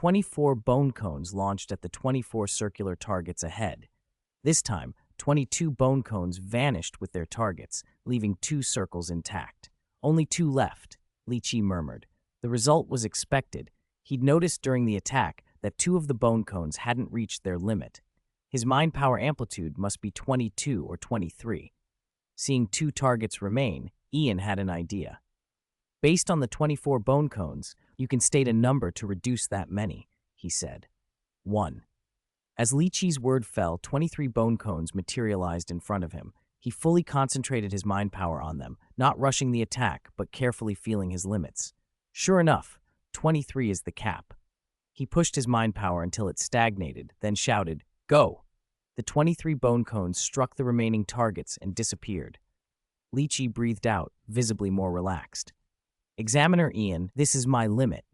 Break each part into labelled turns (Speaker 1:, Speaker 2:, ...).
Speaker 1: 24 bone cones launched at the 24 circular targets ahead. This time, 22 bone cones vanished with their targets, leaving 2 circles intact. Only 2 left, Li Qi murmured. The result was expected. He'd noticed during the attack that 2 of the bone cones hadn't reached their limit. His mind power amplitude must be 22 or 23. Seeing 2 targets remain, Ian had an idea. Based on the 24 bone cones, you can state a number to reduce that many, he said. 1. As Li Qi's word fell, 23 bone cones materialized in front of him. He fully concentrated his mind power on them, not rushing the attack, but carefully feeling his limits. Sure enough, 23 is the cap. He pushed his mind power until it stagnated, then shouted, "Go!" The 23 bone cones struck the remaining targets and disappeared. Li Qi breathed out, visibly more relaxed. "Examiner Ian, this is my limit."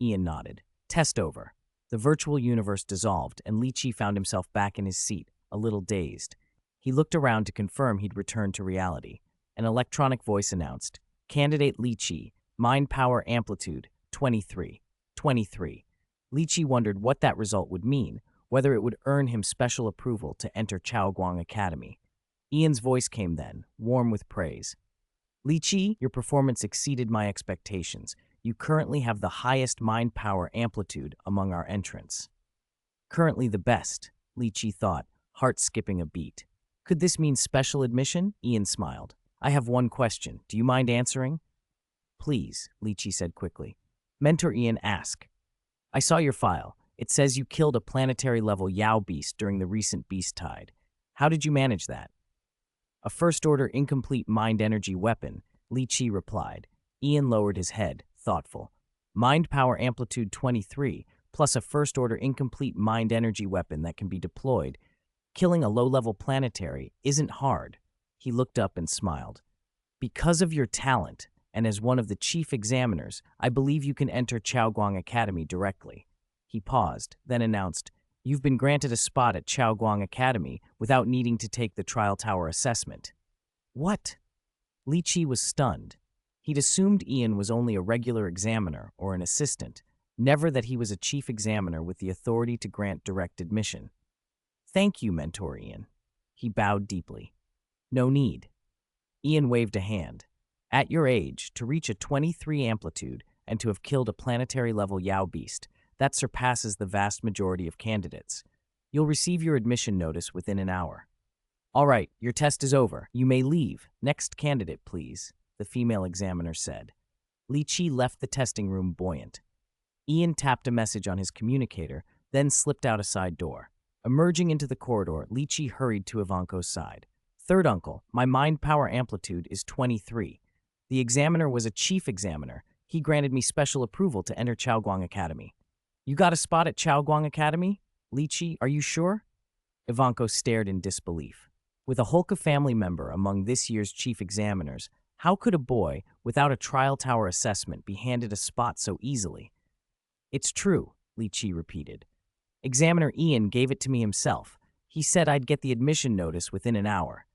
Speaker 1: Ian nodded. "Test over." The virtual universe dissolved, and Li Qi found himself back in his seat, a little dazed. He looked around to confirm he'd returned to reality. An electronic voice announced, "Candidate Li Qi, mind power amplitude, 23. 23. Li Qi wondered what that result would mean, whether it would earn him special approval to enter Chaoguang Academy. Ian's voice came then, warm with praise. "Li Qi, your performance exceeded my expectations. You currently have the highest mind power amplitude among our entrants." Currently the best, Li Qi thought, heart skipping a beat. Could this mean special admission? Ian smiled. "I have one question. Do you mind answering?" "Please," Li Qi said quickly. Mentor Ian, ask. "I saw your file. It says you killed a planetary-level Yao beast during the recent beast tide. How did you manage that?" "A first-order incomplete mind energy weapon," Li Qi replied. Ian lowered his head, thoughtful. "Mind power amplitude 23, plus a first-order incomplete mind energy weapon that can be deployed. Killing a low-level planetary isn't hard." He looked up and smiled. "Because of your talent, and as one of the chief examiners, I believe you can enter Chaoguang Academy directly." He paused, then announced, "You've been granted a spot at Chaoguang Academy without needing to take the trial tower assessment." "What?" Li Qi was stunned. He'd assumed Ian was only a regular examiner or an assistant, never that he was a chief examiner with the authority to grant direct admission. "Thank you, Mentor Ian." He bowed deeply. "No need." Ian waved a hand. "At your age, to reach a 23 amplitude and to have killed a planetary-level Yao beast, that surpasses the vast majority of candidates. You'll receive your admission notice within an hour." "All right, your test is over. You may leave. Next candidate, please," the female examiner said. Li Qi left the testing room buoyant. Ian tapped a message on his communicator, then slipped out a side door. Emerging into the corridor, Li Qi hurried to Ivanko's side. "Third uncle, my mind power amplitude is 23. The examiner was a chief examiner. He granted me special approval to enter Chaoguang Academy." "You got a spot at Chaoguang Academy? Li Qi, are you sure?" Ivanko stared in disbelief. With a Holka family member among this year's chief examiners, how could a boy, without a trial tower assessment, be handed a spot so easily? "It's true," Li Qi repeated. "Examiner Ian gave it to me himself. He said I'd get the admission notice within an hour."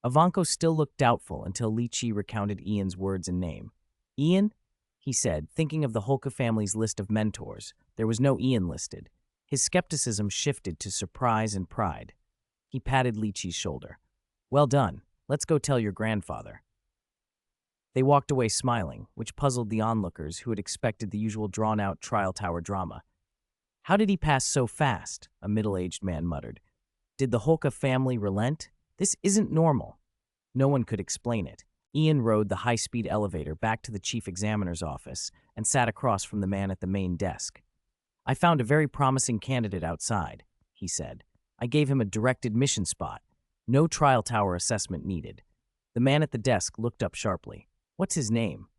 Speaker 1: Ivanko still looked doubtful until Li Qi recounted Ian's words and name. "Ian?" he said, thinking of the Holka family's list of mentors. There was no Ian listed. His skepticism shifted to surprise and pride. He patted Li Qi's shoulder. "Well done. Let's go tell your grandfather." They walked away smiling, which puzzled the onlookers who had expected the usual drawn-out trial tower drama. "How did he pass so fast?" a middle-aged man muttered. "Did the Holka family relent? This isn't normal." No one could explain it. Ian rode the high-speed elevator back to the chief examiner's office and sat across from the man at the main desk. "I found a very promising candidate outside," he said. "I gave him a direct admission spot. No trial tower assessment needed." The man at the desk looked up sharply. "What's his name?"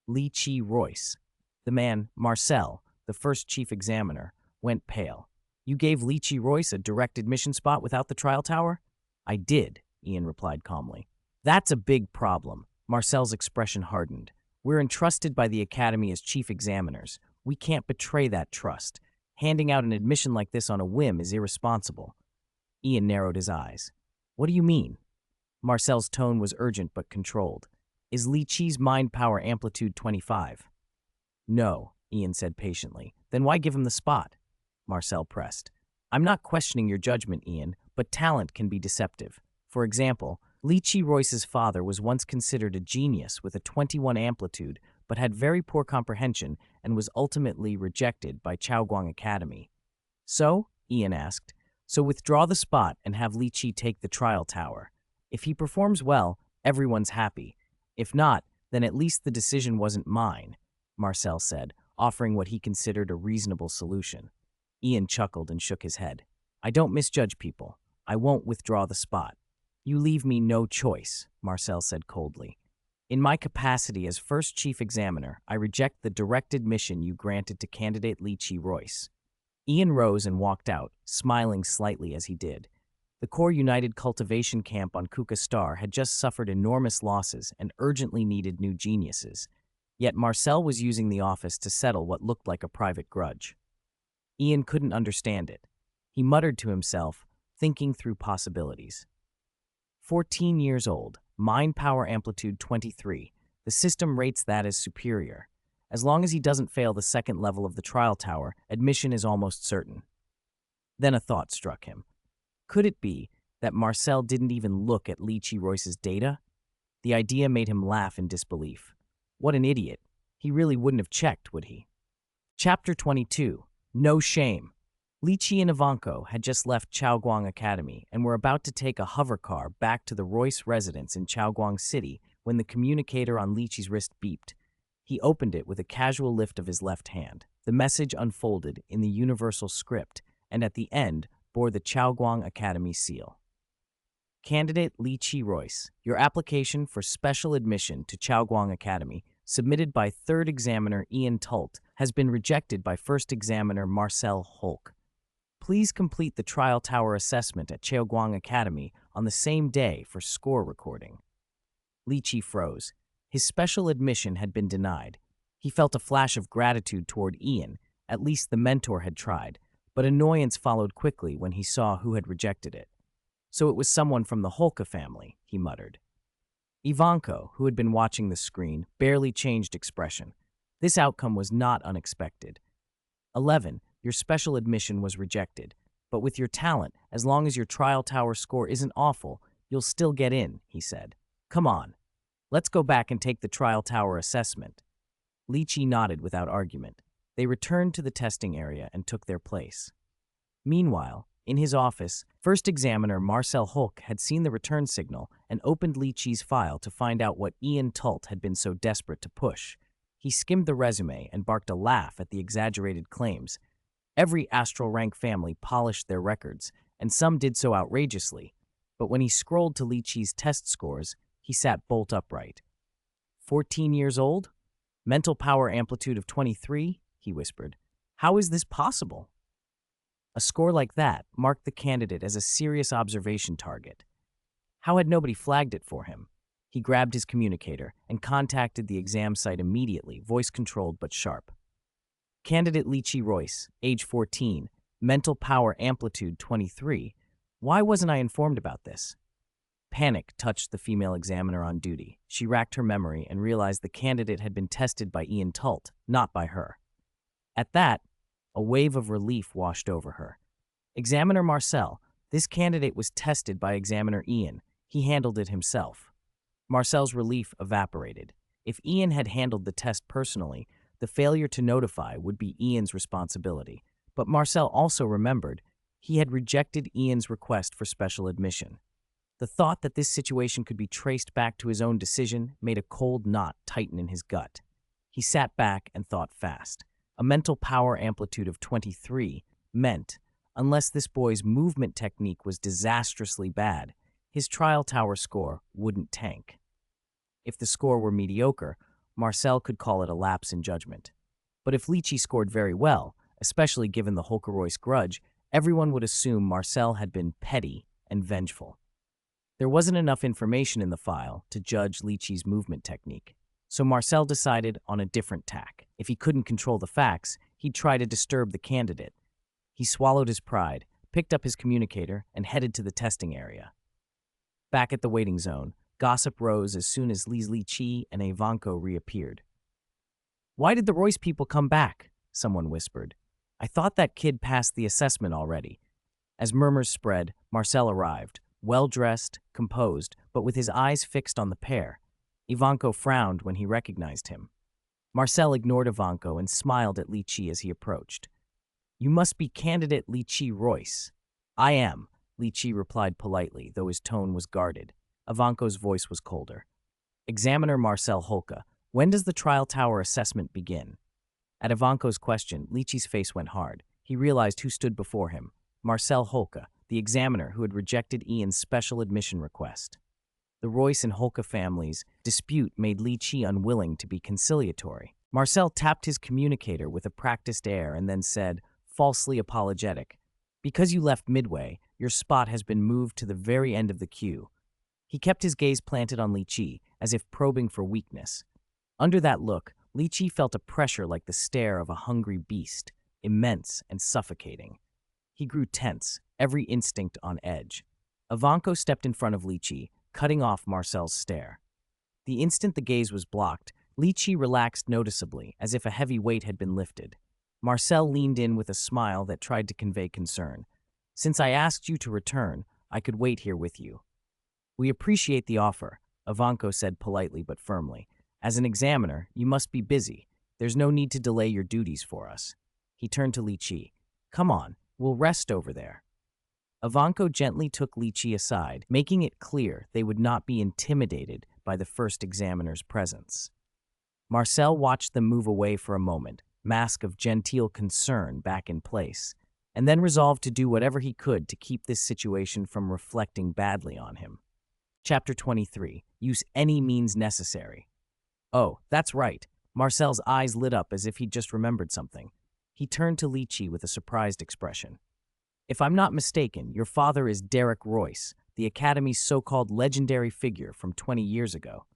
Speaker 1: "Li Qi Royce." The man, Marcel, the first chief examiner, went pale. "You gave Li Qi Royce a direct admission spot without the trial tower?" "I did," Ian replied calmly. "That's a big problem." Marcel's expression hardened. "We're entrusted by the Academy as chief examiners. We can't betray that trust. Handing out an admission like this on a whim is irresponsible." Ian narrowed his eyes. "What do you mean?" Marcel's tone was urgent but controlled. "Is Li Qi's mind power amplitude 25? "No," Ian said patiently. Then why give him the spot? Marcel pressed. I'm not questioning your judgment, Ian, but talent can be deceptive. For example, Li Chi Royce's father was once considered a genius with a 21 amplitude, but had very poor comprehension and was ultimately rejected by Chaoguang Academy. So, Ian asked, so withdraw the spot and have Li Chi take the trial tower. If he performs well, everyone's happy. If not, then at least the decision wasn't mine, Marcel said, offering what he considered a reasonable solution. Ian chuckled and shook his head. I don't misjudge people. I won't withdraw the spot. You leave me no choice, Marcel said coldly. In my capacity as first chief examiner, I reject the direct admission you granted to candidate Li Chi Royce. Ian rose and walked out, smiling slightly as he did. The Corps United Cultivation Camp on Kuka Star had just suffered enormous losses and urgently needed new geniuses. Yet Marcel was using the office to settle what looked like a private grudge. Ian couldn't understand it. He muttered to himself, thinking through possibilities. 14 years old, mind power amplitude 23. The system rates that as superior. As long as he doesn't fail the second level of the trial tower, admission is almost certain. Then a thought struck him. Could it be that Marcel didn't even look at Li Chi Royce's data? The idea made him laugh in disbelief. What an idiot. He really wouldn't have checked, would he? Chapter 22. No Shame. Li Chi and Ivanko had just left Chaoguang Academy and were about to take a hover car back to the Royce residence in Chaoguang City when the communicator on Li Chi's wrist beeped. He opened it with a casual lift of his left hand. The message unfolded in the universal script, and at the end bore the Chaoguang Academy seal. Candidate Li Chi Royce, your application for special admission to Chaoguang Academy, submitted by third examiner Ian Tult, has been rejected by first examiner Marcel Hulk. Please complete the trial tower assessment at Chaoguang Academy on the same day for score recording. Li Chi froze. His special admission had been denied. He felt a flash of gratitude toward Ian. At least the mentor had tried, but annoyance followed quickly when he saw who had rejected it. So it was someone from the Holka family, he muttered. Ivanko, who had been watching the screen, barely changed expression. This outcome was not unexpected. 11. Your special admission was rejected, but with your talent, as long as your trial tower score isn't awful, you'll still get in, he said. Come on. Let's go back and take the trial tower assessment. Li Chi nodded without argument. They returned to the testing area and took their place. Meanwhile, in his office, first examiner Marcel Hulk had seen the return signal and opened Li Chi's file to find out what Ian Tult had been so desperate to push. He skimmed the resume and barked a laugh at the exaggerated claims. Every astral rank family polished their records, and some did so outrageously. But when he scrolled to Li Chi's test scores, he sat bolt upright. 14 years old? Mental power amplitude of 23? He whispered. How is this possible? A score like that marked the candidate as a serious observation target. How had nobody flagged it for him? He grabbed his communicator and contacted the exam site immediately, voice-controlled but sharp. Candidate Li Chi Royce, age 14, mental power amplitude 23. Why wasn't I informed about this? Panic touched the female examiner on duty. She racked her memory and realized the candidate had been tested by Ian Tult, not by her. At that, a wave of relief washed over her. Examiner Marcel, this candidate was tested by examiner Ian. He handled it himself. Marcel's relief evaporated. If Ian had handled the test personally, the failure to notify would be Ian's responsibility. But Marcel also remembered he had rejected Ian's request for special admission. The thought that this situation could be traced back to his own decision made a cold knot tighten in his gut. He sat back and thought fast. A mental power amplitude of 23 meant, unless this boy's movement technique was disastrously bad, his trial tower score wouldn't tank. If the score were mediocre, Marcel could call it a lapse in judgment. But if Li Chi scored very well, especially given the Holkeroyce grudge, everyone would assume Marcel had been petty and vengeful. There wasn't enough information in the file to judge Li Chi's movement technique, so Marcel decided on a different tack. If he couldn't control the facts, he'd try to disturb the candidate. He swallowed his pride, picked up his communicator, and headed to the testing area. Back at the waiting zone, gossip rose as soon as Li Chi and Ivanko reappeared. Why did the Royce people come back? Someone whispered. I thought that kid passed the assessment already. As murmurs spread, Marcel arrived, well-dressed, composed, but with his eyes fixed on the pair. Ivanko frowned when he recognized him. Marcel ignored Ivanko and smiled at Li Qi as he approached. "You must be candidate Li Qi Royce." "I am," Li Qi replied politely, though his tone was guarded. Ivanko's voice was colder. "Examiner Marcel Holka, when does the trial tower assessment begin?" At Ivanko's question, Li Qi's face went hard. He realized who stood before him. Marcel Holka, the examiner who had rejected Ian's special admission request. The Royce and Holka families' dispute made Li Qi unwilling to be conciliatory. Marcel tapped his communicator with a practiced air and then said, falsely apologetic, "Because you left midway, your spot has been moved to the very end of the queue." He kept his gaze planted on Li Qi, as if probing for weakness. Under that look, Li Qi felt a pressure like the stare of a hungry beast, immense and suffocating. He grew tense, every instinct on edge. Ivanko stepped in front of Li Qi, cutting off Marcel's stare. The instant the gaze was blocked, Li Qi relaxed noticeably, as if a heavy weight had been lifted. Marcel leaned in with a smile that tried to convey concern. "Since I asked you to return, I could wait here with you." "We appreciate the offer," Ivanko said politely but firmly. "As an examiner, you must be busy. There's no need to delay your duties for us." He turned to Li Qi. "Come on, we'll rest over there." Ivanko gently took Li Qi aside, making it clear they would not be intimidated by the first examiner's presence. Marcel watched them move away for a moment, mask of genteel concern back in place, and then resolved to do whatever he could to keep this situation from reflecting badly on him. Chapter 23. Use any means necessary. "Oh, that's right." Marcel's eyes lit up as if he'd just remembered something. He turned to Li Qi with a surprised expression. "If I'm not mistaken, your father is Derek Royce, the Academy's so-called legendary figure from 20 years ago."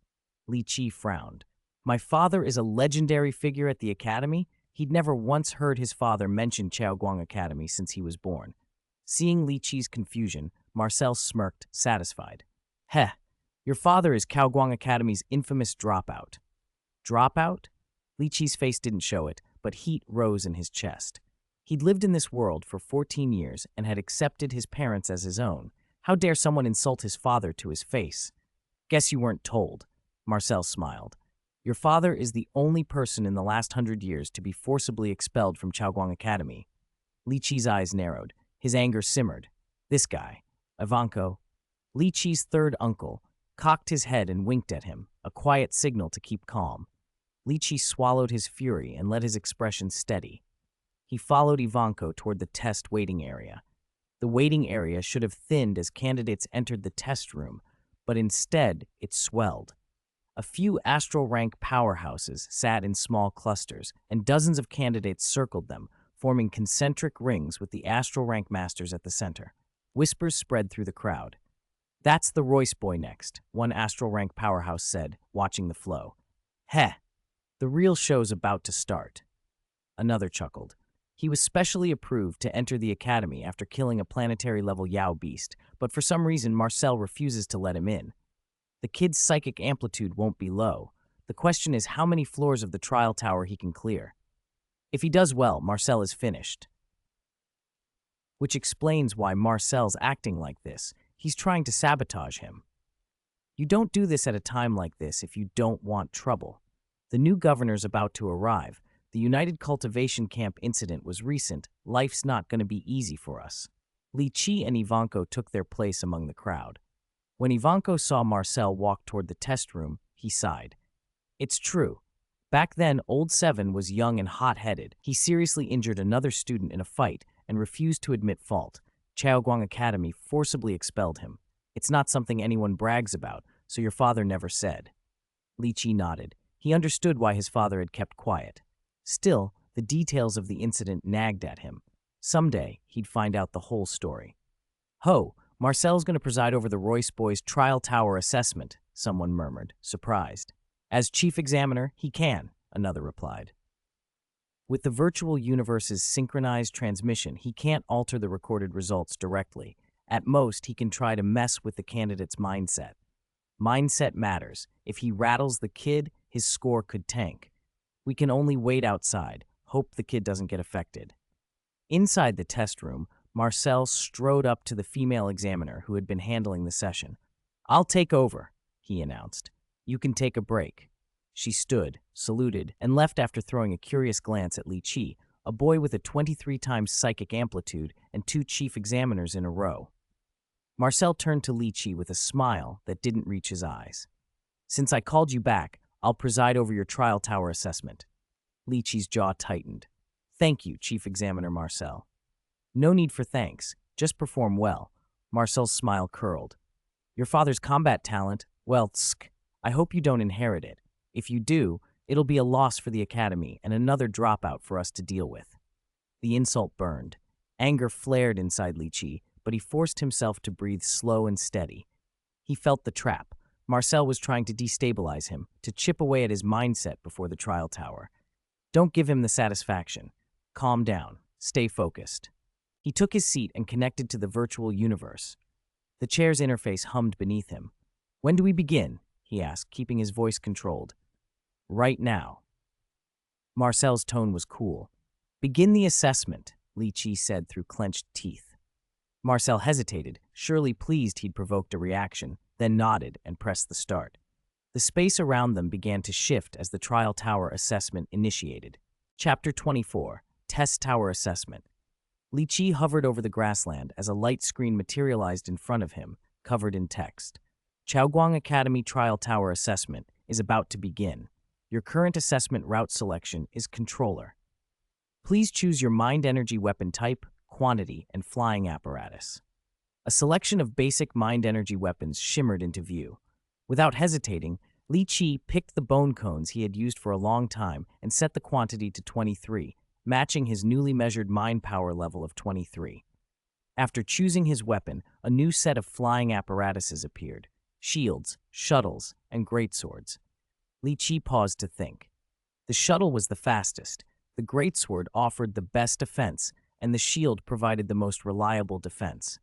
Speaker 1: Li Qi frowned. "My father is a legendary figure at the Academy?" He'd never once heard his father mention Chaoguang Academy since he was born. Seeing Li Qi's confusion, Marcel smirked, satisfied. "Heh, your father is Chaoguang Academy's infamous dropout." "Dropout?" Li Qi's face didn't show it, but heat rose in his chest. He'd lived in this world for 14 years and had accepted his parents as his own. How dare someone insult his father to his face? "Guess you weren't told." Marcel smiled. "Your father is the only person in the last 100 years to be forcibly expelled from Chaoguang Academy." Li Qi's eyes narrowed. His anger simmered. This guy, Ivanko, Li Qi's third uncle, cocked his head and winked at him, a quiet signal to keep calm. Li Qi swallowed his fury and let his expression steady. He followed Ivanko toward the test waiting area. The waiting area should have thinned as candidates entered the test room, but instead it swelled. A few astral rank powerhouses sat in small clusters, and dozens of candidates circled them, forming concentric rings with the astral rank masters at the center. Whispers spread through the crowd. "That's the Royce boy next," one astral rank powerhouse said, watching the flow. "Heh, the real show's about to start." Another chuckled. He was specially approved to enter the academy after killing a planetary-level Yao beast, but for some reason Marcel refuses to let him in. The kid's psychic amplitude won't be low. The question is how many floors of the trial tower he can clear. If he does well, Marcel is finished. Which explains why Marcel's acting like this. He's trying to sabotage him. You don't do this at a time like this if you don't want trouble. The new governor's about to arrive. The United Cultivation Camp incident was recent. Life's not going to be easy for us. Li Qi and Ivanko took their place among the crowd. When Ivanko saw Marcel walk toward the test room, he sighed. It's true. Back then, Old Seven was young and hot-headed. He seriously injured another student in a fight and refused to admit fault. Chaoguang Academy forcibly expelled him. It's not something anyone brags about, so your father never said. Li Qi nodded. He understood why his father had kept quiet. Still, the details of the incident nagged at him. Someday, he'd find out the whole story. "Ho, Marcel's going to preside over the Royce boys' trial tower assessment," someone murmured, surprised. "As chief examiner, he can," another replied. With the virtual universe's synchronized transmission, he can't alter the recorded results directly. At most, he can try to mess with the candidate's mindset. Mindset matters. If he rattles the kid, his score could tank. We can only wait outside, hope the kid doesn't get affected. Inside the test room, Marcel strode up to the female examiner who had been handling the session. "I'll take over," he announced. "You can take a break." She stood, saluted, and left after throwing a curious glance at Li Qi, a boy with a 23 times psychic amplitude and 2 chief examiners in a row. Marcel turned to Li Qi with a smile that didn't reach his eyes. "Since I called you back, I'll preside over your trial tower assessment." Li Qi's jaw tightened. "Thank you, Chief Examiner Marcel." "No need for thanks. Just perform well." Marcel's smile curled. "Your father's combat talent, well, I hope you don't inherit it. If you do, it'll be a loss for the Academy and another dropout for us to deal with." The insult burned. Anger flared inside Li Qi, but he forced himself to breathe slow and steady. He felt the trap. Marcel was trying to destabilize him, to chip away at his mindset before the trial tower. Don't give him the satisfaction. Calm down. Stay focused. He took his seat and connected to the virtual universe. The chair's interface hummed beneath him. "When do we begin?" he asked, keeping his voice controlled. "Right now." Marcel's tone was cool. "Begin the assessment," Li Qi said through clenched teeth. Marcel hesitated, surely pleased he'd provoked a reaction, then nodded and pressed the start. The space around them began to shift as the trial tower assessment initiated. Chapter 24, Test Tower Assessment. Li Qi hovered over the grassland as a light screen materialized in front of him, covered in text. Chaoguang Academy Trial Tower Assessment is about to begin. Your current assessment route selection is Controller. Please choose your mind energy weapon type, quantity, and flying apparatus. A selection of basic mind energy weapons shimmered into view. Without hesitating, Li Qi picked the bone cones he had used for a long time and set the quantity to 23, matching his newly measured mind power level of 23. After choosing his weapon, a new set of flying apparatuses appeared: shields, shuttles, and greatswords. Li Qi paused to think. The shuttle was the fastest, the greatsword offered the best defense, and the shield provided the most reliable defense.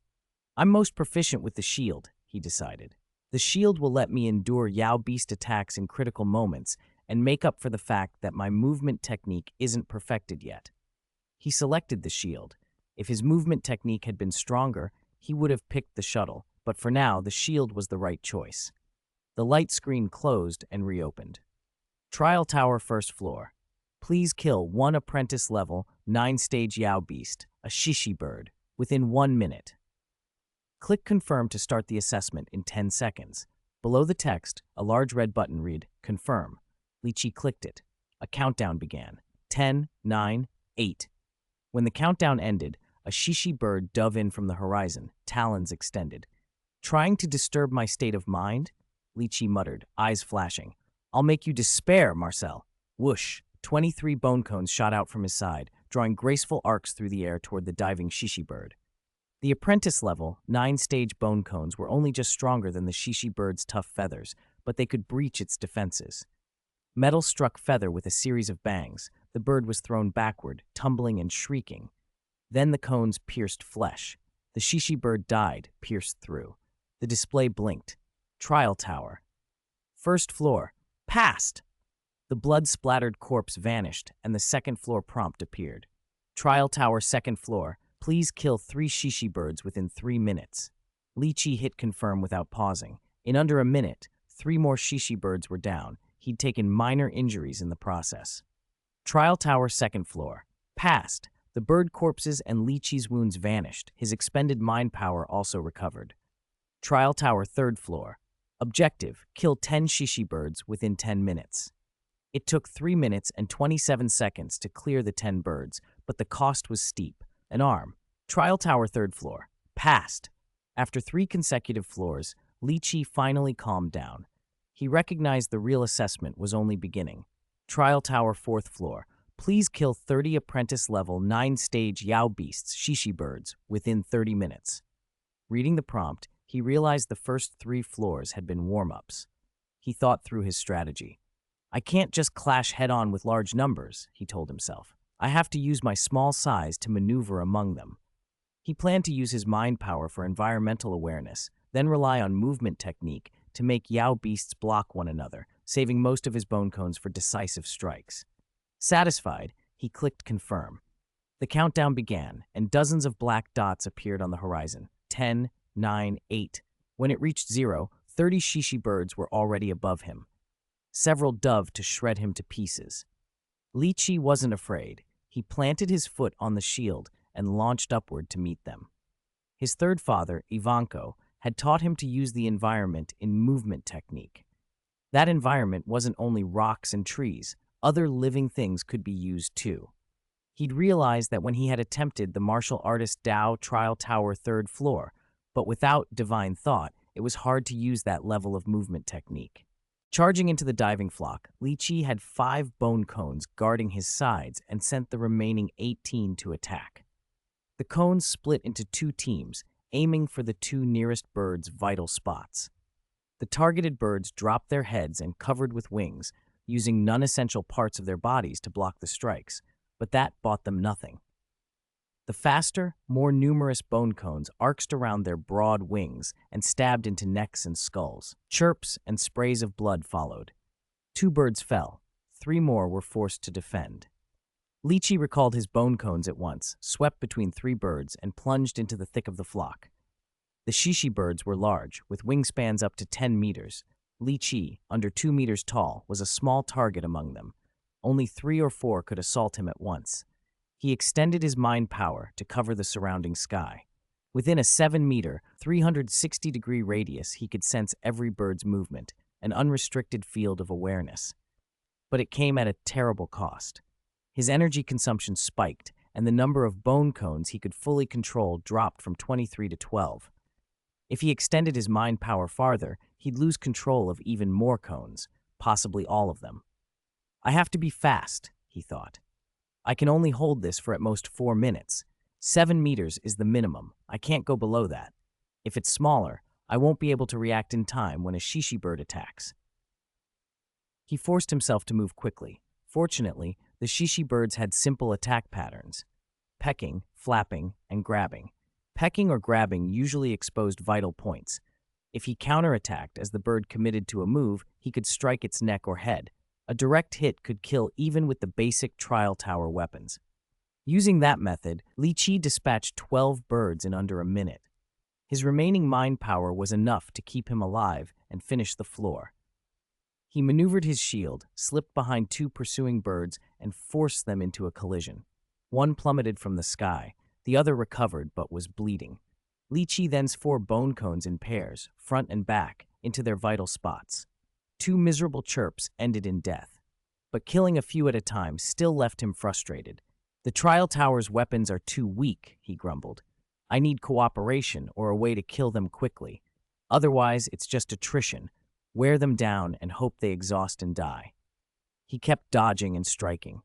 Speaker 1: "I'm most proficient with the shield," he decided. "The shield will let me endure Yao Beast attacks in critical moments and make up for the fact that my movement technique isn't perfected yet." He selected the shield. If his movement technique had been stronger, he would have picked the shuttle, but for now, the shield was the right choice. The light screen closed and reopened. Trial Tower, first floor. Please kill 1 apprentice-level, 9-stage Yao Beast, a Shishi bird, within 1 minute. Click Confirm to start the assessment in 10 seconds. Below the text, a large red button read, Confirm. Li Qi clicked it. A countdown began. 10, 9, 8. When the countdown ended, a Shishi bird dove in from the horizon, talons extended. "Trying to disturb my state of mind?" Li Qi muttered, eyes flashing. "I'll make you despair, Marcel." Whoosh! 23 bone cones shot out from his side, drawing graceful arcs through the air toward the diving Shishi bird. The apprentice-level, 9-stage bone cones were only just stronger than the Shishi bird's tough feathers, but they could breach its defenses. Metal struck feather with a series of bangs. The bird was thrown backward, tumbling and shrieking. Then the cones pierced flesh. The Shishi bird died, pierced through. The display blinked. Trial Tower. First floor. Passed! The blood-splattered corpse vanished, and the second floor prompt appeared. Trial Tower, second floor. Please kill 3 Shishi birds within 3 minutes. Li Qi hit confirm without pausing. In under a minute, 3 more Shishi birds were down. He'd taken minor injuries in the process. Trial Tower, second floor. Passed. The bird corpses and Li Qi's wounds vanished. His expended mind power also recovered. Trial Tower, third floor. Objective: kill 10 Shishi birds within 10 minutes. It took 3 minutes and 27 seconds to clear the 10 birds, but the cost was steep. An arm. Trial Tower, third floor. Passed. After 3 consecutive floors, Li Qi finally calmed down. He recognized the real assessment was only beginning. Trial Tower, fourth floor. Please kill 30 apprentice-level, 9-stage Yao Beasts, Shishi birds, within 30 minutes. Reading the prompt, he realized the first 3 floors had been warm-ups. He thought through his strategy. "I can't just clash head-on with large numbers," he told himself. "I have to use my small size to maneuver among them." He planned to use his mind power for environmental awareness, then rely on movement technique to make Yao Beasts block one another, saving most of his bone cones for decisive strikes. Satisfied, he clicked Confirm. The countdown began, and dozens of black dots appeared on the horizon. 10, 9, 8. When it reached 0, 30 shishi birds were already above him. Several dove to shred him to pieces. Li Qi wasn't afraid. He planted his foot on the shield and launched upward to meet them. His third father, Ivanko, had taught him to use the environment in movement technique. That environment wasn't only rocks and trees. Other living things could be used too. He'd realized that when he had attempted the martial artist Dao Trial Tower 3rd floor, but without divine thought, it was hard to use that level of movement technique. Charging into the diving flock, Li Qi had 5 bone cones guarding his sides and sent the remaining 18 to attack. The cones split into 2 teams, aiming for the 2 nearest birds' vital spots. The targeted birds dropped their heads and covered with wings, using non-essential parts of their bodies to block the strikes, but that bought them nothing. The faster, more numerous bone cones arced around their broad wings and stabbed into necks and skulls. Chirps and sprays of blood followed. 2 birds fell. 3 more were forced to defend. Li Qi recalled his bone cones at once, swept between 3 birds, and plunged into the thick of the flock. The shishi birds were large, with wingspans up to 10 meters. Li Qi, under 2 meters tall, was a small target among them. Only 3 or 4 could assault him at once. He extended his mind power to cover the surrounding sky. Within a 7-meter, 360-degree radius, he could sense every bird's movement, an unrestricted field of awareness. But it came at a terrible cost. His energy consumption spiked, and the number of bone cones he could fully control dropped from 23 to 12. If he extended his mind power farther, he'd lose control of even more cones, possibly all of them. I have to be fast, he thought. I can only hold this for at most 4 minutes. 7 meters is the minimum. I can't go below that. If it's smaller, I won't be able to react in time when a shishi bird attacks. He forced himself to move quickly. Fortunately, the shishi birds had simple attack patterns: pecking, flapping, and grabbing. Pecking or grabbing usually exposed vital points. If he counterattacked as the bird committed to a move, he could strike its neck or head. A direct hit could kill even with the basic trial tower weapons. Using that method, Li Qi dispatched 12 birds in under a minute. His remaining mind power was enough to keep him alive and finish the floor. He maneuvered his shield, slipped behind 2 pursuing birds, and forced them into a collision. One plummeted from the sky. The other recovered but was bleeding. Li Qi then 4 bone cones in pairs, front and back, into their vital spots. 2 miserable chirps ended in death. But killing a few at a time still left him frustrated. The trial tower's weapons are too weak, he grumbled. I need cooperation or a way to kill them quickly. Otherwise, it's just attrition. Wear them down and hope they exhaust and die. He kept dodging and striking.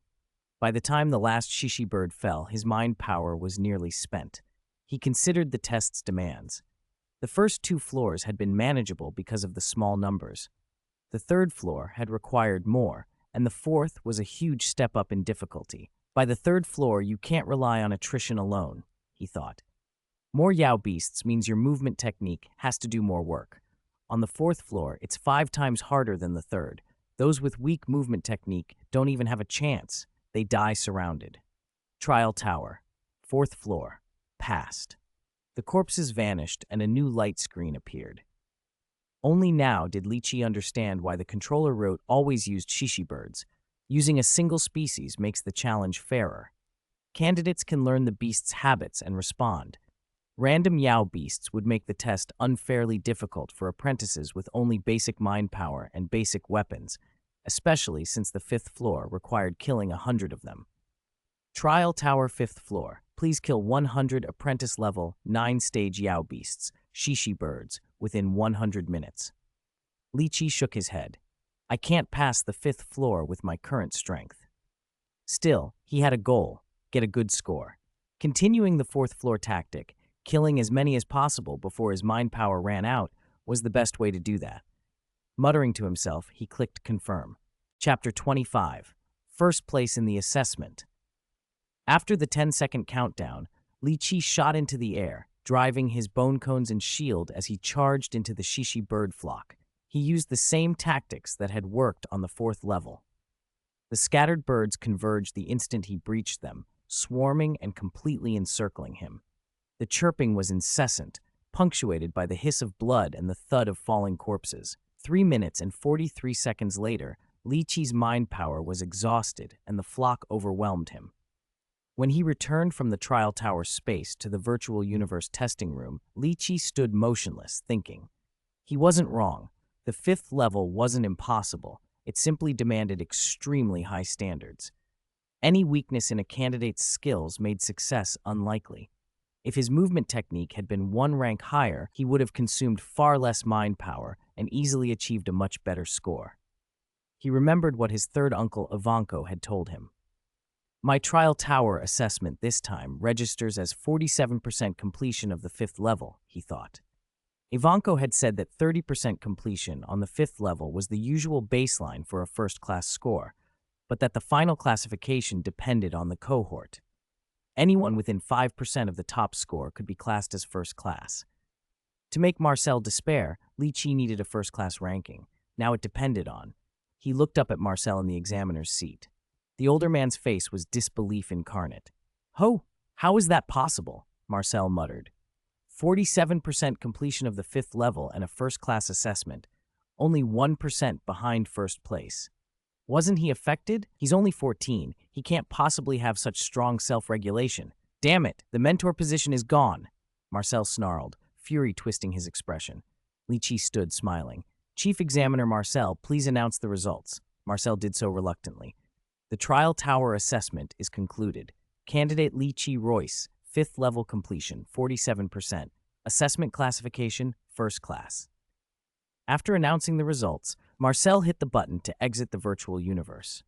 Speaker 1: By the time the last shishi bird fell, his mind power was nearly spent. He considered the test's demands. The first 2 floors had been manageable because of the small numbers. The 3rd floor had required more, and the 4th was a huge step up in difficulty. By the 3rd floor, you can't rely on attrition alone, he thought. More Yao beasts means your movement technique has to do more work. On the 4th floor, it's 5 times harder than the 3rd. Those with weak movement technique don't even have a chance. They die surrounded. Trial tower. 4th floor. Passed. The corpses vanished and a new light screen appeared. Only now did Li Qi understand why the controller wrote always used shishi birds. Using a single species makes the challenge fairer. Candidates can learn the beast's habits and respond. Random Yao beasts would make the test unfairly difficult for apprentices with only basic mind power and basic weapons, especially since the 5th floor required killing 100 of them. Trial Tower 5th floor. Please kill 100 apprentice-level, 9-stage Yao beasts, shishi birds, within 100 minutes. Li Qi shook his head. I can't pass the 5th floor with my current strength. Still, he had a goal: get a good score. Continuing the 4th floor tactic, killing as many as possible before his mind power ran out, was the best way to do that. Muttering to himself, he clicked confirm. Chapter 25. First place in the assessment. After the 10-second countdown, Li Qi shot into the air, driving his bone cones and shield as he charged into the shishi bird flock. He used the same tactics that had worked on the 4th level. The scattered birds converged the instant he breached them, swarming and completely encircling him. The chirping was incessant, punctuated by the hiss of blood and the thud of falling corpses. 3 minutes and 43 seconds later, Li Qi's mind power was exhausted and the flock overwhelmed him. When he returned from the trial tower space to the virtual universe testing room, Li Qi stood motionless, thinking. He wasn't wrong. The 5th level wasn't impossible. It simply demanded extremely high standards. Any weakness in a candidate's skills made success unlikely. If his movement technique had been 1 rank higher, he would have consumed far less mind power and easily achieved a much better score. He remembered what his third uncle Ivanko had told him. My trial tower assessment this time registers as 47% completion of the 5th level, he thought. Ivanko had said that 30% completion on the 5th level was the usual baseline for a first-class score, but that the final classification depended on the cohort. Anyone within 5% of the top score could be classed as first class. To make Marcel despair, Li Qi needed a first-class ranking. Now it depended on. He looked up at Marcel in the examiner's seat. The older man's face was disbelief incarnate. "Ho, how is that possible?" Marcel muttered. 47% completion of the 5th level and a first-class assessment, only 1% behind first place. Wasn't he affected? He's only 14. He can't possibly have such strong self-regulation. Damn it, the mentor position is gone, Marcel snarled, fury twisting his expression. Li Qi stood, smiling. Chief Examiner Marcel, please announce the results. Marcel did so reluctantly. The trial tower assessment is concluded. Candidate Li Qi Royce, 5th level completion, 47%. Assessment classification, first class. After announcing the results, Marcel hit the button to exit the virtual universe.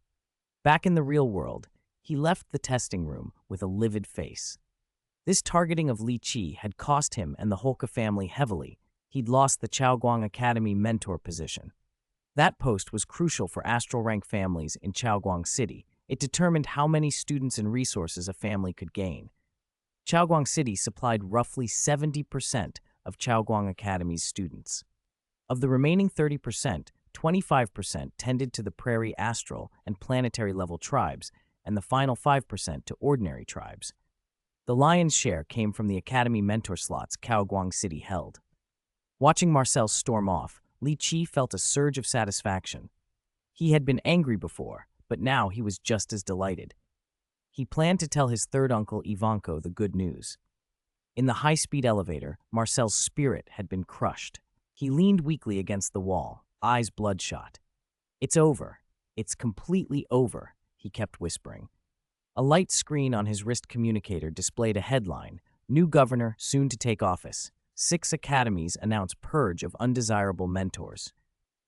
Speaker 1: Back in the real world, he left the testing room with a livid face. This targeting of Li Qi had cost him and the Holka family heavily. He'd lost the Chaoguang Academy mentor position. That post was crucial for astral rank families in Chaoguang City. It determined how many students and resources a family could gain. Chaoguang City supplied roughly 70% of Chaoguang Academy's students. Of the remaining 30%, 25% tended to the prairie astral and planetary level tribes, and the final 5% to ordinary tribes. The lion's share came from the Academy mentor slots Chaoguang City held. Watching Marcel storm off, Li Qi felt a surge of satisfaction. He had been angry before, but now he was just as delighted. He planned to tell his third uncle Ivanko the good news. In the high-speed elevator, Marcel's spirit had been crushed. He leaned weakly against the wall, eyes bloodshot. It's over. It's completely over, he kept whispering. A light screen on his wrist communicator displayed a headline, New Governor soon to take office. 6 academies announce purge of undesirable mentors.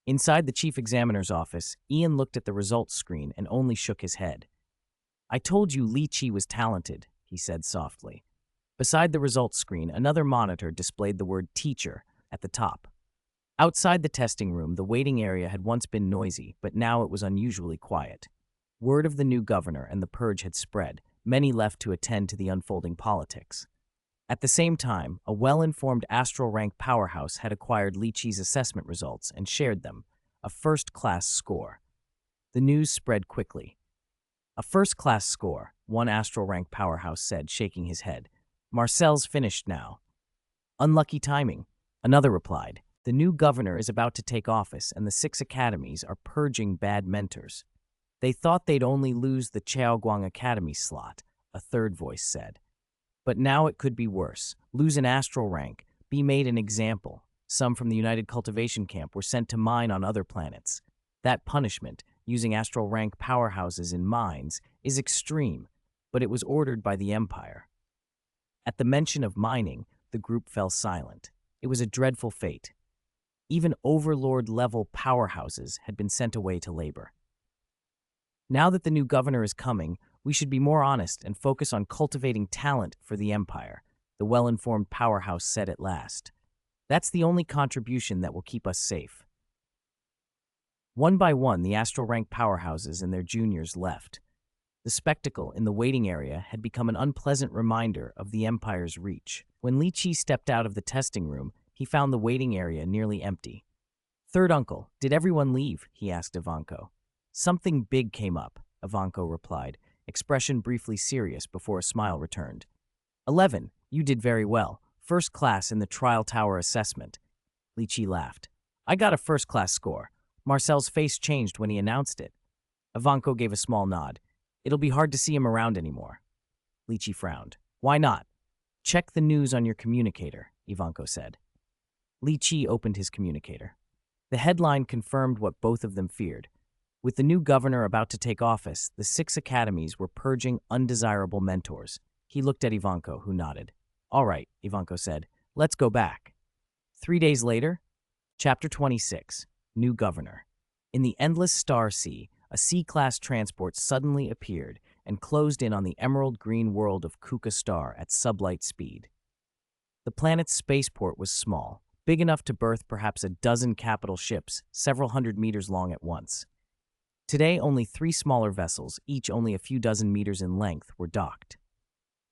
Speaker 1: Inside the chief examiner's office, Ian looked at the results screen and only shook his head. I told you Li Qi was talented, he said softly. Beside the results screen, another monitor displayed the word teacher at the top. Outside the testing room, the waiting area had once been noisy, but now it was unusually quiet. Word of the new governor and the purge had spread. Many left to attend to the unfolding politics. At the same time, a well-informed astral rank powerhouse had acquired Li Qi's assessment results and shared them, a first-class score. The news spread quickly. A first-class score, one astral rank powerhouse said, shaking his head. Marcel's finished now. Unlucky timing, another replied. The new governor is about to take office and the 6 academies are purging bad mentors. They thought they'd only lose the Chaoguang Academy slot, a third voice said. But now it could be worse. Lose an astral rank, be made an example. Some from the United Cultivation Camp were sent to mine on other planets. That punishment, using astral rank powerhouses in mines, is extreme, but it was ordered by the Empire. At the mention of mining, the group fell silent. It was a dreadful fate. Even overlord-level powerhouses had been sent away to labor. Now that the new governor is coming, we should be more honest and focus on cultivating talent for the Empire, the well-informed powerhouse said at last. That's the only contribution that will keep us safe. One by one, the astral rank powerhouses and their juniors left. The spectacle in the waiting area had become an unpleasant reminder of the Empire's reach. When Li Qi stepped out of the testing room, he found the waiting area nearly empty. Third uncle, did everyone leave? He asked Ivanko. Something big came up, Ivanko replied. expression briefly serious before a smile returned. 11. You did very well. First class in the trial tower assessment. Li Qi laughed. I got a first-class score. Marcel's face changed when he announced it. Ivanko gave a small nod. It'll be hard to see him around anymore. Li Qi frowned. Why not? Check the news on your communicator, Ivanko said. Li Qi opened his communicator. The headline confirmed what both of them feared. With the new governor about to take office, the 6 academies were purging undesirable mentors. He looked at Ivanko, who nodded. All right, Ivanko said. Let's go back. 3 days later, Chapter 26, New Governor. In the endless star sea, a C-class transport suddenly appeared and closed in on the emerald green world of Kuka Star at sublight speed. The planet's spaceport was small, big enough to berth perhaps a dozen capital ships, several hundred meters long at once. Today, only 3 smaller vessels, each only a few dozen meters in length, were docked.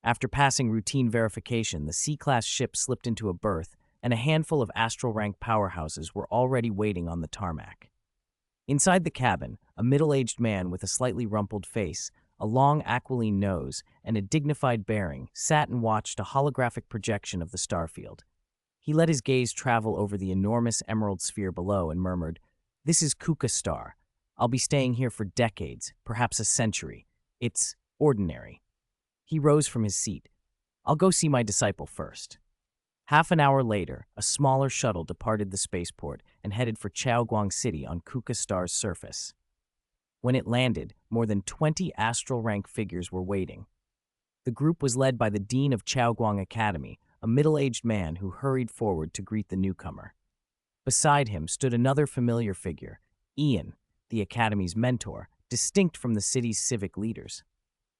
Speaker 1: After passing routine verification, the C-class ship slipped into a berth, and a handful of astral rank powerhouses were already waiting on the tarmac. Inside the cabin, a middle-aged man with a slightly rumpled face, a long aquiline nose, and a dignified bearing sat and watched a holographic projection of the starfield. He let his gaze travel over the enormous emerald sphere below and murmured, "This is Kuka Star. I'll be staying here for decades, perhaps a century. It's ordinary." He rose from his seat. "I'll go see my disciple first." Half an hour later, a smaller shuttle departed the spaceport and headed for Chaoguang City on Kuka Star's surface. When it landed, more than 20 astral rank figures were waiting. The group was led by the dean of Chaoguang Academy, a middle-aged man who hurried forward to greet the newcomer. Beside him stood another familiar figure, Ian, the academy's mentor, distinct from the city's civic leaders.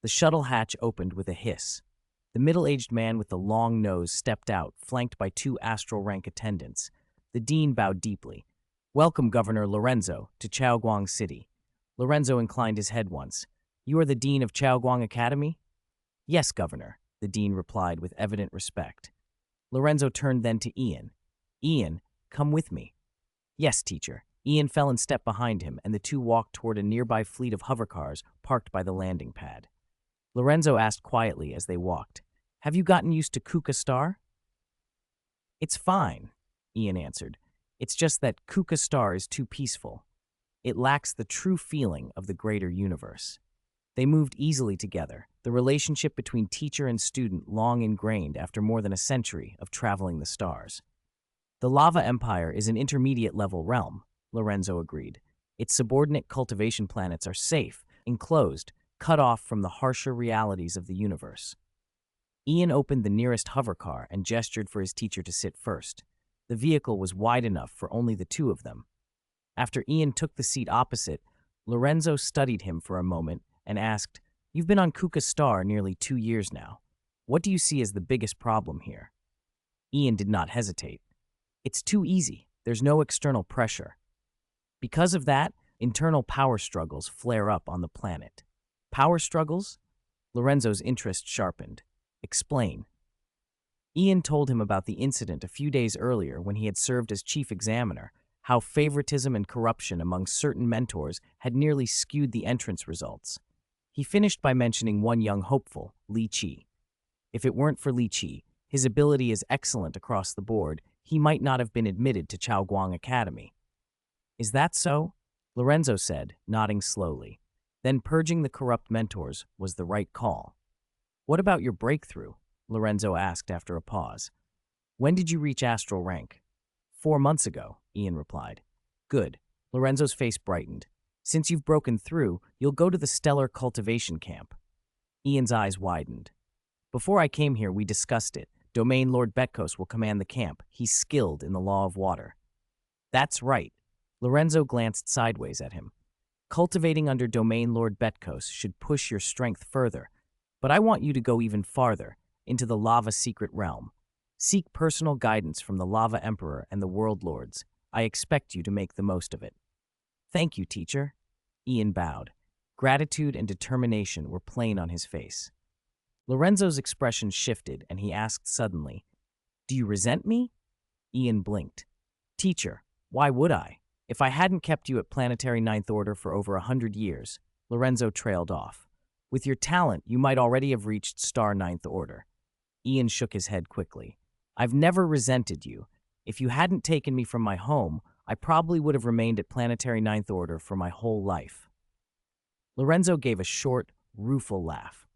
Speaker 1: The shuttle hatch opened with a hiss. The middle-aged man with the long nose stepped out, flanked by 2 astral rank attendants. The dean bowed deeply. "Welcome, Governor Lorenzo, to Chaoguang City." Lorenzo inclined his head once. "You are the dean of Chaoguang Academy?" "Yes, Governor," the dean replied with evident respect. Lorenzo turned then to Ian. "Ian, come with me." "Yes, teacher." Ian fell in step behind him, and the two walked toward a nearby fleet of hovercars parked by the landing pad. Lorenzo asked quietly as they walked, "Have you gotten used to Kuka Star?" "It's fine," Ian answered. "It's just that Kuka Star is too peaceful. It lacks the true feeling of the greater universe." They moved easily together, the relationship between teacher and student long ingrained after more than a century of traveling the stars. "The Lava Empire is an intermediate-level realm," Lorenzo agreed. "Its subordinate cultivation planets are safe, enclosed, cut off from the harsher realities of the universe." Ian opened the nearest hovercar and gestured for his teacher to sit first. The vehicle was wide enough for only the 2 of them. After Ian took the seat opposite, Lorenzo studied him for a moment and asked, "You've been on Kuka Star nearly 2 years now. What do you see as the biggest problem here?" Ian did not hesitate. "It's too easy. There's no external pressure. Because of that, internal power struggles flare up on the planet." "Power struggles?" Lorenzo's interest sharpened. "Explain." Ian told him about the incident a few days earlier when he had served as chief examiner, how favoritism and corruption among certain mentors had nearly skewed the entrance results. He finished by mentioning one young hopeful, Li Qi. If it weren't for Li Qi, his ability is excellent across the board, he might not have been admitted to Chaoguang Academy. "Is that so?" Lorenzo said, nodding slowly. "Then purging the corrupt mentors was the right call." "What about your breakthrough?" Lorenzo asked after a pause. "When did you reach astral rank?" 4 months ago, Ian replied. "Good." Lorenzo's face brightened. "Since you've broken through, you'll go to the stellar cultivation camp." Ian's eyes widened. "Before I came here, we discussed it. Domain Lord Betkos will command the camp. He's skilled in the law of water." "That's right." Lorenzo glanced sideways at him. "Cultivating under Domain Lord Betkos should push your strength further, but I want you to go even farther, into the Lava Secret Realm. Seek personal guidance from the Lava Emperor and the World Lords. I expect you to make the most of it." "Thank you, teacher." Ian bowed. Gratitude and determination were plain on his face. Lorenzo's expression shifted, and he asked suddenly, "Do you resent me?" Ian blinked. "Teacher, why would I? If I hadn't kept you at planetary Ninth Order for over 100 years," Lorenzo trailed off. With your talent, you might already have reached star ninth order. Ian shook his head quickly. I've never resented you. If you hadn't taken me from my home, I probably would have remained at planetary ninth order for my whole life. Lorenzo gave a short, rueful laugh.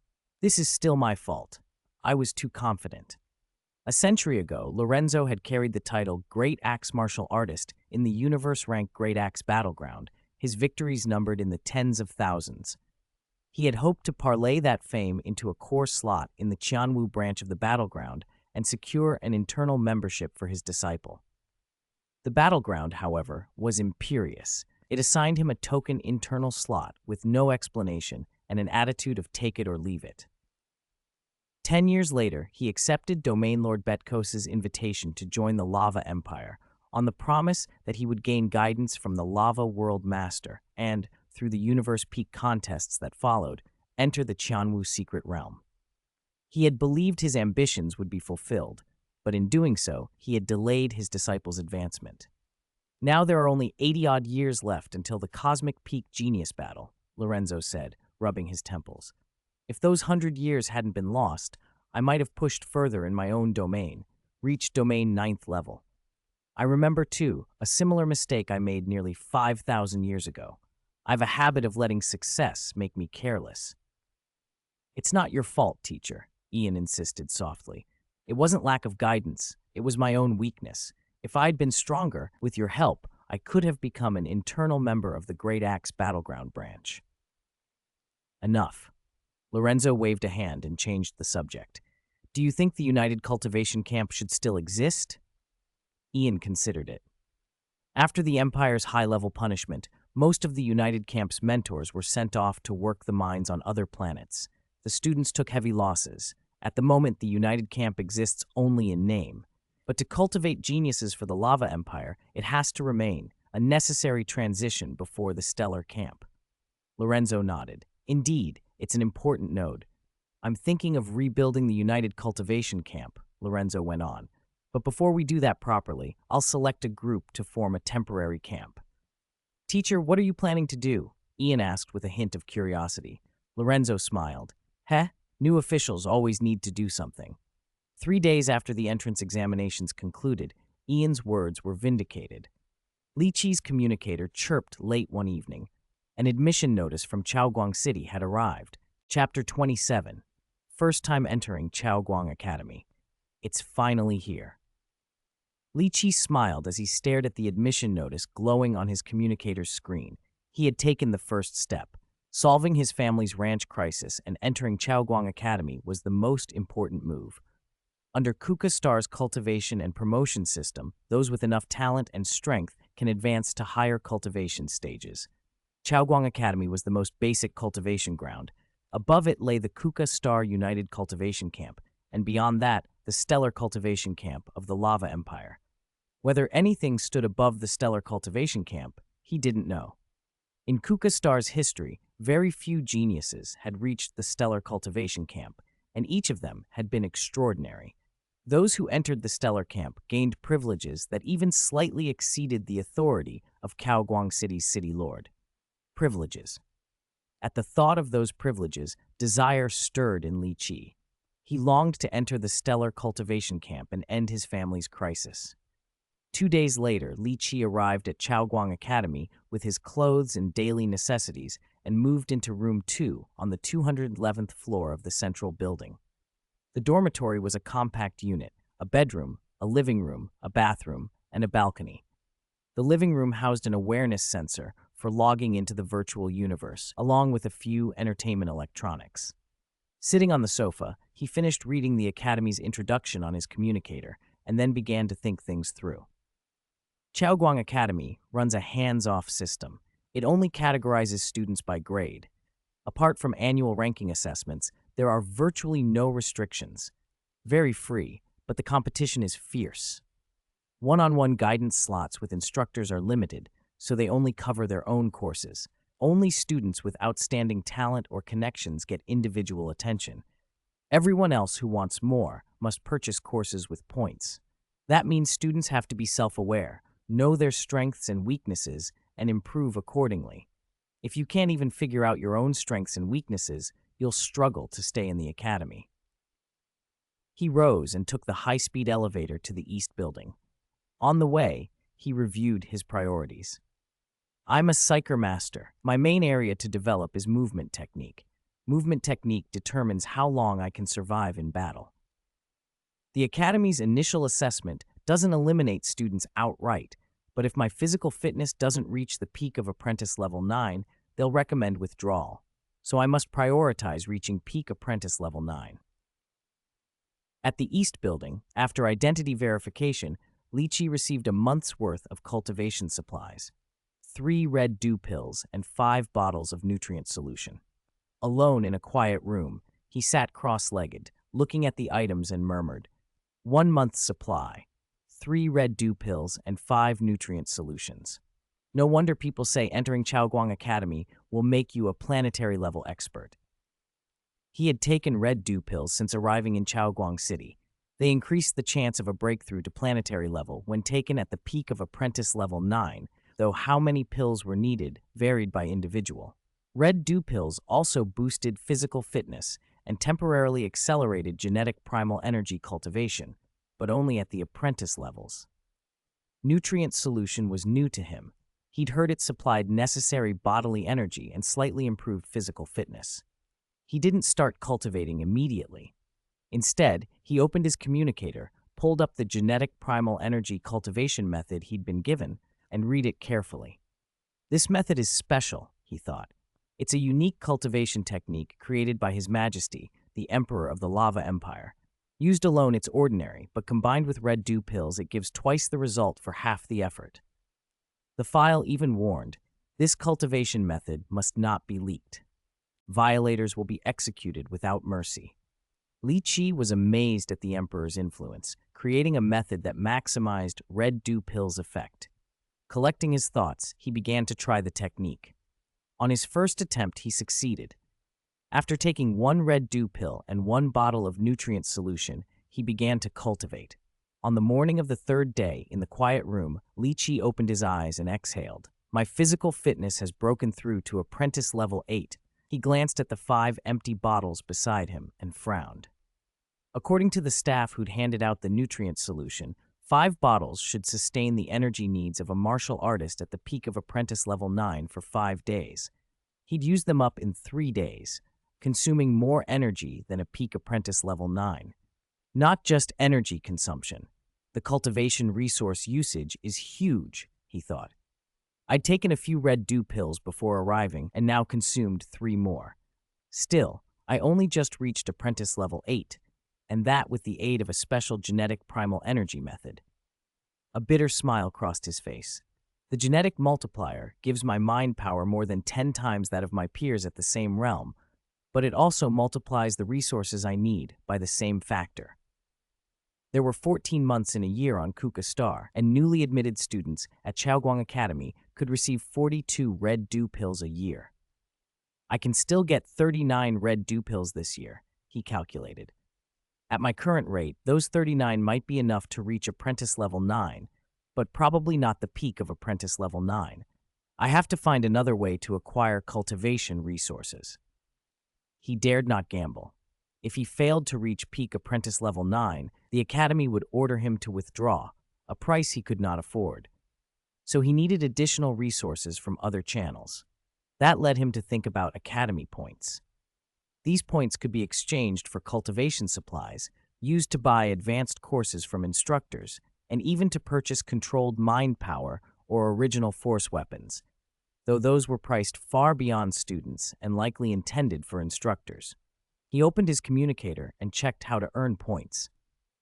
Speaker 1: This is still my fault. I was too confident. A century ago, Lorenzo had carried the title Great Axe Martial Artist in the universe-ranked Great Axe Battleground, his victories numbered in the tens of thousands. He had hoped to parlay that fame into a core slot in the Qianwu branch of the Battleground and secure an internal membership for his disciple. The Battleground, however, was imperious. It assigned him a token internal slot with no explanation and an attitude of take it or leave it. 10 years later, he accepted Domain Lord Betkos's invitation to join the Lava Empire on the promise that he would gain guidance from the Lava World Master and, through the Universe Peak contests that followed, enter the Qianwu secret realm. He had believed his ambitions would be fulfilled, but in doing so, he had delayed his disciple's advancement. Now there are only 80-odd years left until the Cosmic Peak Genius Battle, Lorenzo said, rubbing his temples. If those 100 years hadn't been lost, I might have pushed further in my own domain, reached domain 9th level. I remember, too, a similar mistake I made nearly 5,000 years ago. I have a habit of letting success make me careless. It's not your fault, teacher, Ian insisted softly. It wasn't lack of guidance, it was my own weakness. If I'd been stronger, with your help, I could have become an internal member of the Great Axe Battleground branch. Enough. Lorenzo waved a hand and changed the subject. Do you think the United Cultivation Camp should still exist? Ian considered it. After the Empire's high-level punishment, most of the United Camp's mentors were sent off to work the mines on other planets. The students took heavy losses. At the moment, the United Camp exists only in name. But to cultivate geniuses for the Lava Empire, it has to remain, a necessary transition before the Stellar Camp. Lorenzo nodded. Indeed, it's an important node. I'm thinking of rebuilding the United Cultivation Camp, Lorenzo went on. But before we do that properly, I'll select a group to form a temporary camp. Teacher, what are you planning to do? Ian asked with a hint of curiosity. Lorenzo smiled. New officials always need to do something. 3 days after the entrance examinations concluded, Ian's words were vindicated. Li Qi's communicator chirped late one evening. An admission notice from Chaoguang City had arrived. Chapter 27. First time entering Chaoguang Academy. It's finally here. Li Qi smiled as he stared at the admission notice glowing on his communicator's screen. He had taken the first step. Solving his family's ranch crisis and entering Chaoguang Academy was the most important move. Under Kuka Star's cultivation and promotion system, those with enough talent and strength can advance to higher cultivation stages. Chaoguang Academy was the most basic cultivation ground. Above it lay the Kuka Star United Cultivation Camp, and beyond that, the Stellar Cultivation Camp of the Lava Empire. Whether anything stood above the Stellar Cultivation Camp, he didn't know. In Kuka Star's history, very few geniuses had reached the Stellar Cultivation Camp, and each of them had been extraordinary. Those who entered the Stellar Camp gained privileges that even slightly exceeded the authority of Chaoguang City's city lord. Privileges. At the thought of those privileges, desire stirred in Li Qi. He longed to enter the Stellar Cultivation Camp and end his family's crisis. 2 days later, Li Qi arrived at Chaoguang Academy with his clothes and daily necessities and moved into room 2 on the 211th floor of the central building. The dormitory was a compact unit, a bedroom, a living room, a bathroom, and a balcony. The living room housed an awareness sensor for logging into the virtual universe, along with a few entertainment electronics. Sitting on the sofa, he finished reading the Academy's introduction on his communicator and then began to think things through. Chaoguang Academy runs a hands-off system. It only categorizes students by grade. Apart from annual ranking assessments, there are virtually no restrictions. Very free, but the competition is fierce. One-on-one guidance slots with instructors are limited, so they only cover their own courses. Only students with outstanding talent or connections get individual attention. Everyone else who wants more must purchase courses with points. That means students have to be self-aware, know their strengths and weaknesses, and improve accordingly. If you can't even figure out your own strengths and weaknesses, you'll struggle to stay in the academy. He rose and took the high-speed elevator to the East Building. On the way, he reviewed his priorities. I'm a psycher master. My main area to develop is movement technique. Movement technique determines how long I can survive in battle. The Academy's initial assessment doesn't eliminate students outright, but if my physical fitness doesn't reach the peak of Apprentice Level 9, they'll recommend withdrawal. So I must prioritize reaching peak Apprentice Level 9. At the East Building, after identity verification, Lychee received a month's worth of cultivation supplies, 3 red dew pills, and 5 bottles of nutrient solution. Alone in a quiet room, he sat cross-legged, looking at the items and murmured, 1 month's supply, 3 red dew pills, and 5 nutrient solutions. No wonder people say entering Chaoguang Academy will make you a planetary-level expert. He had taken red dew pills since arriving in Chaoguang City. They increased the chance of a breakthrough to planetary level when taken at the peak of Apprentice Level 9, though how many pills were needed varied by individual. Red dew pills also boosted physical fitness and temporarily accelerated genetic primal energy cultivation, but only at the apprentice levels. Nutrient solution was new to him. He'd heard it supplied necessary bodily energy and slightly improved physical fitness. He didn't start cultivating immediately. Instead, he opened his communicator, pulled up the genetic primal energy cultivation method he'd been given, and read it carefully. This method is special, he thought. It's a unique cultivation technique created by His Majesty, the Emperor of the Lava Empire. Used alone, it's ordinary, but combined with red dew pills, it gives twice the result for half the effort. The file even warned, this cultivation method must not be leaked. Violators will be executed without mercy. Lychee was amazed at the Emperor's influence, creating a method that maximized red dew pills' effect. Collecting his thoughts, he began to try the technique. On his first attempt, he succeeded. After taking 1 red dew pill and 1 bottle of nutrient solution, he began to cultivate. On the morning of the 3rd day, in the quiet room, Lychee opened his eyes and exhaled. My physical fitness has broken through to Apprentice Level 8. He glanced at the 5 empty bottles beside him and frowned. According to the staff who'd handed out the nutrient solution, 5 bottles should sustain the energy needs of a martial artist at the peak of Apprentice Level 9 for 5 days. He'd used them up in 3 days, consuming more energy than a peak Apprentice Level 9. Not just energy consumption. The cultivation resource usage is huge, he thought. I'd taken a few red dew pills before arriving and now consumed 3 more. Still, I only just reached Apprentice Level 8, and that with the aid of a special genetic primal energy method. A bitter smile crossed his face. The genetic multiplier gives my mind power more than 10 times that of my peers at the same realm, but it also multiplies the resources I need by the same factor. There were 14 months in a year on Kuka Star, and newly admitted students at Chaoguang Academy could receive 42 red dew pills a year. I can still get 39 red dew pills this year, he calculated. At my current rate, those 39 might be enough to reach Apprentice Level 9, but probably not the peak of Apprentice Level 9. I have to find another way to acquire cultivation resources. He dared not gamble. If he failed to reach peak Apprentice Level 9, the Academy would order him to withdraw, a price he could not afford. So he needed additional resources from other channels. That led him to think about Academy points. These points could be exchanged for cultivation supplies, used to buy advanced courses from instructors, and even to purchase controlled mind power or original force weapons, though those were priced far beyond students and likely intended for instructors. He opened his communicator and checked how to earn points.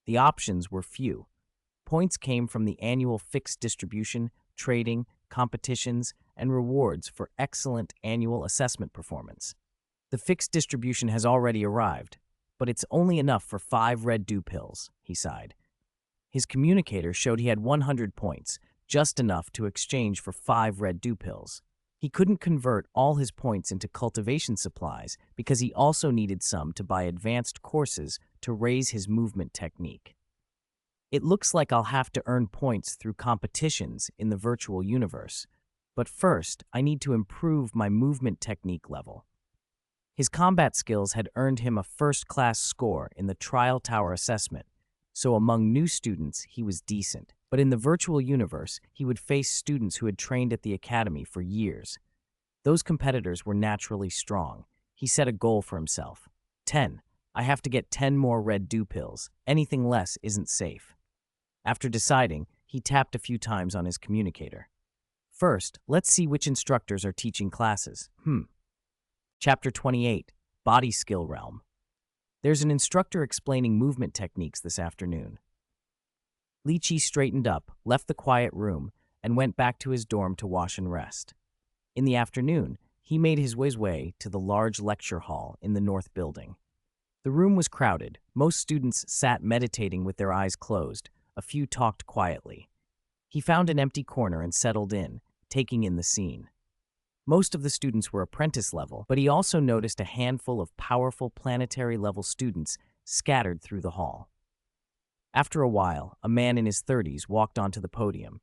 Speaker 1: The options were few. Points came from the annual fixed distribution, trading, competitions, and rewards for excellent annual assessment performance. The fixed distribution has already arrived, but it's only enough for 5 red dew pills, he sighed. His communicator showed he had 100 points, just enough to exchange for 5 red dew pills. He couldn't convert all his points into cultivation supplies because he also needed some to buy advanced courses to raise his movement technique. It looks like I'll have to earn points through competitions in the virtual universe, but first I need to improve my movement technique level. His combat skills had earned him a first-class score in the Trial Tower assessment, so among new students he was decent. But in the virtual universe, he would face students who had trained at the academy for years. Those competitors were naturally strong. He set a goal for himself. 10. I have to get 10 more red dew pills. Anything less isn't safe. After deciding, he tapped a few times on his communicator. First, let's see which instructors are teaching classes. Chapter 28, Body Skill Realm. There's an instructor explaining movement techniques this afternoon. Lychee straightened up, left the quiet room, and went back to his dorm to wash and rest. In the afternoon, he made his way to the large lecture hall in the north building. The room was crowded. Most students sat meditating with their eyes closed. A few talked quietly. He found an empty corner and settled in, taking in the scene. Most of the students were apprentice level, but he also noticed a handful of powerful planetary-level students scattered through the hall. After a while, a man in his 30s walked onto the podium.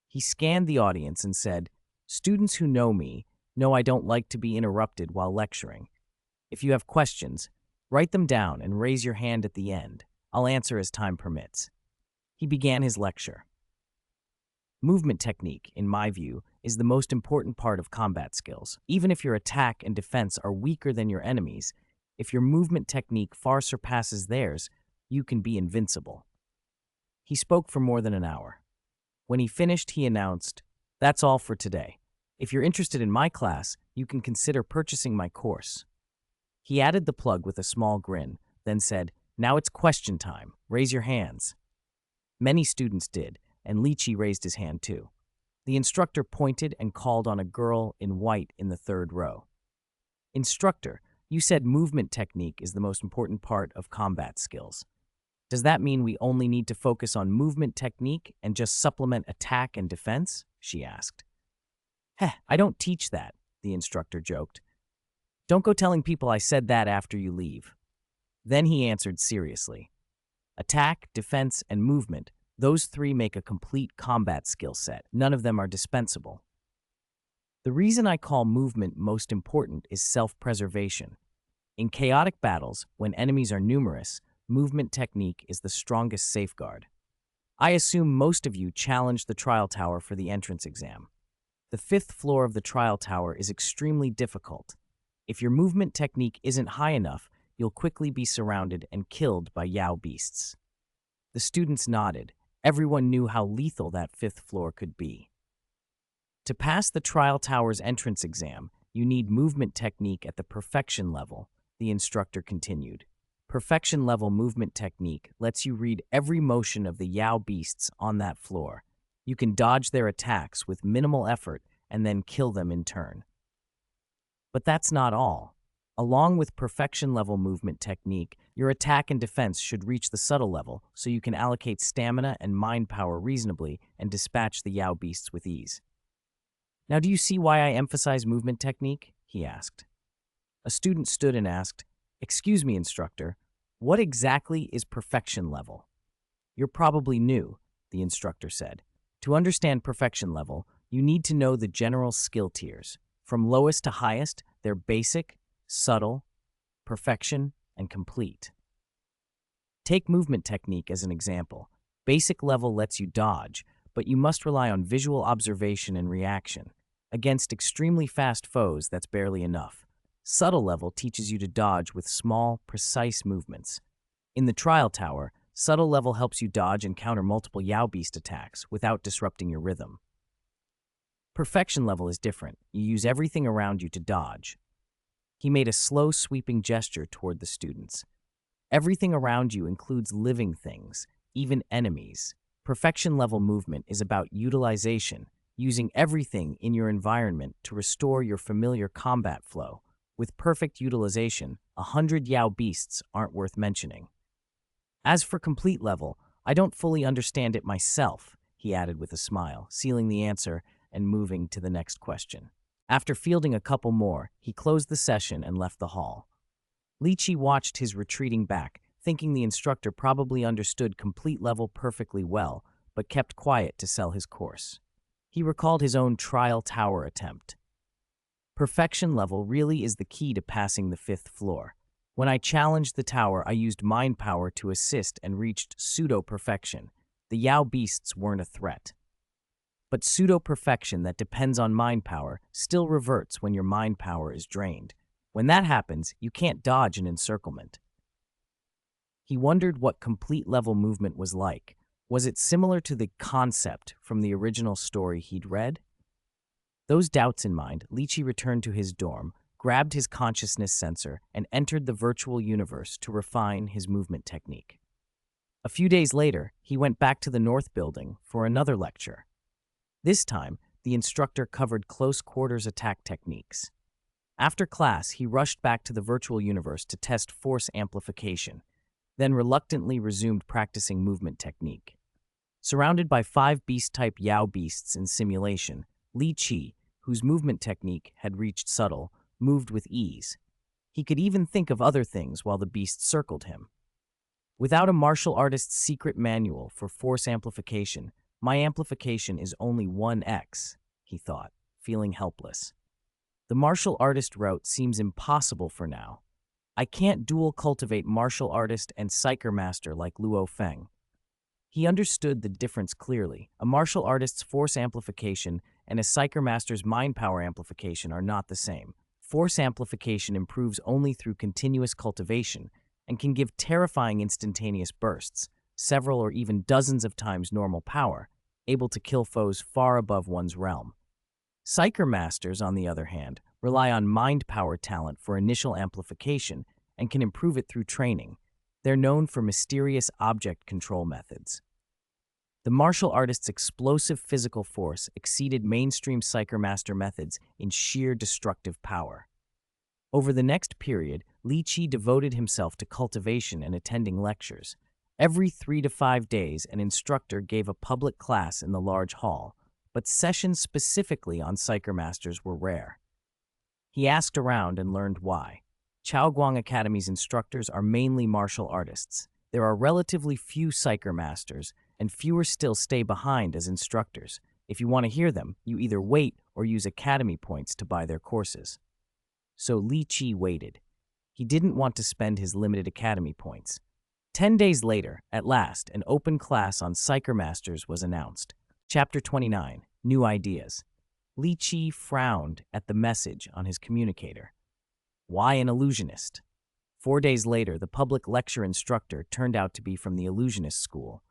Speaker 1: He scanned the audience and said, "Students who know me know I don't like to be interrupted while lecturing. If you have questions, write them down and raise your hand at the end. I'll answer as time permits." He began his lecture. Movement technique, in my view, is the most important part of combat skills. Even if your attack and defense are weaker than your enemies, if your movement technique far surpasses theirs, you can be invincible. He spoke for more than an hour. When he finished, he announced, "That's all for today. If you're interested in my class, you can consider purchasing my course." He added the plug with a small grin, then said, "Now it's question time. Raise your hands." Many students did, and Lychee raised his hand too. The instructor pointed and called on a girl in white in the third row. "Instructor, you said movement technique is the most important part of combat skills. Does that mean we only need to focus on movement technique and just supplement attack and defense?" she asked. I don't teach that," the instructor joked. "Don't go telling people I said that after you leave." Then he answered seriously. "Attack, defense, and movement, those three make a complete combat skill set. None of them are dispensable. The reason I call movement most important is self-preservation. In chaotic battles, when enemies are numerous, movement technique is the strongest safeguard. I assume most of you challenged the trial tower for the entrance exam. The 5th floor of the trial tower is extremely difficult. If your movement technique isn't high enough, you'll quickly be surrounded and killed by Yao beasts." The students nodded. Everyone knew how lethal that 5th floor could be. To pass the trial tower's entrance exam, you need movement technique at the perfection level, the instructor continued. Perfection level movement technique lets you read every motion of the Yao beasts on that floor. You can dodge their attacks with minimal effort and then kill them in turn. But that's not all. Along with perfection level movement technique, your attack and defense should reach the subtle level so you can allocate stamina and mind power reasonably and dispatch the Yao beasts with ease. "Now do you see why I emphasize movement technique?" he asked. A student stood and asked, "Excuse me, instructor, what exactly is perfection level?" "You're probably new," the instructor said. "To understand perfection level, you need to know the general skill tiers. From lowest to highest, they're basic, subtle, perfection, and complete. Take movement technique as an example. Basic level lets you dodge, but you must rely on visual observation and reaction. Against extremely fast foes, that's barely enough. Subtle level teaches you to dodge with small, precise movements. In the trial tower, subtle level helps you dodge and counter multiple Yao beast attacks without disrupting your rhythm. Perfection level is different. You use everything around you to dodge." He made a slow, sweeping gesture toward the students. "Everything around you includes living things, even enemies. Perfection level movement is about utilization, using everything in your environment to restore your familiar combat flow. With perfect utilization, 100 Yao beasts aren't worth mentioning. As for complete level, I don't fully understand it myself," he added with a smile, sealing the answer and moving to the next question. After fielding a couple more, he closed the session and left the hall. Lychee watched his retreating back, thinking the instructor probably understood complete level perfectly well, but kept quiet to sell his course. He recalled his own trial tower attempt. Perfection level really is the key to passing the 5th floor. When I challenged the tower, I used mind power to assist and reached pseudo-perfection. The Yao beasts weren't a threat. But pseudo-perfection that depends on mind power still reverts when your mind power is drained. When that happens, you can't dodge an encirclement. He wondered what complete level movement was like. Was it similar to the concept from the original story he'd read? Those doubts in mind, Lychee returned to his dorm, grabbed his consciousness sensor, and entered the virtual universe to refine his movement technique. A few days later, he went back to the North Building for another lecture. This time, the instructor covered close-quarters attack techniques. After class, he rushed back to the virtual universe to test force amplification, then reluctantly resumed practicing movement technique. Surrounded by 5 beast-type Yao beasts in simulation, Lychee, whose movement technique had reached subtle, moved with ease. He could even think of other things while the beasts circled him. Without a martial artist's secret manual for force amplification, my amplification is only 1x, he thought, feeling helpless. The martial artist route seems impossible for now. I can't dual cultivate martial artist and psyker master like Luo Feng. He understood the difference clearly. A martial artist's force amplification and a psyker master's mind power amplification are not the same. Force amplification improves only through continuous cultivation and can give terrifying instantaneous bursts, several or even dozens of times normal power, able to kill foes far above one's realm. Psyker masters, on the other hand, rely on mind power talent for initial amplification and can improve it through training. They're known for mysterious object control methods. The martial artist's explosive physical force exceeded mainstream psyker master methods in sheer destructive power. Over the next period, Lychee devoted himself to cultivation and attending lectures. Every 3 to 5 days, an instructor gave a public class in the large hall, but sessions specifically on psyker masters were rare. He asked around and learned why. Chaoguang Academy's instructors are mainly martial artists. There are relatively few psyker masters, and fewer still stay behind as instructors. If you want to hear them, you either wait or use academy points to buy their courses. So Lychee waited. He didn't want to spend his limited academy points. 10 days later, at last, an open class on psyker masters was announced. Chapter 29, New Ideas. Lychee frowned at the message on his communicator. Why an illusionist? 4 days later, the public lecture instructor turned out to be from the illusionist school.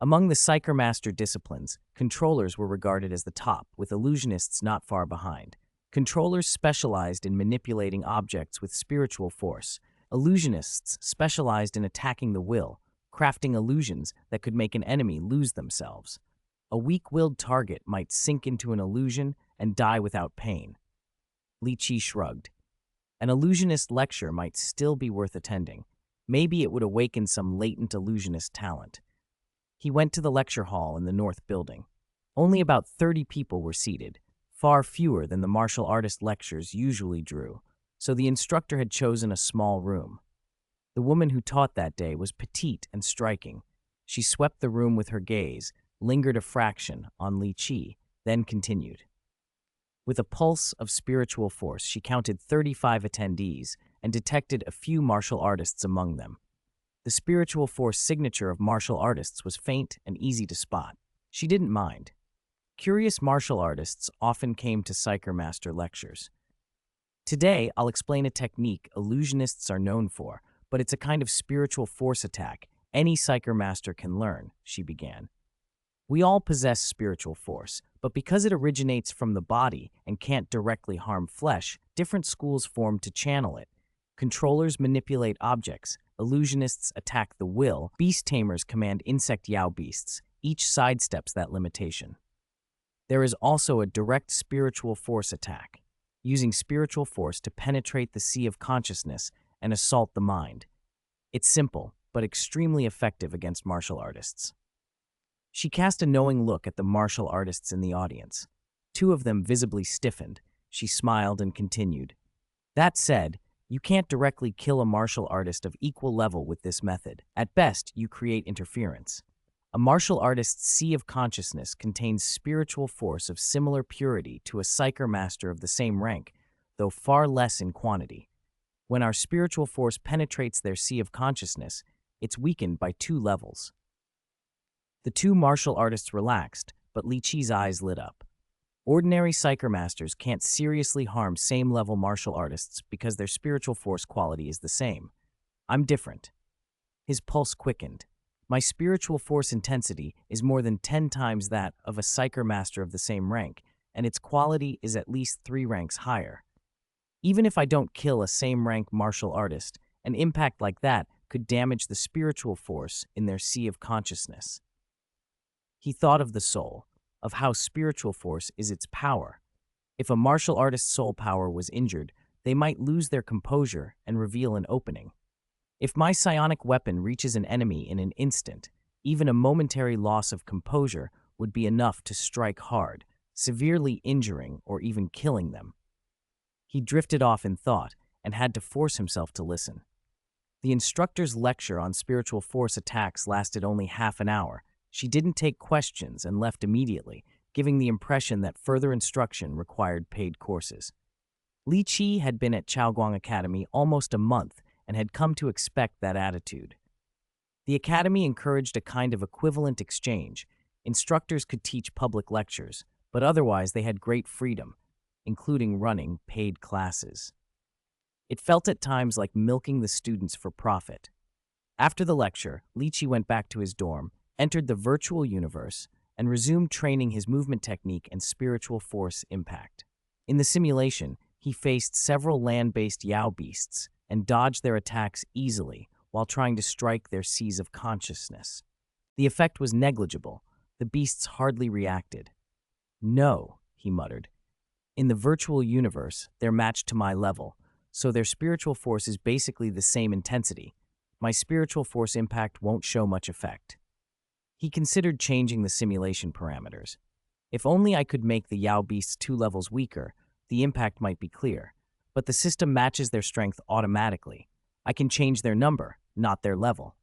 Speaker 1: Among the psyker master disciplines, controllers were regarded as the top, with illusionists not far behind. Controllers specialized in manipulating objects with spiritual force. Illusionists specialized in attacking the will, crafting illusions that could make an enemy lose themselves. A weak-willed target might sink into an illusion and die without pain. Lychee shrugged. An illusionist lecture might still be worth attending. Maybe it would awaken some latent illusionist talent. He went to the lecture hall in the North Building. Only about 30 people were seated, far fewer than the martial artist lectures usually drew, so the instructor had chosen a small room. The woman who taught that day was petite and striking. She swept the room with her gaze, lingered a fraction on Lychee, then continued. With a pulse of spiritual force, she counted 35 attendees and detected a few martial artists among them. The spiritual force signature of martial artists was faint and easy to spot. She didn't mind. Curious martial artists often came to psyker master lectures. Today, I'll explain a technique illusionists are known for, but it's a kind of spiritual force attack any psyker master can learn, she began. We all possess spiritual force, but because it originates from the body and can't directly harm flesh, different schools form to channel it. Controllers manipulate objects, illusionists attack the will, beast tamers command insect Yao beasts. Each sidesteps that limitation. There is also a direct spiritual force attack, using spiritual force to penetrate the sea of consciousness and assault the mind. It's simple, but extremely effective against martial artists. She cast a knowing look at the martial artists in the audience. 2 of them visibly stiffened. She smiled and continued. That said, you can't directly kill a martial artist of equal level with this method. At best, you create interference. A martial artist's sea of consciousness contains spiritual force of similar purity to a psyker master of the same rank, though far less in quantity. When our spiritual force penetrates their sea of consciousness, it's weakened by 2 levels. The 2 martial artists relaxed, but Li Qi's eyes lit up. Ordinary Psyker Masters can't seriously harm same-level martial artists because their spiritual force quality is the same. I'm different. His pulse quickened. My spiritual force intensity is more than 10 times that of a Psyker Master of the same rank, and its quality is at least 3 ranks higher. Even if I don't kill a same-rank martial artist, an impact like that could damage the spiritual force in their sea of consciousness. He thought of the soul, of how spiritual force is its power. If a martial artist's soul power was injured, they might lose their composure and reveal an opening. If my psionic weapon reaches an enemy in an instant, even a momentary loss of composure would be enough to strike hard, severely injuring or even killing them. He drifted off in thought and had to force himself to listen. The instructor's lecture on spiritual force attacks lasted only half an hour. She didn't take questions and left immediately, giving the impression that further instruction required paid courses. Li Qi had been at Chaoguang Academy almost a month and had come to expect that attitude. The academy encouraged a kind of equivalent exchange. Instructors could teach public lectures, but otherwise they had great freedom, including running paid classes. It felt at times like milking the students for profit. After the lecture, Li Qi went back to his dorm, entered the virtual universe, and resumed training his movement technique and spiritual force impact. In the simulation, he faced several land-based Yao beasts and dodged their attacks easily while trying to strike their seas of consciousness. The effect was negligible. The beasts hardly reacted. "No," he muttered. "In the virtual universe, they're matched to my level, so their spiritual force is basically the same intensity. My spiritual force impact won't show much effect." He considered changing the simulation parameters. If only I could make the Yao beasts 2 levels weaker, the impact might be clear. But the system matches their strength automatically. I can change their number, not their level.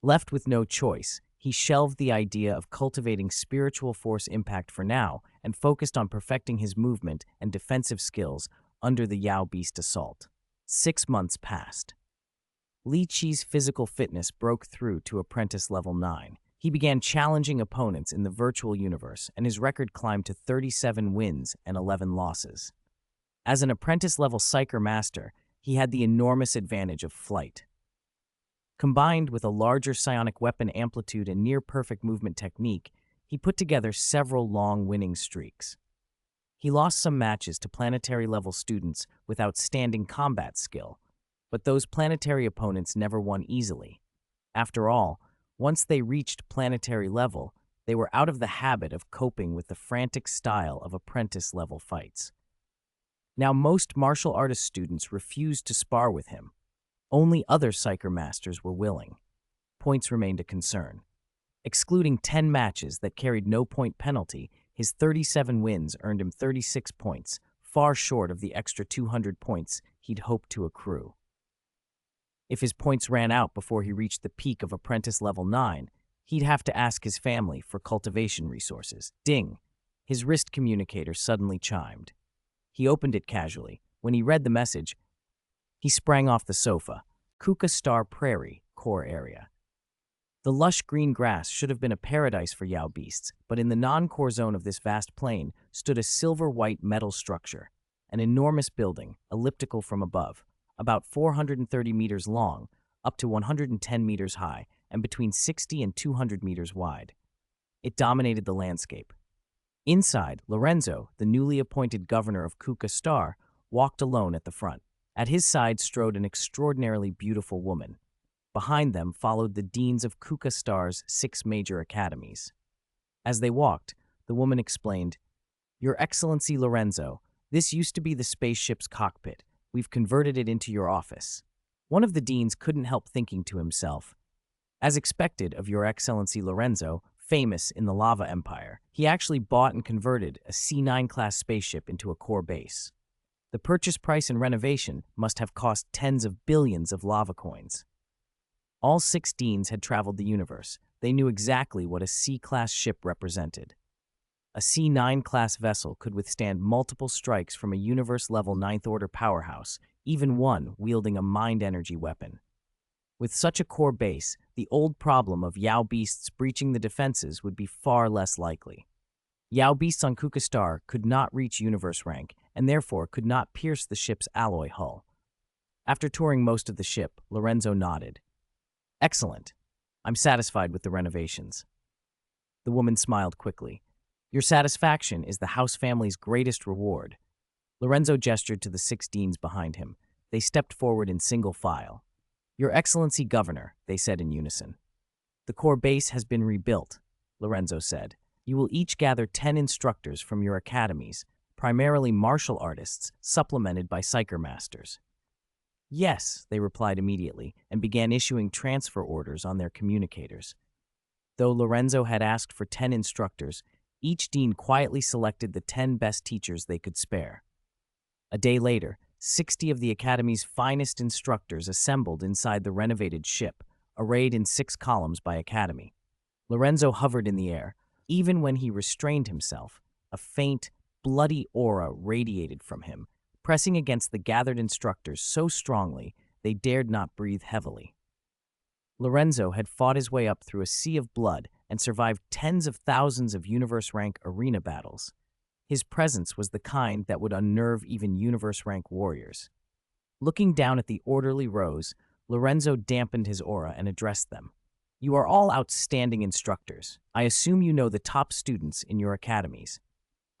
Speaker 1: Left with no choice, he shelved the idea of cultivating spiritual force impact for now and focused on perfecting his movement and defensive skills under the Yao beast assault. 6 months passed. Li Qi's physical fitness broke through to apprentice level 9. He began challenging opponents in the virtual universe, and his record climbed to 37 wins and 11 losses. As an apprentice-level Psyker Master, he had the enormous advantage of flight. Combined with a larger psionic weapon amplitude and near-perfect movement technique, he put together several long winning streaks. He lost some matches to planetary-level students with outstanding combat skill, but those planetary opponents never won easily. After all, once they reached planetary level, they were out of the habit of coping with the frantic style of apprentice-level fights. Now most martial artist students refused to spar with him. Only other Psyker Masters were willing. Points remained a concern. Excluding 10 matches that carried no point penalty, his 37 wins earned him 36 points, far short of the extra 200 points he'd hoped to accrue. If his points ran out before he reached the peak of apprentice level 9, he'd have to ask his family for cultivation resources. Ding! His wrist communicator suddenly chimed. He opened it casually. When he read the message, he sprang off the sofa. Kuka Star Prairie, core area. The lush green grass should have been a paradise for Yao beasts, but in the non-core zone of this vast plain stood a silver-white metal structure, an enormous building, elliptical from above, about 430 meters long, up to 110 meters high, and between 60 and 200 meters wide. It dominated the landscape. Inside, Lorenzo, the newly appointed governor of Kuka Star, walked alone at the front. At his side strode an extraordinarily beautiful woman. Behind them followed the deans of Kuka Star's 6 major academies. As they walked, the woman explained, "Your Excellency Lorenzo, this used to be the spaceship's cockpit. We've converted it into your office." One of the deans couldn't help thinking to himself, as expected of Your Excellency Lorenzo, famous in the Lava Empire, he actually bought and converted a C9 class spaceship into a core base. The purchase price and renovation must have cost tens of billions of lava coins. All 6 deans had traveled the universe. They knew exactly what a C-class ship represented. A C9 class vessel could withstand multiple strikes from a universe-level Ninth Order powerhouse, even one wielding a mind energy weapon. With such a core base, the old problem of Yao beasts breaching the defenses would be far less likely. Yao beasts on Kuka Star could not reach universe rank, and therefore could not pierce the ship's alloy hull. After touring most of the ship, Lorenzo nodded. Excellent. I'm satisfied with the renovations. The woman smiled quickly. Your satisfaction is the house family's greatest reward. Lorenzo gestured to the 6 deans behind him. They stepped forward in single file. Your Excellency Governor, they said in unison. The core base has been rebuilt, Lorenzo said. You will each gather 10 instructors from your academies, primarily martial artists, supplemented by psyker masters. Yes, they replied immediately, and began issuing transfer orders on their communicators. Though Lorenzo had asked for 10 instructors, each dean quietly selected the 10 best teachers they could spare. A day later, 60 of the Academy's finest instructors assembled inside the renovated ship, arrayed in 6 columns by Academy. Lorenzo hovered in the air. Even when he restrained himself, a faint, bloody aura radiated from him, pressing against the gathered instructors so strongly they dared not breathe heavily. Lorenzo had fought his way up through a sea of blood and survived tens of thousands of universe-rank arena battles. His presence was the kind that would unnerve even universe-rank warriors. Looking down at the orderly rows, Lorenzo dampened his aura and addressed them. You are all outstanding instructors. I assume you know the top students in your academies.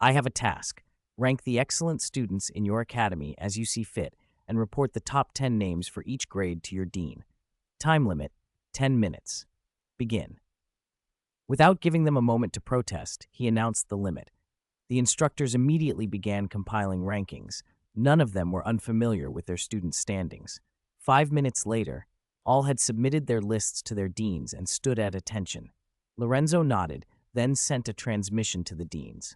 Speaker 1: I have a task. Rank the excellent students in your academy as you see fit and report the top 10 names for each grade to your dean. Time limit, 10 minutes. Begin. Without giving them a moment to protest, he announced the limit. The instructors immediately began compiling rankings. None of them were unfamiliar with their student standings. 5 minutes later, all had submitted their lists to their deans and stood at attention. Lorenzo nodded, then sent a transmission to the deans.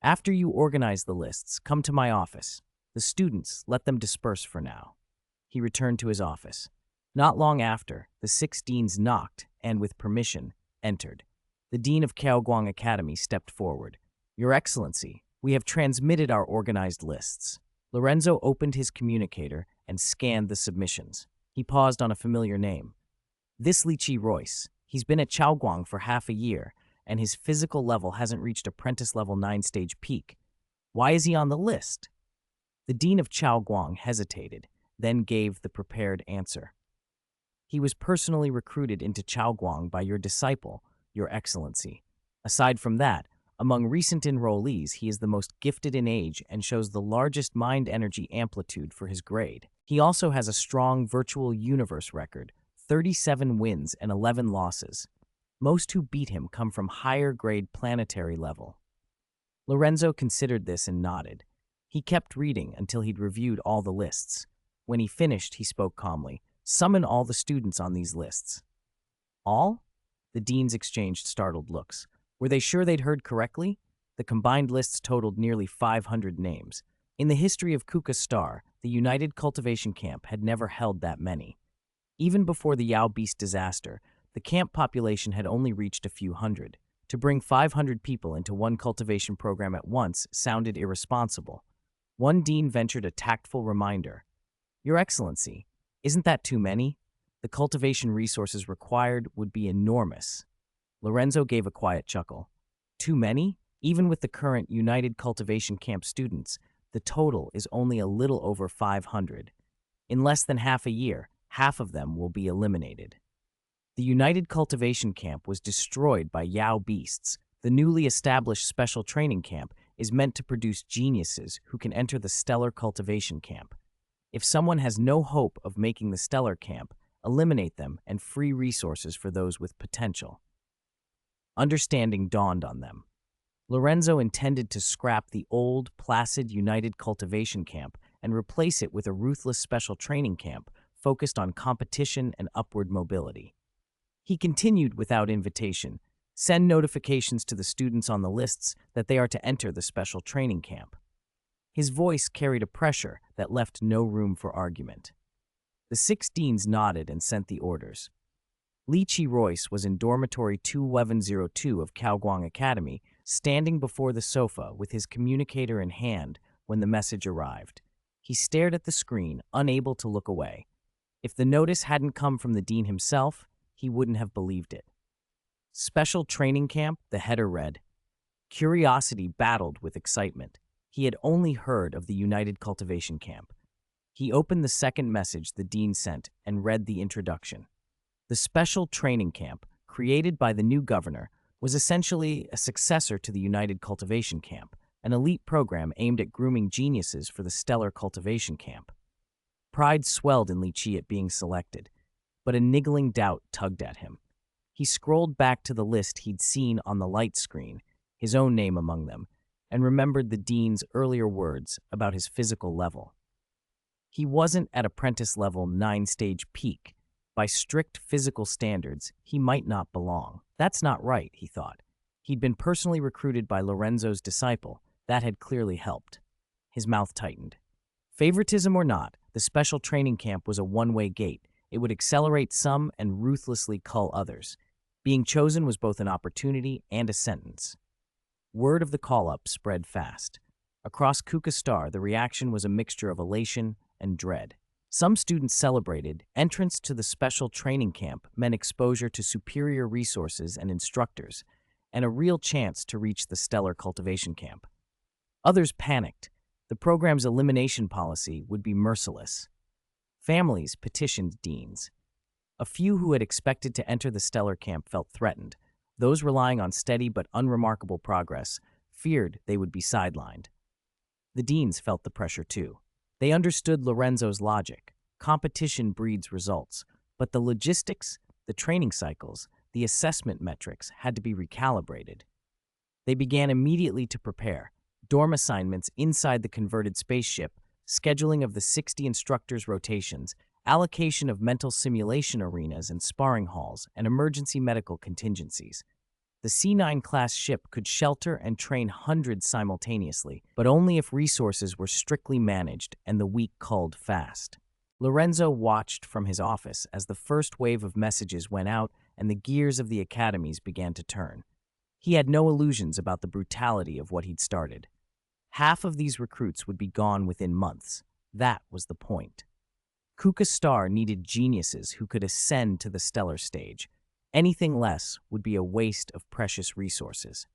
Speaker 1: After you organize the lists, come to my office. The students, let them disperse for now. He returned to his office. Not long after, the 6 deans knocked and, with permission, entered. The dean of Kaoguang Academy stepped forward. Your Excellency, we have transmitted our organized lists. Lorenzo opened his communicator and scanned the submissions. He paused on a familiar name. This Li Chi Royce. He's been at Chaoguang for half a year, and his physical level hasn't reached apprentice level 9-stage peak. Why is he on the list? The dean of Chaoguang hesitated, then gave the prepared answer. He was personally recruited into Chaoguang by your disciple, Your Excellency. Aside from that, among recent enrollees, he is the most gifted in age and shows the largest mind energy amplitude for his grade. He also has a strong virtual universe record, 37 wins and 11 losses. Most who beat him come from higher grade planetary level. Lorenzo considered this and nodded. He kept reading until he'd reviewed all the lists. When he finished, he spoke calmly. Summon all the students on these lists. All? The deans exchanged startled looks. Were they sure they'd heard correctly? The combined lists totaled nearly 500 names. In the history of Kuka Star, the United Cultivation Camp had never held that many. Even before the Yao Beast disaster, the camp population had only reached a few hundred. To bring 500 people into one cultivation program at once sounded irresponsible. One dean ventured a tactful reminder. Your Excellency, isn't that too many? The cultivation resources required would be enormous. Lorenzo gave a quiet chuckle. Too many? Even with the current United Cultivation Camp students, the total is only a little over 500. In less than half a year, half of them will be eliminated. The United Cultivation Camp was destroyed by Yao Beasts. The newly established special training camp is meant to produce geniuses who can enter the Stellar Cultivation Camp. If someone has no hope of making the Stellar Camp, eliminate them and free resources for those with potential. Understanding dawned on them. Lorenzo intended to scrap the old, placid United Cultivation Camp and replace it with a ruthless special training camp focused on competition and upward mobility. He continued without invitation. Send notifications to the students on the lists that they are to enter the special training camp. His voice carried a pressure that left no room for argument. The 6 deans nodded and sent the orders. Li Chi Royce was in dormitory 2102 of Kaoguang Academy, standing before the sofa with his communicator in hand when the message arrived. He stared at the screen, unable to look away. If the notice hadn't come from the dean himself, he wouldn't have believed it. Special Training Camp, the header read. Curiosity battled with excitement. He had only heard of the United Cultivation Camp. He opened the second message the dean sent and read the introduction. The Special Training Camp, created by the new governor, was essentially a successor to the United Cultivation Camp, an elite program aimed at grooming geniuses for the Stellar Cultivation Camp. Pride swelled in Li Qi at being selected, but a niggling doubt tugged at him. He scrolled back to the list he'd seen on the light screen, his own name among them, and remembered the dean's earlier words about his physical level. He wasn't at apprentice-level 9-stage peak. By strict physical standards, he might not belong. That's not right, he thought. He'd been personally recruited by Lorenzo's disciple. That had clearly helped. His mouth tightened. Favoritism or not, the Special Training Camp was a one-way gate. It would accelerate some and ruthlessly cull others. Being chosen was both an opportunity and a sentence. Word of the call-up spread fast. Across Kuka Star, the reaction was a mixture of elation and dread. Some students celebrated. Entrance to the Special Training Camp meant exposure to superior resources and instructors, and a real chance to reach the Stellar Cultivation Camp. Others panicked. The program's elimination policy would be merciless. Families petitioned deans. A few who had expected to enter the Stellar Camp felt threatened. Those relying on steady but unremarkable progress feared they would be sidelined. The deans felt the pressure too. They understood Lorenzo's logic. Competition breeds results, but the logistics, the training cycles, the assessment metrics had to be recalibrated. They began immediately to prepare. Dorm assignments inside the converted spaceship, scheduling of the 60 instructors' rotations, allocation of mental simulation arenas and sparring halls, and emergency medical contingencies. The C9 class ship could shelter and train hundreds simultaneously, but only if resources were strictly managed and the weak culled fast. Lorenzo watched from his office as the first wave of messages went out and the gears of the academies began to turn. He had no illusions about the brutality of what he'd started. Half of these recruits would be gone within months. That was the point. Kuka Star needed geniuses who could ascend to the stellar stage. Anything less would be a waste of precious resources.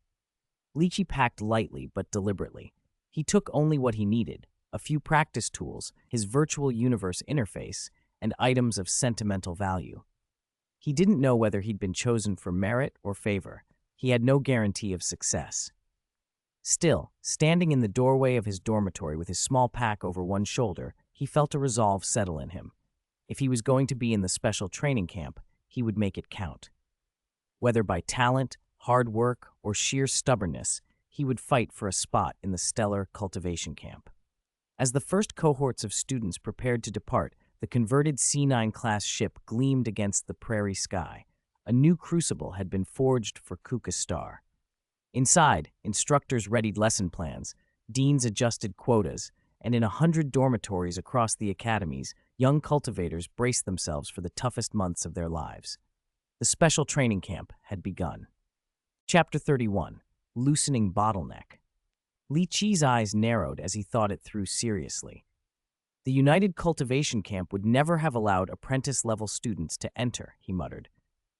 Speaker 1: Li Qi packed lightly but deliberately. He took only what he needed, a few practice tools, his virtual universe interface, and items of sentimental value. He didn't know whether he'd been chosen for merit or favor. He had no guarantee of success. Still, standing in the doorway of his dormitory with his small pack over one shoulder, he felt a resolve settle in him. If he was going to be in the Special Training Camp, he would make it count. Whether by talent, hard work, or sheer stubbornness, he would fight for a spot in the Stellar Cultivation Camp. As the first cohorts of students prepared to depart, the converted C9 class ship gleamed against the prairie sky. A new crucible had been forged for Kuka Star. Inside, instructors readied lesson plans, deans adjusted quotas, and in 100 dormitories across the academies, young cultivators braced themselves for the toughest months of their lives. The Special Training Camp had begun. Chapter 31. Loosening Bottleneck. Li Qi's eyes narrowed as he thought it through seriously. The United Cultivation Camp would never have allowed apprentice-level students to enter, he muttered.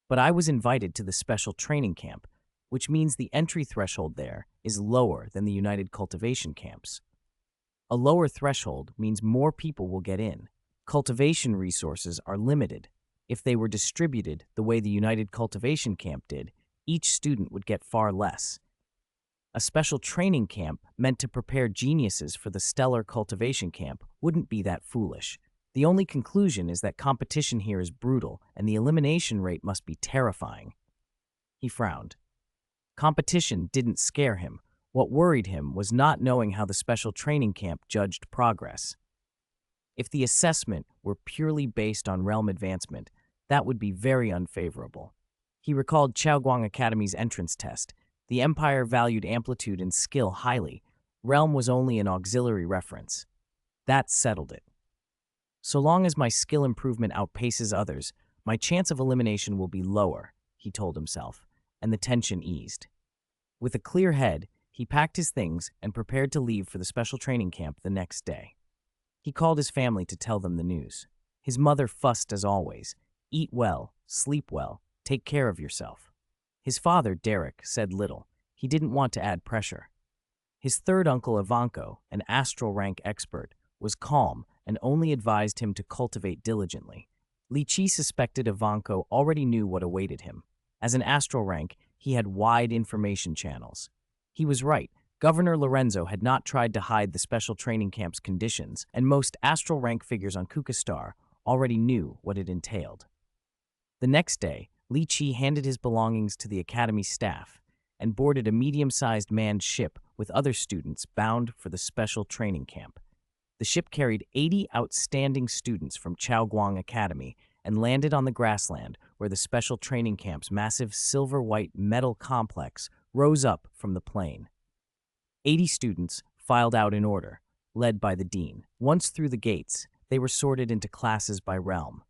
Speaker 1: But I was invited to the Special Training Camp, which means the entry threshold there is lower than the United Cultivation Camps. A lower threshold means more people will get in. Cultivation resources are limited. If they were distributed the way the United Cultivation Camp did, each student would get far less. A special training camp meant to prepare geniuses for the Stellar Cultivation Camp wouldn't be that foolish. The only conclusion is that competition here is brutal and the elimination rate must be terrifying. He frowned. Competition didn't scare him. What worried him was not knowing how the special training camp judged progress. If the assessment were purely based on realm advancement, that would be very unfavorable. He recalled Chaoguang Academy's entrance test. The Empire valued amplitude and skill highly. Realm was only an auxiliary reference. That settled it. So long as my skill improvement outpaces others, my chance of elimination will be lower, he told himself, and the tension eased. With a clear head, he packed his things and prepared to leave for the special training camp the next day. He called his family to tell them the news. His mother fussed as always. Eat well, sleep well, take care of yourself. His father, Derek, said little. He didn't want to add pressure. His third uncle, Ivanko, an astral rank expert, was calm and only advised him to cultivate diligently. Li Qi suspected Ivanko already knew what awaited him. As an astral rank, he had wide information channels. He was right. Governor Lorenzo had not tried to hide the special training camp's conditions, and most astral rank figures on Kukastar already knew what it entailed. The next day, Li Qi handed his belongings to the academy staff and boarded a medium-sized manned ship with other students bound for the special training camp. The ship carried 80 outstanding students from Chaoguang Academy and landed on the grassland where the special training camp's massive silver-white metal complex rose up from the plain. 80 students filed out in order, led by the dean. Once through the gates, they were sorted into classes by realm.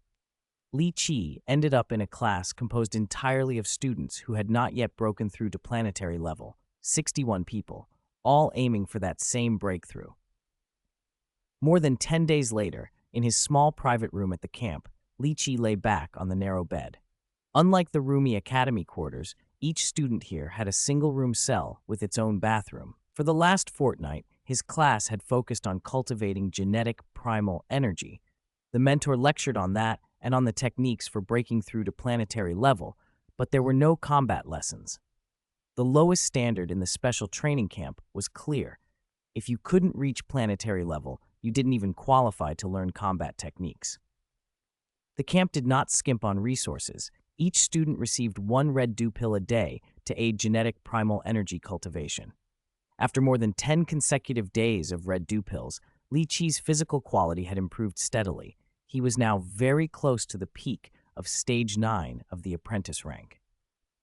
Speaker 1: Li Qi ended up in a class composed entirely of students who had not yet broken through to planetary level, 61 people, all aiming for that same breakthrough. More than 10 days later, in his small private room at the camp, Li Qi lay back on the narrow bed. Unlike the roomy academy quarters, each student here had a single-room cell with its own bathroom. For the last fortnight, his class had focused on cultivating genetic primal energy. The mentor lectured on that and on the techniques for breaking through to planetary level, but there were no combat lessons. The lowest standard in the special training camp was clear. If you couldn't reach planetary level, you didn't even qualify to learn combat techniques. The camp did not skimp on resources. Each student received 1 red dew pill a day to aid genetic primal energy cultivation. After more than 10 consecutive days of red dew pills, Li Qi's physical quality had improved steadily. He was now very close to the peak of stage 9 of the apprentice rank.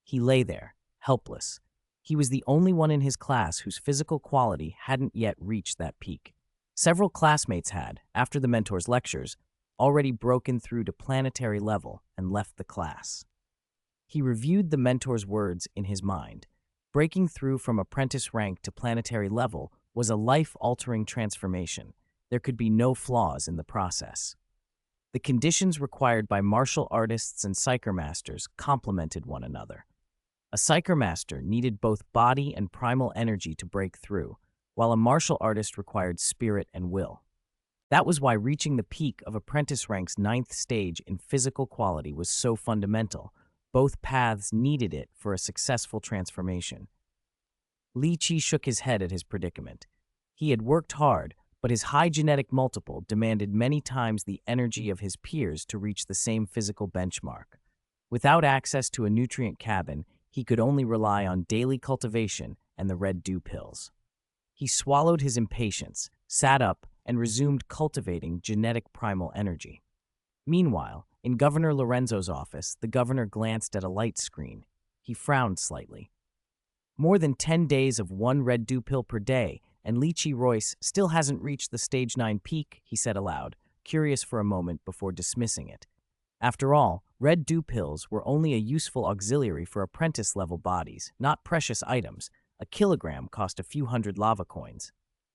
Speaker 1: He lay there, helpless. He was the only one in his class whose physical quality hadn't yet reached that peak. Several classmates had, after the mentor's lectures, already broken through to planetary level and left the class. He reviewed the mentor's words in his mind. Breaking through from apprentice rank to planetary level was a life-altering transformation. There could be no flaws in the process. The conditions required by martial artists and psyker masters complemented one another. A psyker master needed both body and primal energy to break through, while a martial artist required spirit and will. That was why reaching the peak of apprentice rank's 9th stage in physical quality was so fundamental. Both paths needed it for a successful transformation. Li Qi shook his head at his predicament. He had worked hard, but his high genetic multiple demanded many times the energy of his peers to reach the same physical benchmark. Without access to a nutrient cabin, he could only rely on daily cultivation and the red dew pills. He swallowed his impatience, sat up, and resumed cultivating genetic primal energy. Meanwhile, in Governor Lorenzo's office, the governor glanced at a light screen. He frowned slightly. More than 10 days of 1 red dew pill per day, and Li Qi Royce still hasn't reached the stage 9 peak, he said aloud, curious for a moment before dismissing it. After all, red dew pills were only a useful auxiliary for apprentice-level bodies, not precious items. A kilogram cost a few hundred lava coins.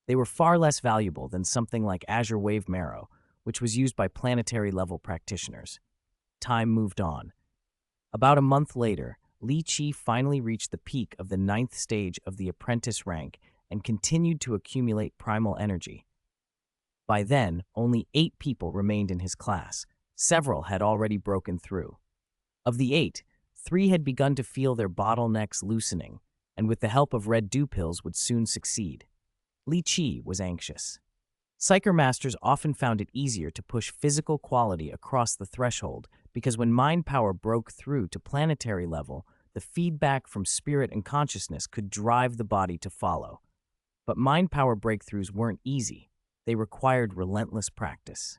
Speaker 1: They were far less valuable than something like Azure Wave Marrow, which was used by planetary-level practitioners. Time moved on. About a month later, Li Qi finally reached the peak of the 9th stage of the apprentice rank and continued to accumulate primal energy. By then, only 8 people remained in his class. Several had already broken through. Of the 8, 3 had begun to feel their bottlenecks loosening, and with the help of red dew pills would soon succeed. Li Qi was anxious. Psyker masters often found it easier to push physical quality across the threshold because when mind power broke through to planetary level, the feedback from spirit and consciousness could drive the body to follow. But mind power breakthroughs weren't easy. They required relentless practice.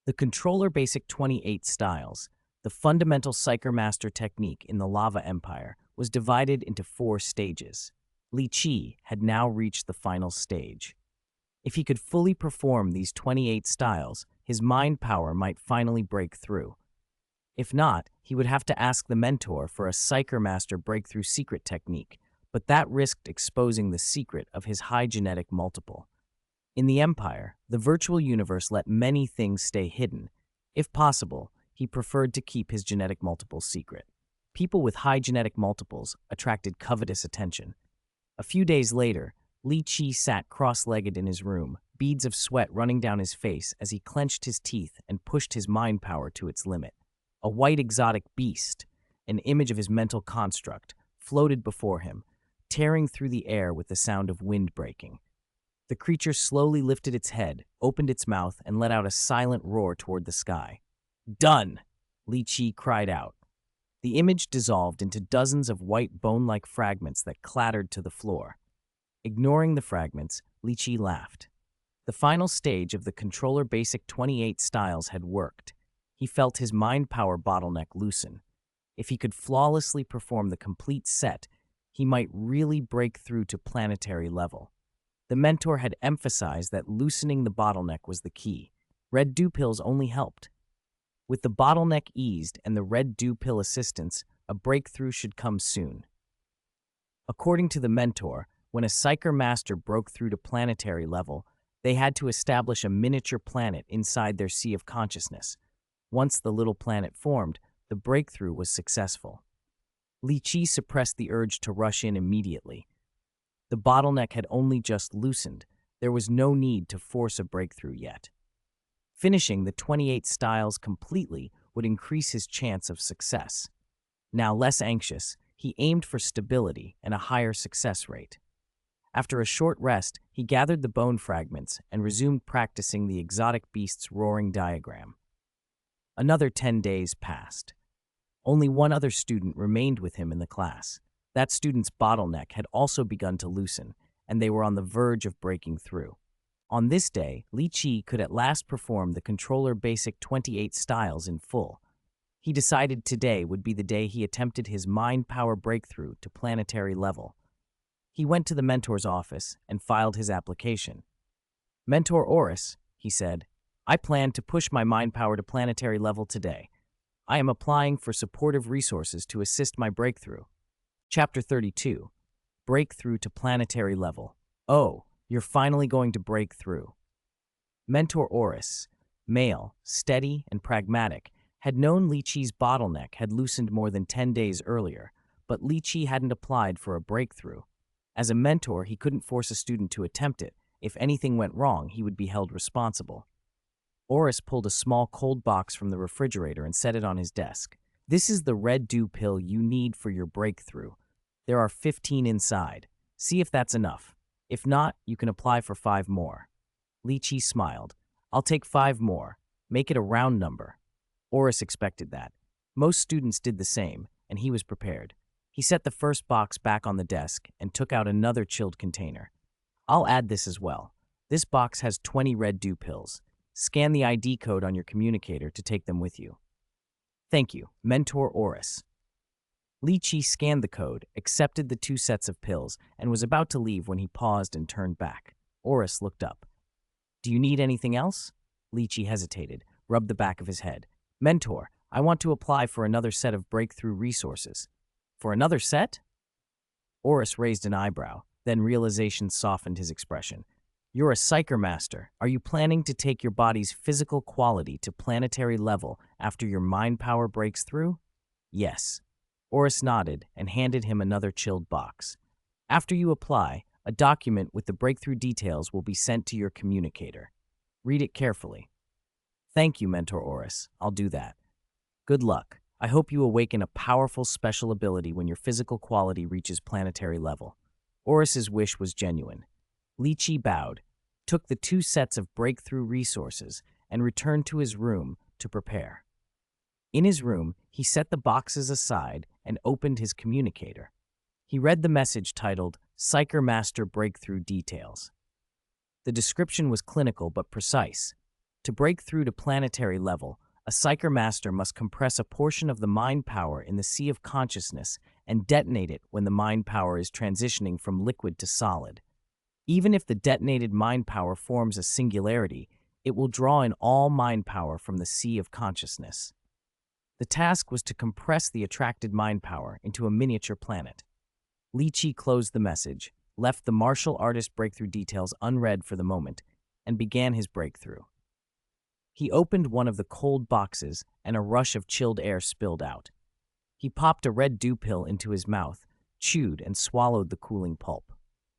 Speaker 1: The Controller Basic 28 Styles, the fundamental Psyker Master technique in the Lava Empire, was divided into 4 stages. Li Qi had now reached the final stage. If he could fully perform these 28 styles, his mind power might finally break through. If not, he would have to ask the mentor for a Psyker Master breakthrough secret technique, but that risked exposing the secret of his high genetic multiple. In the Empire, the virtual universe let many things stay hidden. If possible, he preferred to keep his genetic multiple secret. People with high genetic multiples attracted covetous attention. A few days later, Li Qi sat cross-legged in his room, beads of sweat running down his face as he clenched his teeth and pushed his mind power to its limit. A white exotic beast, an image of his mental construct, floated before him, tearing through the air with the sound of wind breaking. The creature slowly lifted its head, opened its mouth, and let out a silent roar toward the sky. "Done!" Li Qi cried out. The image dissolved into dozens of white bone-like fragments that clattered to the floor. Ignoring the fragments, Li Qi laughed. The final stage of the controller basic 28 styles had worked. He felt his mind power bottleneck loosen. If he could flawlessly perform the complete set, he might really break through to planetary level. The mentor had emphasized that loosening the bottleneck was the key. Red dew pills only helped. With the bottleneck eased and the red dew pill assistance, a breakthrough should come soon. According to the mentor, when a Psyker master broke through to planetary level, they had to establish a miniature planet inside their sea of consciousness. Once the little planet formed, the breakthrough was successful. Li Qi suppressed the urge to rush in immediately. The bottleneck had only just loosened. There was no need to force a breakthrough yet. Finishing the 28 styles completely would increase his chance of success. Now less anxious, he aimed for stability and a higher success rate. After a short rest, he gathered the bone fragments and resumed practicing the exotic beast's roaring diagram. Another 10 days passed. Only one other student remained with him in the class. That student's bottleneck had also begun to loosen, and they were on the verge of breaking through. On this day, Li Qi could at last perform the controller basic 28 styles in full. He decided today would be the day he attempted his mind power breakthrough to planetary level. He went to the mentor's office and filed his application. "Mentor Oris," he said, "I plan to push my mind power to planetary level today. I am applying for supportive resources to assist my breakthrough." Chapter 32. Breakthrough to planetary level. Oh, you're finally going to break through. Mentor Oris, male, steady, and pragmatic, had known Li Qi's bottleneck had loosened more than 10 days earlier, but Li Qi hadn't applied for a breakthrough. As a mentor, he couldn't force a student to attempt it. If anything went wrong, he would be held responsible. Oris pulled a small cold box from the refrigerator and set it on his desk. "This is the red dew pill you need for your breakthrough. There are 15 inside. See if that's enough. If not, you can apply for 5 more. Li Qi smiled. "I'll take 5 more. Make it a round number." Oris expected that. Most students did the same, and he was prepared. He set the first box back on the desk and took out another chilled container. "I'll add this as well. This box has 20 red dew pills. Scan the ID code on your communicator to take them with you." "Thank you, Mentor Oris." Li Qi scanned the code, accepted the 2 sets of pills, and was about to leave when he paused and turned back. Oris looked up. "Do you need anything else?" Li Qi hesitated, rubbed the back of his head. "Mentor, I want to apply for another set of breakthrough resources." "For another set?" Oris raised an eyebrow, then realization softened his expression. "You're a Psyker master. Are you planning to take your body's physical quality to planetary level after your mind power breaks through?" "Yes." Oris nodded and handed him another chilled box. "After you apply, a document with the breakthrough details will be sent to your communicator. Read it carefully." "Thank you, Mentor Oris. I'll do that." "Good luck. I hope you awaken a powerful special ability when your physical quality reaches planetary level." Oris's wish was genuine. Li Qi bowed, took the 2 sets of breakthrough resources, and returned to his room to prepare. In his room, he set the boxes aside and opened his communicator. He read the message titled, "Psyker Master Breakthrough Details." The description was clinical but precise. To break through to planetary level, a Psyker Master must compress a portion of the mind power in the sea of consciousness and detonate it when the mind power is transitioning from liquid to solid. Even if the detonated mind power forms a singularity, it will draw in all mind power from the sea of consciousness. The task was to compress the attracted mind power into a miniature planet. Li Qi closed the message, left the martial artist breakthrough details unread for the moment, and began his breakthrough. He opened one of the cold boxes, and a rush of chilled air spilled out. He popped a red dew pill into his mouth, chewed and swallowed the cooling pulp.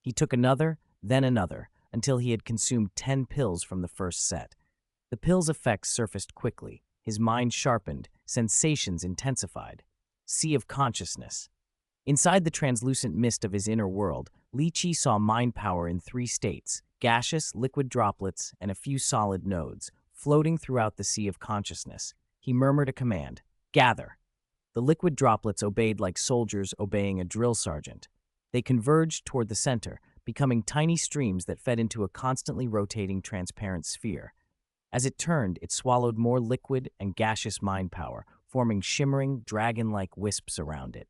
Speaker 1: He took another, then another, until he had consumed 10 pills from the first set. The pill's effects surfaced quickly. His mind sharpened, sensations intensified. Sea of consciousness. Inside the translucent mist of his inner world, Li Qi saw mind power in 3 states: gaseous, liquid droplets, and a few solid nodes, floating throughout the sea of consciousness. He murmured a command, "Gather." The liquid droplets obeyed like soldiers obeying a drill sergeant. They converged toward the center, becoming tiny streams that fed into a constantly rotating transparent sphere. As it turned, it swallowed more liquid and gaseous mind power, forming shimmering, dragon-like wisps around it.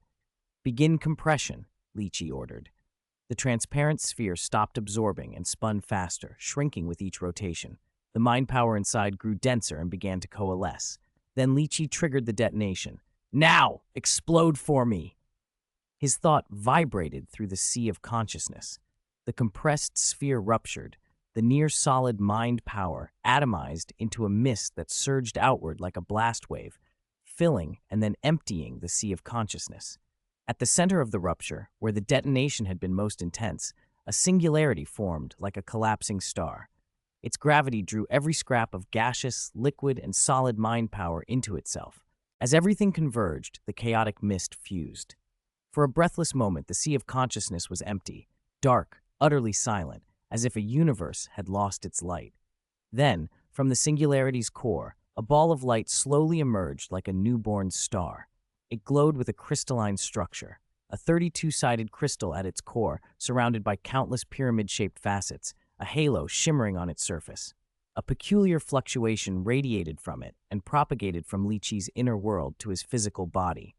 Speaker 1: "Begin compression," Li Qi ordered. The transparent sphere stopped absorbing and spun faster, shrinking with each rotation. The mind power inside grew denser and began to coalesce. Then Li Qi triggered the detonation. "Now! Explode for me!" His thought vibrated through the sea of consciousness. The compressed sphere ruptured. The near-solid mind power atomized into a mist that surged outward like a blast wave, filling and then emptying the sea of consciousness. At the center of the rupture, where the detonation had been most intense, a singularity formed like a collapsing star. Its gravity drew every scrap of gaseous, liquid, and solid mind power into itself. As everything converged, the chaotic mist fused. For a breathless moment, the sea of consciousness was empty, dark, utterly silent, as if a universe had lost its light. Then, from the singularity's core, a ball of light slowly emerged like a newborn star. It glowed with a crystalline structure, a 32-sided crystal at its core, surrounded by countless pyramid-shaped facets, a halo shimmering on its surface. A peculiar fluctuation radiated from it and propagated from Li Qi's inner world to his physical body.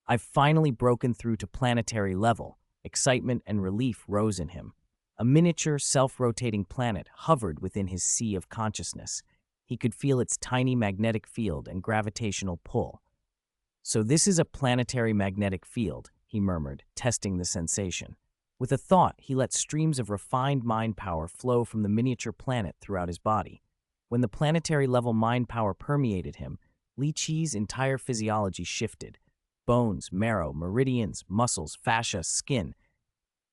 Speaker 1: "I've finally broken through to planetary level." Excitement and relief rose in him. A miniature, self-rotating planet hovered within his sea of consciousness. He could feel its tiny magnetic field and gravitational pull. "So this is a planetary magnetic field," he murmured, testing the sensation. With a thought, he let streams of refined mind power flow from the miniature planet throughout his body. When the planetary-level mind power permeated him, Li Qi's entire physiology shifted. Bones, marrow, meridians, muscles, fascia, skin.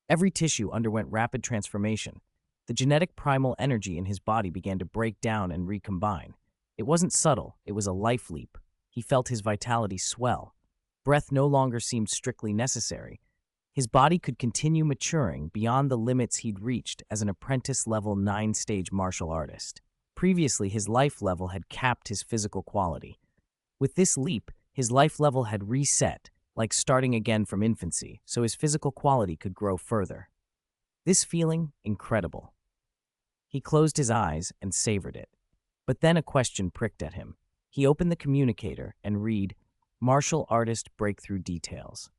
Speaker 1: Every tissue underwent rapid transformation. The genetic primal energy in his body began to break down and recombine. It wasn't subtle, it was a life leap. He felt his vitality swell. Breath no longer seemed strictly necessary. His body could continue maturing beyond the limits he'd reached as an apprentice-level 9-stage martial artist. Previously, his life level had capped his physical quality. With this leap, his life level had reset, like starting again from infancy, so his physical quality could grow further. This feeling, incredible. He closed his eyes and savored it. But then a question pricked at him. He opened the communicator and read, "Martial Artist Breakthrough Details."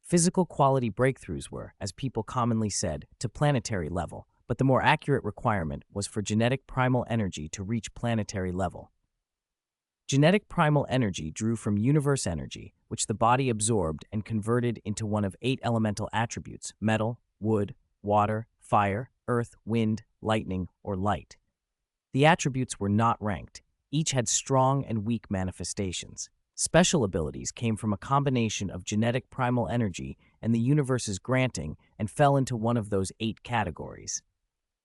Speaker 1: Physical quality breakthroughs were, as people commonly said, to planetary level, but the more accurate requirement was for genetic primal energy to reach planetary level. Genetic primal energy drew from universe energy, which the body absorbed and converted into one of 8 elemental attributes: metal, wood, water, fire, earth, wind, lightning, or light. The attributes were not ranked. Each had strong and weak manifestations. Special abilities came from a combination of genetic primal energy and the universe's granting and fell into one of those 8 categories.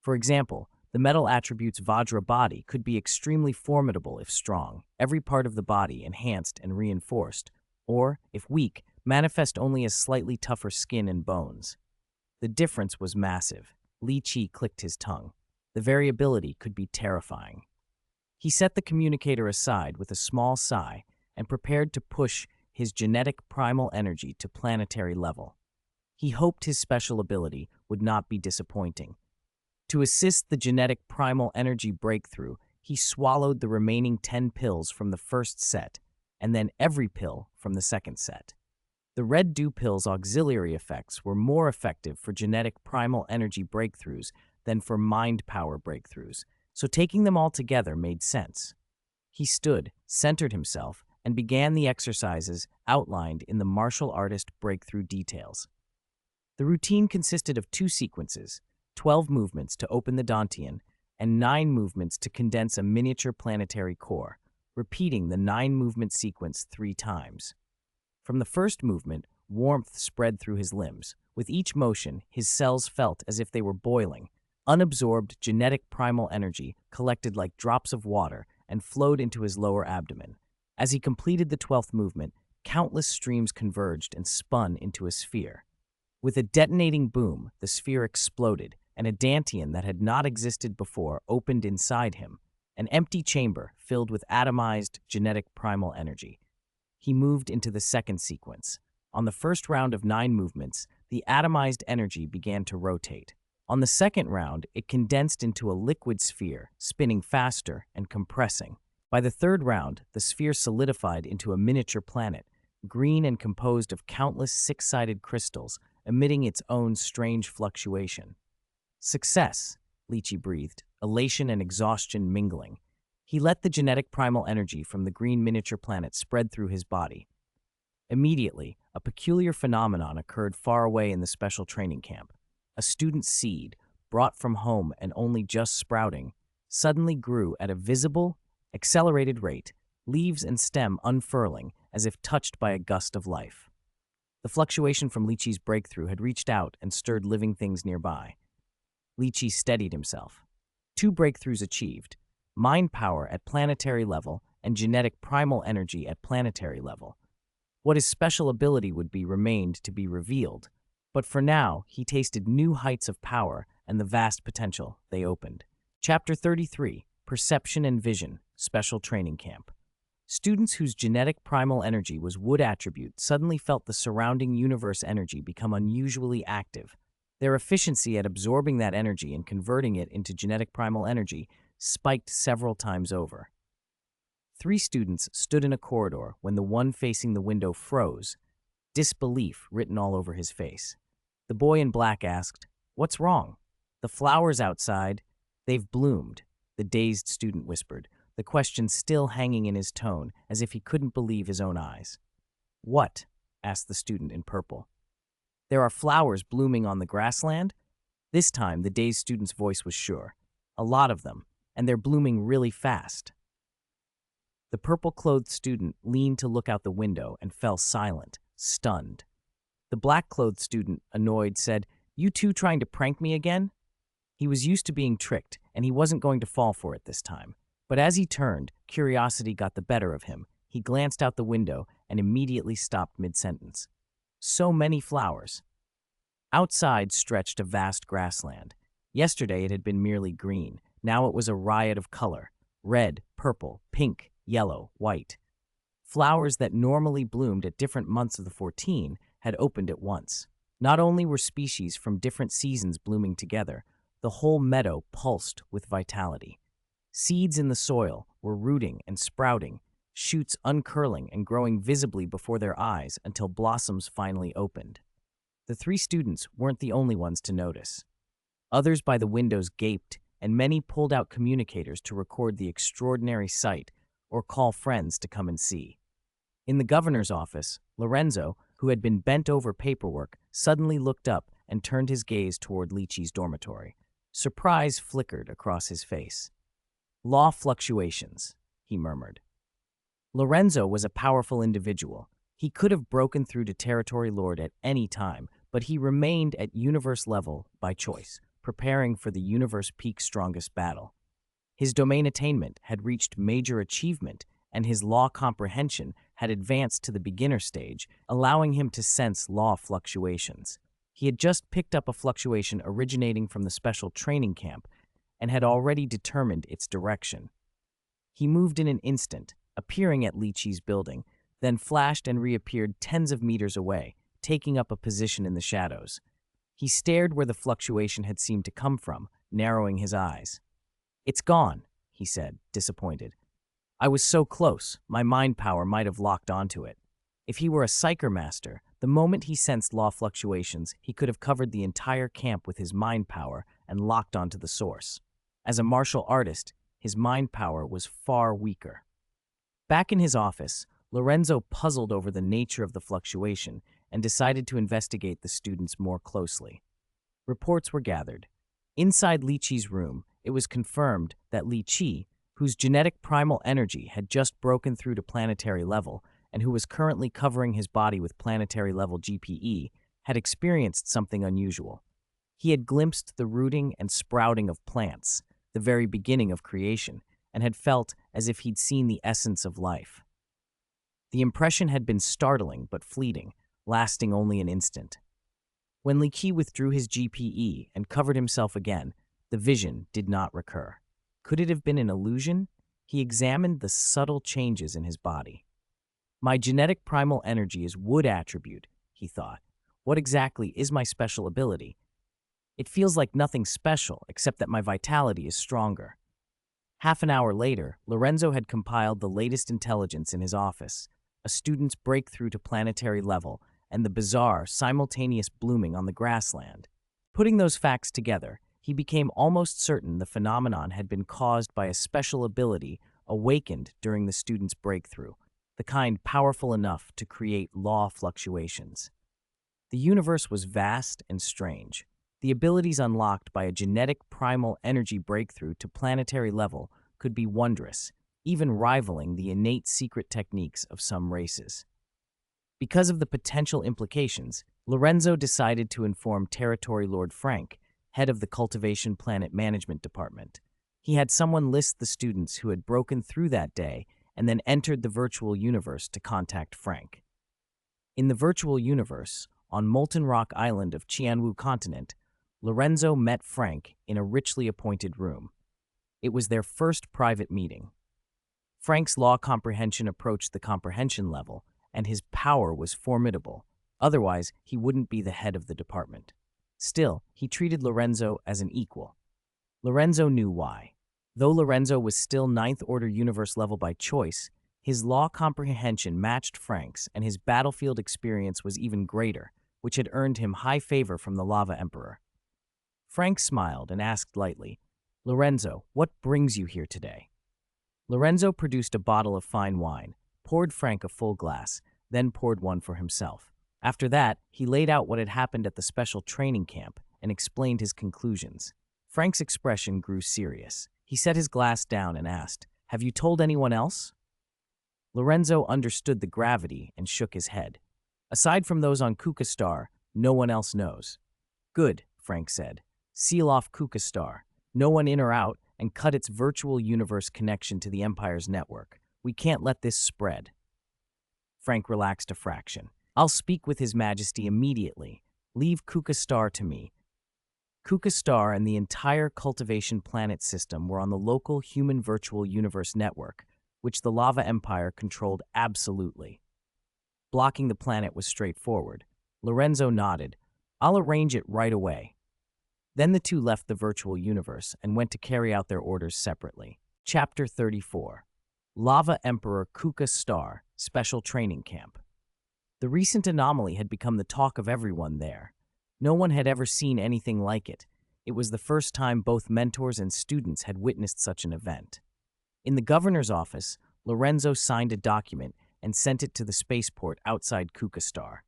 Speaker 1: For example, the metal attribute's Vajra body could be extremely formidable if strong, every part of the body enhanced and reinforced, or, if weak, manifest only as slightly tougher skin and bones. The difference was massive. Li Qi clicked his tongue. The variability could be terrifying. He set the communicator aside with a small sigh and prepared to push his genetic primal energy to planetary level. He hoped his special ability would not be disappointing. To assist the genetic primal energy breakthrough, he swallowed the remaining 10 pills from the first set, and then every pill from the second set. The red dew pill's auxiliary effects were more effective for genetic primal energy breakthroughs than for mind power breakthroughs, so taking them all together made sense. He stood, centered himself, and began the exercises outlined in the martial artist breakthrough details. The routine consisted of 2 sequences, 12 movements to open the Dantian, and 9 movements to condense a miniature planetary core, repeating the 9-movement sequence 3 times. From the first movement, warmth spread through his limbs. With each motion, his cells felt as if they were boiling. Unabsorbed genetic primal energy collected like drops of water and flowed into his lower abdomen. As he completed the 12th movement, countless streams converged and spun into a sphere. With a detonating boom, the sphere exploded, and a Dantian that had not existed before opened inside him, an empty chamber filled with atomized genetic primal energy. He moved into the second sequence. On the first round of 9 movements, the atomized energy began to rotate. On the second round, it condensed into a liquid sphere, spinning faster and compressing. By the third round, the sphere solidified into a miniature planet, green and composed of countless 6-sided crystals, emitting its own strange fluctuation. Success, Lychee breathed, elation and exhaustion mingling. He let the genetic primal energy from the green miniature planet spread through his body. Immediately, a peculiar phenomenon occurred far away in the special training camp. A student's seed, brought from home and only just sprouting, suddenly grew at a visible, accelerated rate, leaves and stem unfurling as if touched by a gust of life. The fluctuation from Lychee's breakthrough had reached out and stirred living things nearby. Lychee steadied himself. 2 breakthroughs achieved, mind power at planetary level and genetic primal energy at planetary level. What his special ability would be remained to be revealed, but for now he tasted new heights of power and the vast potential they opened. Chapter 33, Perception and Vision, Special Training Camp. Students whose genetic primal energy was wood attribute suddenly felt the surrounding universe energy become unusually active. Their efficiency at absorbing that energy and converting it into genetic primal energy spiked several times over. 3 students stood in a corridor when the one facing the window froze, disbelief written all over his face. The boy in black asked, "What's wrong?" "The flowers outside, they've bloomed," the dazed student whispered, the question still hanging in his tone as if he couldn't believe his own eyes. "What?" asked the student in purple. "There are flowers blooming on the grassland?" This time the dazed student's voice was sure. "A lot of them, and they're blooming really fast." The purple-clothed student leaned to look out the window and fell silent, stunned. The black-clothed student, annoyed, said, "You two trying to prank me again?" He was used to being tricked, and he wasn't going to fall for it this time. But as he turned, curiosity got the better of him. He glanced out the window and immediately stopped mid-sentence. So many flowers. Outside stretched a vast grassland. Yesterday it had been merely green. Now it was a riot of color. Red, purple, pink, yellow, white. Flowers that normally bloomed at different months of the 14 had opened at once. Not only were species from different seasons blooming together, the whole meadow pulsed with vitality. Seeds in the soil were rooting and sprouting, shoots uncurling and growing visibly before their eyes until blossoms finally opened. The 3 students weren't the only ones to notice. Others by the windows gaped, and many pulled out communicators to record the extraordinary sight or call friends to come and see. In the governor's office, Lorenzo, who had been bent over paperwork, suddenly looked up and turned his gaze toward Lychee's dormitory. Surprise flickered across his face. "Law fluctuations," he murmured. Lorenzo was a powerful individual. He could have broken through to Territory Lord at any time, but he remained at universe level by choice, preparing for the universe peak's strongest battle. His domain attainment had reached major achievement, and his law comprehension had advanced to the beginner stage, allowing him to sense law fluctuations. He had just picked up a fluctuation originating from the special training camp and had already determined its direction. He moved in an instant, appearing at Lychee's building, then flashed and reappeared tens of meters away, taking up a position in the shadows. He stared where the fluctuation had seemed to come from, narrowing his eyes. "It's gone," he said, disappointed. "I was so close, my mind power might have locked onto it." If he were a psyker master, the moment he sensed law fluctuations, he could have covered the entire camp with his mind power and locked onto the source. As a martial artist, his mind power was far weaker. Back in his office, Lorenzo puzzled over the nature of the fluctuation and decided to investigate the students more closely. Reports were gathered. Inside Li Qi's room, it was confirmed that Li Qi, whose genetic primal energy had just broken through to planetary level and who was currently covering his body with planetary level GPE, had experienced something unusual. He had glimpsed the rooting and sprouting of plants, the very beginning of creation, and had felt as if he'd seen the essence of life. The impression had been startling but fleeting, lasting only an instant. When Li Qi withdrew his GPE and covered himself again, the vision did not recur. Could it have been an illusion? He examined the subtle changes in his body. My genetic primal energy is wood attribute, he thought. What exactly is my special ability? It feels like nothing special except that my vitality is stronger. Half an hour later, Lorenzo had compiled the latest intelligence in his office, a student's breakthrough to planetary level, and the bizarre, simultaneous blooming on the grassland. Putting those facts together, he became almost certain the phenomenon had been caused by a special ability awakened during the student's breakthrough, the kind powerful enough to create law fluctuations. The universe was vast and strange. The abilities unlocked by a genetic primal energy breakthrough to planetary level could be wondrous, even rivaling the innate secret techniques of some races. Because of the potential implications, Lorenzo decided to inform Territory Lord Frank, head of the Cultivation Planet Management Department. He had someone list the students who had broken through that day and then entered the virtual universe to contact Frank. In the virtual universe, on Molten Rock Island of Qianwu Continent, Lorenzo met Frank in a richly appointed room. It was their first private meeting. Frank's law comprehension approached the comprehension level, and his power was formidable. Otherwise, he wouldn't be the head of the department. Still, he treated Lorenzo as an equal. Lorenzo knew why. Though Lorenzo was still Ninth Order universe level by choice, his law comprehension matched Frank's, and his battlefield experience was even greater, which had earned him high favor from the Lava Emperor. Frank smiled and asked lightly, "Lorenzo, what brings you here today?" Lorenzo produced a bottle of fine wine, poured Frank a full glass, then poured one for himself. After that, he laid out what had happened at the special training camp and explained his conclusions. Frank's expression grew serious. He set his glass down and asked, "Have you told anyone else?" Lorenzo understood the gravity and shook his head. "Aside from those on Kuka Star, no one else knows." "Good," Frank said. "Seal off Kuka Star, no one in or out, and cut its virtual universe connection to the Empire's network. We can't let this spread." Frank relaxed a fraction. "I'll speak with His Majesty immediately. Leave Kuka Star to me." Kuka Star and the entire Cultivation planet system were on the local human virtual universe network, which the Lava Empire controlled absolutely. Blocking the planet was straightforward. Lorenzo nodded. "I'll arrange it right away." Then the two left the virtual universe and went to carry out their orders separately. Chapter 34. Lava Emperor Kuka Star Special Training Camp. The recent anomaly had become the talk of everyone there. No one had ever seen anything like it. It was the first time both mentors and students had witnessed such an event. In the governor's office, Lorenzo signed a document and sent it to the spaceport outside Kuka Star.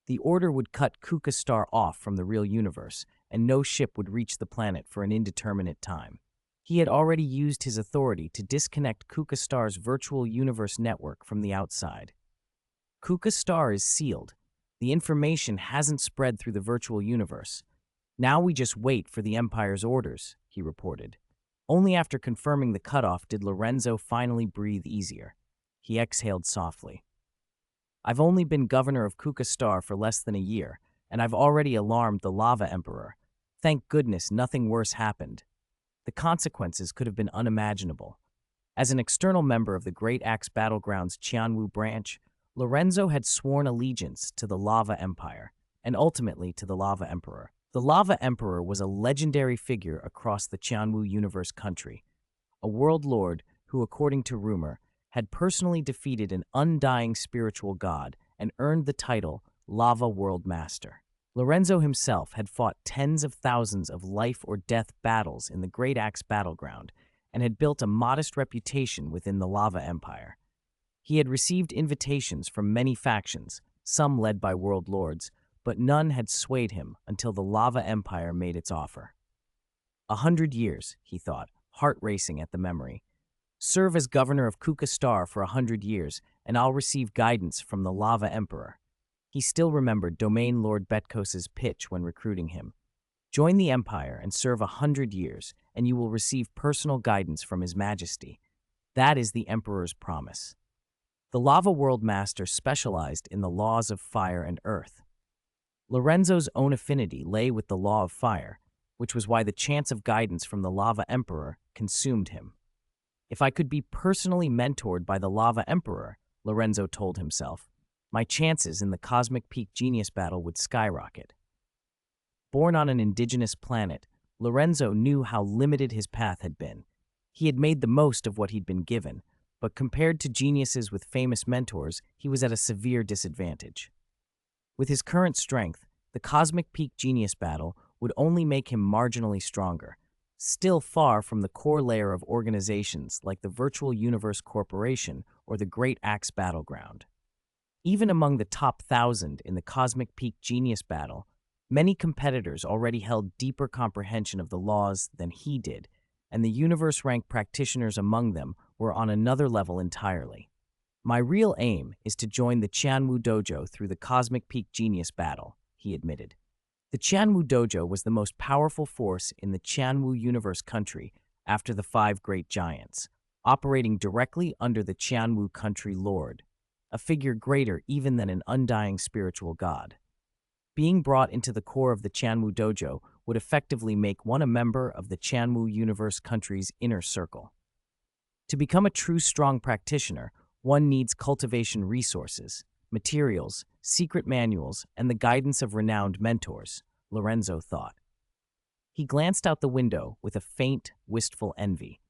Speaker 1: The order would cut Kuka Star off from the real universe, and no ship would reach the planet for an indeterminate time. He had already used his authority to disconnect Kuka Star's virtual universe network from the outside. Kuka Star is sealed. The information hasn't spread through the virtual universe. Now we just wait for the Empire's orders, he reported. Only after confirming the cutoff did Lorenzo finally breathe easier. He exhaled softly. "I've only been governor of Kuka Star for less than a year, and I've already alarmed the Lava Emperor. Thank goodness nothing worse happened. The consequences could have been unimaginable." As an external member of the Great Axe Battleground's Qianwu branch, Lorenzo had sworn allegiance to the Lava Empire, and ultimately to the Lava Emperor. The Lava Emperor was a legendary figure across the Qianwu universe country, a world lord who, according to rumor, had personally defeated an undying spiritual god and earned the title Lava World Master. Lorenzo himself had fought tens of thousands of life-or-death battles in the Great Axe Battleground and had built a modest reputation within the Lava Empire. He had received invitations from many factions, some led by world lords, but none had swayed him until the Lava Empire made its offer. 100 years, he thought, heart racing at the memory. Serve as governor of Kuka Star for 100 years, and I'll receive guidance from the Lava Emperor. He still remembered Domain Lord Betkos's pitch when recruiting him. Join the Empire and serve 100 years, and you will receive personal guidance from His Majesty. That is the Emperor's promise. The Lava World Master specialized in the laws of fire and earth. Lorenzo's own affinity lay with the law of fire, which was why the chance of guidance from the Lava Emperor consumed him. If I could be personally mentored by the Lava Emperor, Lorenzo told himself, my chances in the Cosmic Peak Genius battle would skyrocket. Born on an indigenous planet, Lorenzo knew how limited his path had been. He had made the most of what he'd been given, but compared to geniuses with famous mentors, he was at a severe disadvantage. With his current strength, the Cosmic Peak Genius battle would only make him marginally stronger, still far from the core layer of organizations like the Virtual Universe Corporation or the Great Axe Battleground. Even among the top 1,000 in the Cosmic Peak Genius battle, many competitors already held deeper comprehension of the laws than he did, and the universe-rank practitioners among them were on another level entirely. My real aim is to join the Qianwu Dojo through the Cosmic Peak Genius battle, he admitted. The Qianwu Dojo was the most powerful force in the Qianwu universe country after the 5 great giants, operating directly under the Qianwu country lord, a figure greater even than an undying spiritual god. Being brought into the core of the Qianwu Dojo would effectively make one a member of the Qianwu universe country's inner circle. To become a true strong practitioner, one needs cultivation resources, materials, secret manuals, and the guidance of renowned mentors, Lorenzo thought. He glanced out the window with a faint, wistful envy.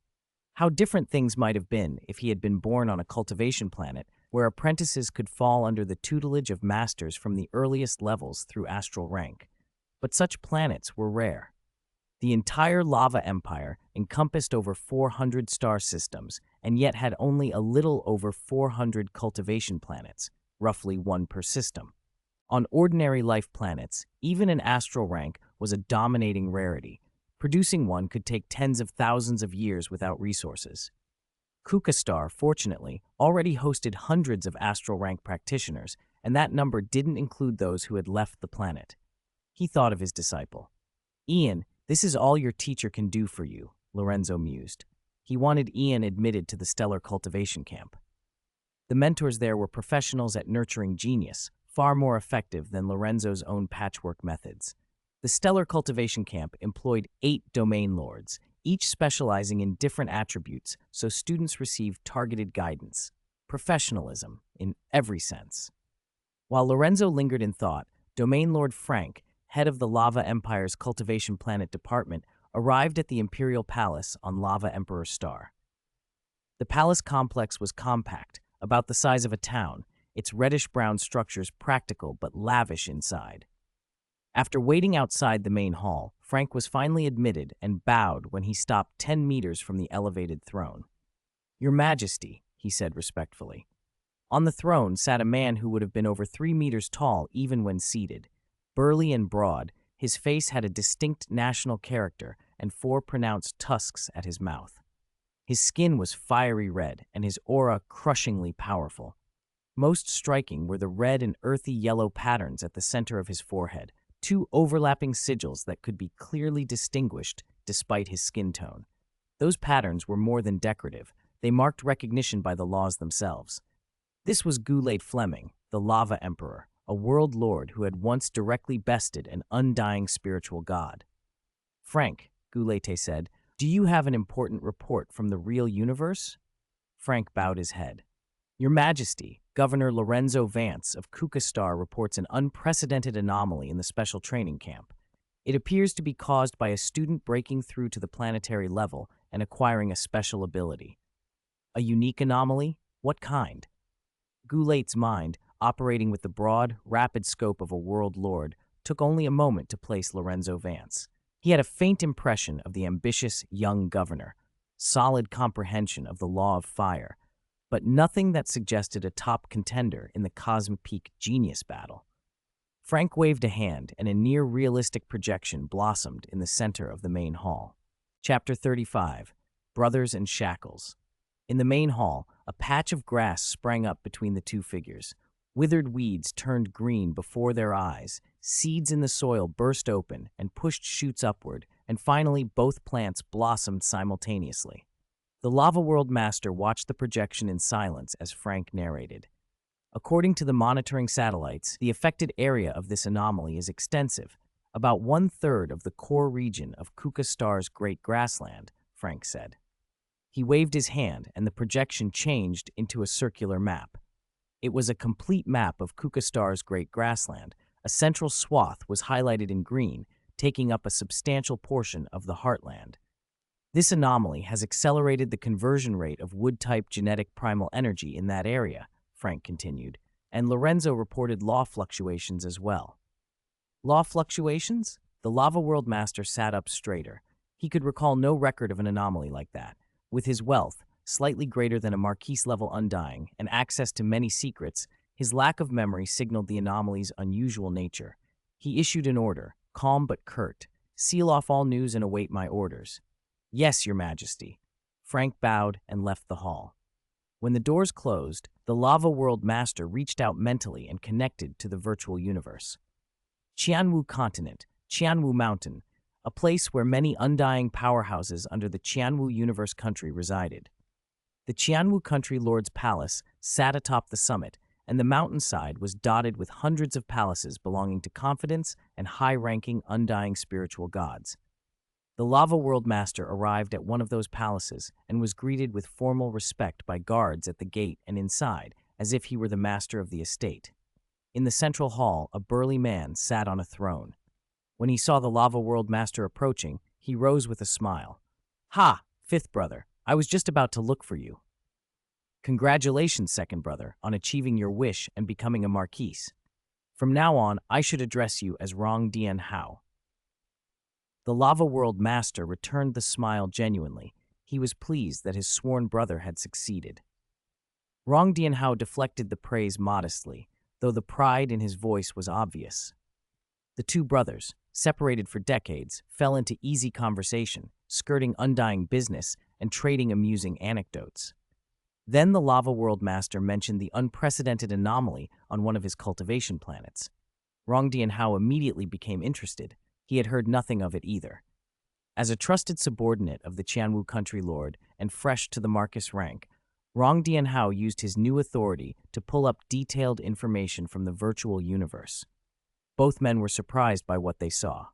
Speaker 1: How different things might have been if he had been born on a cultivation planet where apprentices could fall under the tutelage of masters from the earliest levels through astral rank. But such planets were rare. The entire Lava Empire encompassed over 400 star systems and yet had only a little over 400 cultivation planets, roughly 1 per system. On ordinary life planets, even an astral rank was a dominating rarity. Producing one could take tens of thousands of years without resources. Kuka Star, fortunately, already hosted hundreds of astral rank practitioners, and that number didn't include those who had left the planet. He thought of his disciple. Ian, this is all your teacher can do for you, Lorenzo mused. He wanted Ian admitted to the Stellar Cultivation Camp. The mentors there were professionals at nurturing genius, far more effective than Lorenzo's own patchwork methods. The Stellar Cultivation Camp employed 8 domain lords, each specializing in different attributes so students received targeted guidance. Professionalism, in every sense. While Lorenzo lingered in thought, Domain Lord Frank, head of the Lava Empire's Cultivation Planet Department, arrived at the Imperial Palace on Lava Emperor Star. The palace complex was compact, about the size of a town, its reddish-brown structures practical but lavish inside. After waiting outside the main hall, Frank was finally admitted and bowed when he stopped 10 meters from the elevated throne. Your Majesty, he said respectfully. On the throne sat a man who would have been over 3 meters tall even when seated. Burly and broad, his face had a distinct national character and 4 pronounced tusks at his mouth. His skin was fiery red and his aura crushingly powerful. Most striking were the red and earthy yellow patterns at the center of his forehead, 2 overlapping sigils that could be clearly distinguished despite his skin tone. Those patterns were more than decorative. They marked recognition by the laws themselves. This was Gulate Fleming, the Lava Emperor, a world lord who had once directly bested an undying spiritual god. Frank, Gulate said, do you have an important report from the real universe? Frank bowed his head. Your Majesty, Governor Lorenzo Vance of Kuka Star reports an unprecedented anomaly in the special training camp. It appears to be caused by a student breaking through to the planetary level and acquiring a special ability. A unique anomaly? What kind? Gulate's mind, operating with the broad, rapid scope of a world lord, took only a moment to place Lorenzo Vance. He had a faint impression of the ambitious young governor, solid comprehension of the law of fire, but nothing that suggested a top contender in the Cosmic Genius battle. Frank waved a hand, and a near-realistic projection blossomed in the center of the main hall. Chapter 35, Brothers and Shackles. In the main hall, a patch of grass sprang up between the two figures. Withered weeds turned green before their eyes, seeds in the soil burst open and pushed shoots upward, and finally both plants blossomed simultaneously. The Lava World Master watched the projection in silence as Frank narrated. According to the monitoring satellites, the affected area of this anomaly is extensive, about 1/3 of the core region of Kuka Star's Great Grassland, Frank said. He waved his hand, and the projection changed into a circular map. It was a complete map of Kuka Star's Great Grassland. A central swath was highlighted in green, taking up a substantial portion of the heartland. This anomaly has accelerated the conversion rate of wood-type genetic primal energy in that area, Frank continued, and Lorenzo reported law fluctuations as well. Law fluctuations? The Lava World Master sat up straighter. He could recall no record of an anomaly like that. With his wealth, slightly greater than a Marquise-level Undying, and access to many secrets, his lack of memory signaled the anomaly's unusual nature. He issued an order, calm but curt. Seal off all news and await my orders. Yes, Your Majesty. Frank bowed and left the hall. When the doors closed, the Lava World Master reached out mentally and connected to the virtual universe. Qianwu Continent, Qianwu Mountain, a place where many undying powerhouses under the Qianwu Universe country resided. The Qianwu Country Lord's Palace sat atop the summit, and the mountainside was dotted with hundreds of palaces belonging to confidence and high-ranking undying spiritual gods. The Lava World Master arrived at one of those palaces and was greeted with formal respect by guards at the gate and inside, as if he were the master of the estate. In the central hall, a burly man sat on a throne. When he saw the Lava World Master approaching, he rose with a smile. "Ha, fifth brother, I was just about to look for you." "Congratulations, second brother, on achieving your wish and becoming a Marquise. From now on, I should address you as Rong Dian Hao." The Lava World Master returned the smile genuinely. He was pleased that his sworn brother had succeeded. Rong Dian Hao deflected the praise modestly, though the pride in his voice was obvious. The two brothers, separated for decades, fell into easy conversation, skirting undying business and trading amusing anecdotes. Then the Lava World Master mentioned the unprecedented anomaly on one of his cultivation planets. Rong Dian Hao immediately became interested. He had heard nothing of it either. As a trusted subordinate of the Qianwu Country Lord and fresh to the Marquis rank, Rong Dian Hao used his new authority to pull up detailed information from the virtual universe. Both men were surprised by what they saw.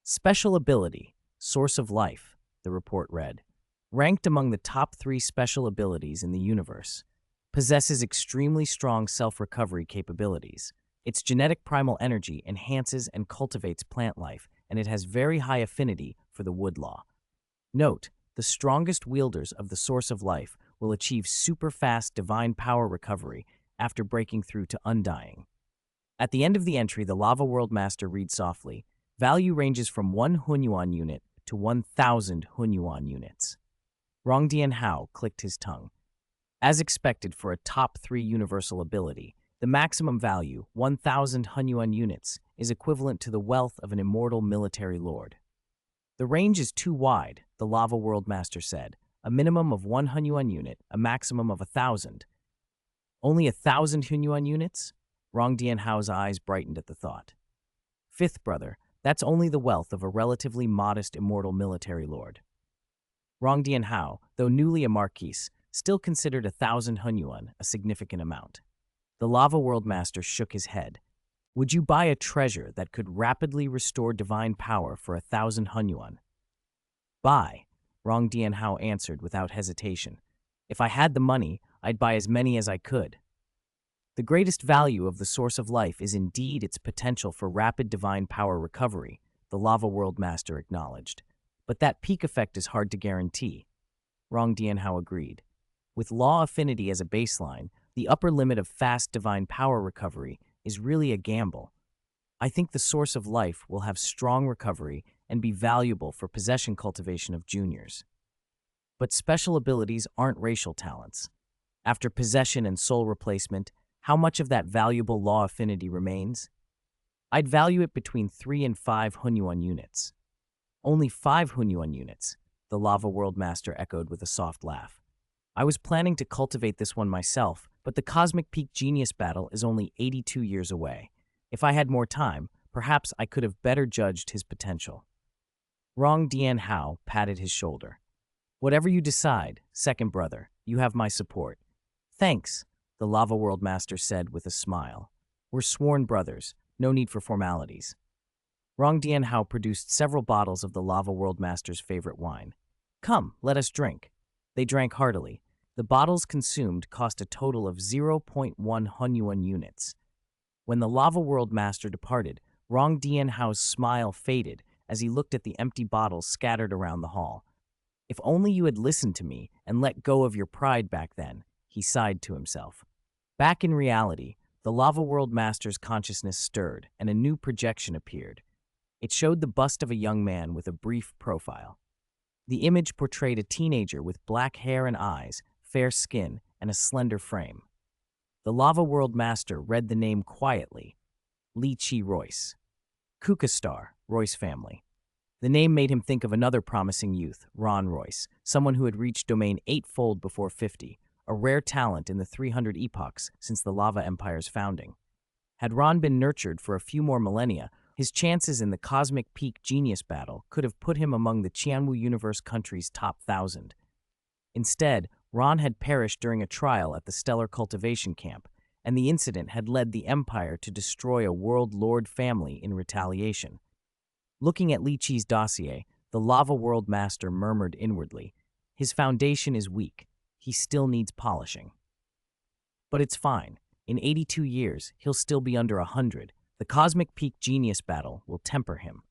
Speaker 1: Special ability, source of life, the report read. Ranked among the top 3 special abilities in the universe. Possesses extremely strong self-recovery capabilities. Its genetic primal energy enhances and cultivates plant life, and it has very high affinity for the wood law. Note, the strongest wielders of the source of life will achieve super-fast divine power recovery after breaking through to Undying. At the end of the entry, the Lava World Master read softly, value ranges from 1 Hunyuan unit to 1,000 Hunyuan units. Rong Dian Hao clicked his tongue. As expected for a top 3 universal ability, the maximum value, 1,000 Hunyuan units, is equivalent to the wealth of an immortal military lord. The range is too wide, the Lava World Master said. A minimum of 1 Hunyuan unit, a maximum of 1,000. Only 1,000 Hunyuan units? Rong Dian Hao's eyes brightened at the thought. Fifth brother, that's only the wealth of a relatively modest immortal military lord. Rong Dian Hao, though newly a Marquise, still considered 1,000 Hunyuan a significant amount. The Lava World Master shook his head. Would you buy a treasure that could rapidly restore divine power for 1,000 Hunyuan? Buy, Rong Dian Hao answered without hesitation. If I had the money, I'd buy as many as I could. The greatest value of the source of life is indeed its potential for rapid divine power recovery, the Lava World Master acknowledged. But that peak effect is hard to guarantee. Rong Dian Hao agreed. With law affinity as a baseline, the upper limit of fast divine power recovery is really a gamble. I think the source of life will have strong recovery and be valuable for possession cultivation of juniors. But special abilities aren't racial talents. After possession and soul replacement, how much of that valuable law affinity remains? I'd value it between 3 and 5 Hunyuan units. Only 5 Hunyuan units, the Lava World Master echoed with a soft laugh. I was planning to cultivate this one myself, but the Cosmic Peak Genius battle is only 82 years away. If I had more time, perhaps I could have better judged his potential. Rong Dian Hao patted his shoulder. Whatever you decide, second brother, you have my support. Thanks, the Lava World Master said with a smile. We're sworn brothers, no need for formalities. Rong Dian Hao produced several bottles of the Lava World Master's favorite wine. Come, let us drink. They drank heartily. The bottles consumed cost a total of 0.1 Hunyuan units. When the Lava World Master departed, Rong Dian Hao's smile faded as he looked at the empty bottles scattered around the hall. If only you had listened to me and let go of your pride back then, he sighed to himself. Back in reality, the Lava World Master's consciousness stirred and a new projection appeared. It showed the bust of a young man with a brief profile. The image portrayed a teenager with black hair and eyes, fair skin, and a slender frame. The Lava World Master read the name quietly, Li Chi Royce. Kuka Star, Royce family. The name made him think of another promising youth, Ron Royce, someone who had reached domain 8-fold before 50, a rare talent in the 300 epochs since the Lava Empire's founding. Had Ron been nurtured for a few more millennia, his chances in the Cosmic Peak Genius battle could have put him among the Qianwu Universe country's top 1,000. Instead, Ron had perished during a trial at the Stellar Cultivation camp, and the incident had led the Empire to destroy a World Lord family in retaliation. Looking at Li Chi's dossier, the Lava World Master murmured inwardly, his foundation is weak. He still needs polishing. But it's fine. In 82 years, he'll still be under 100. The Cosmic Peak Genius battle will temper him.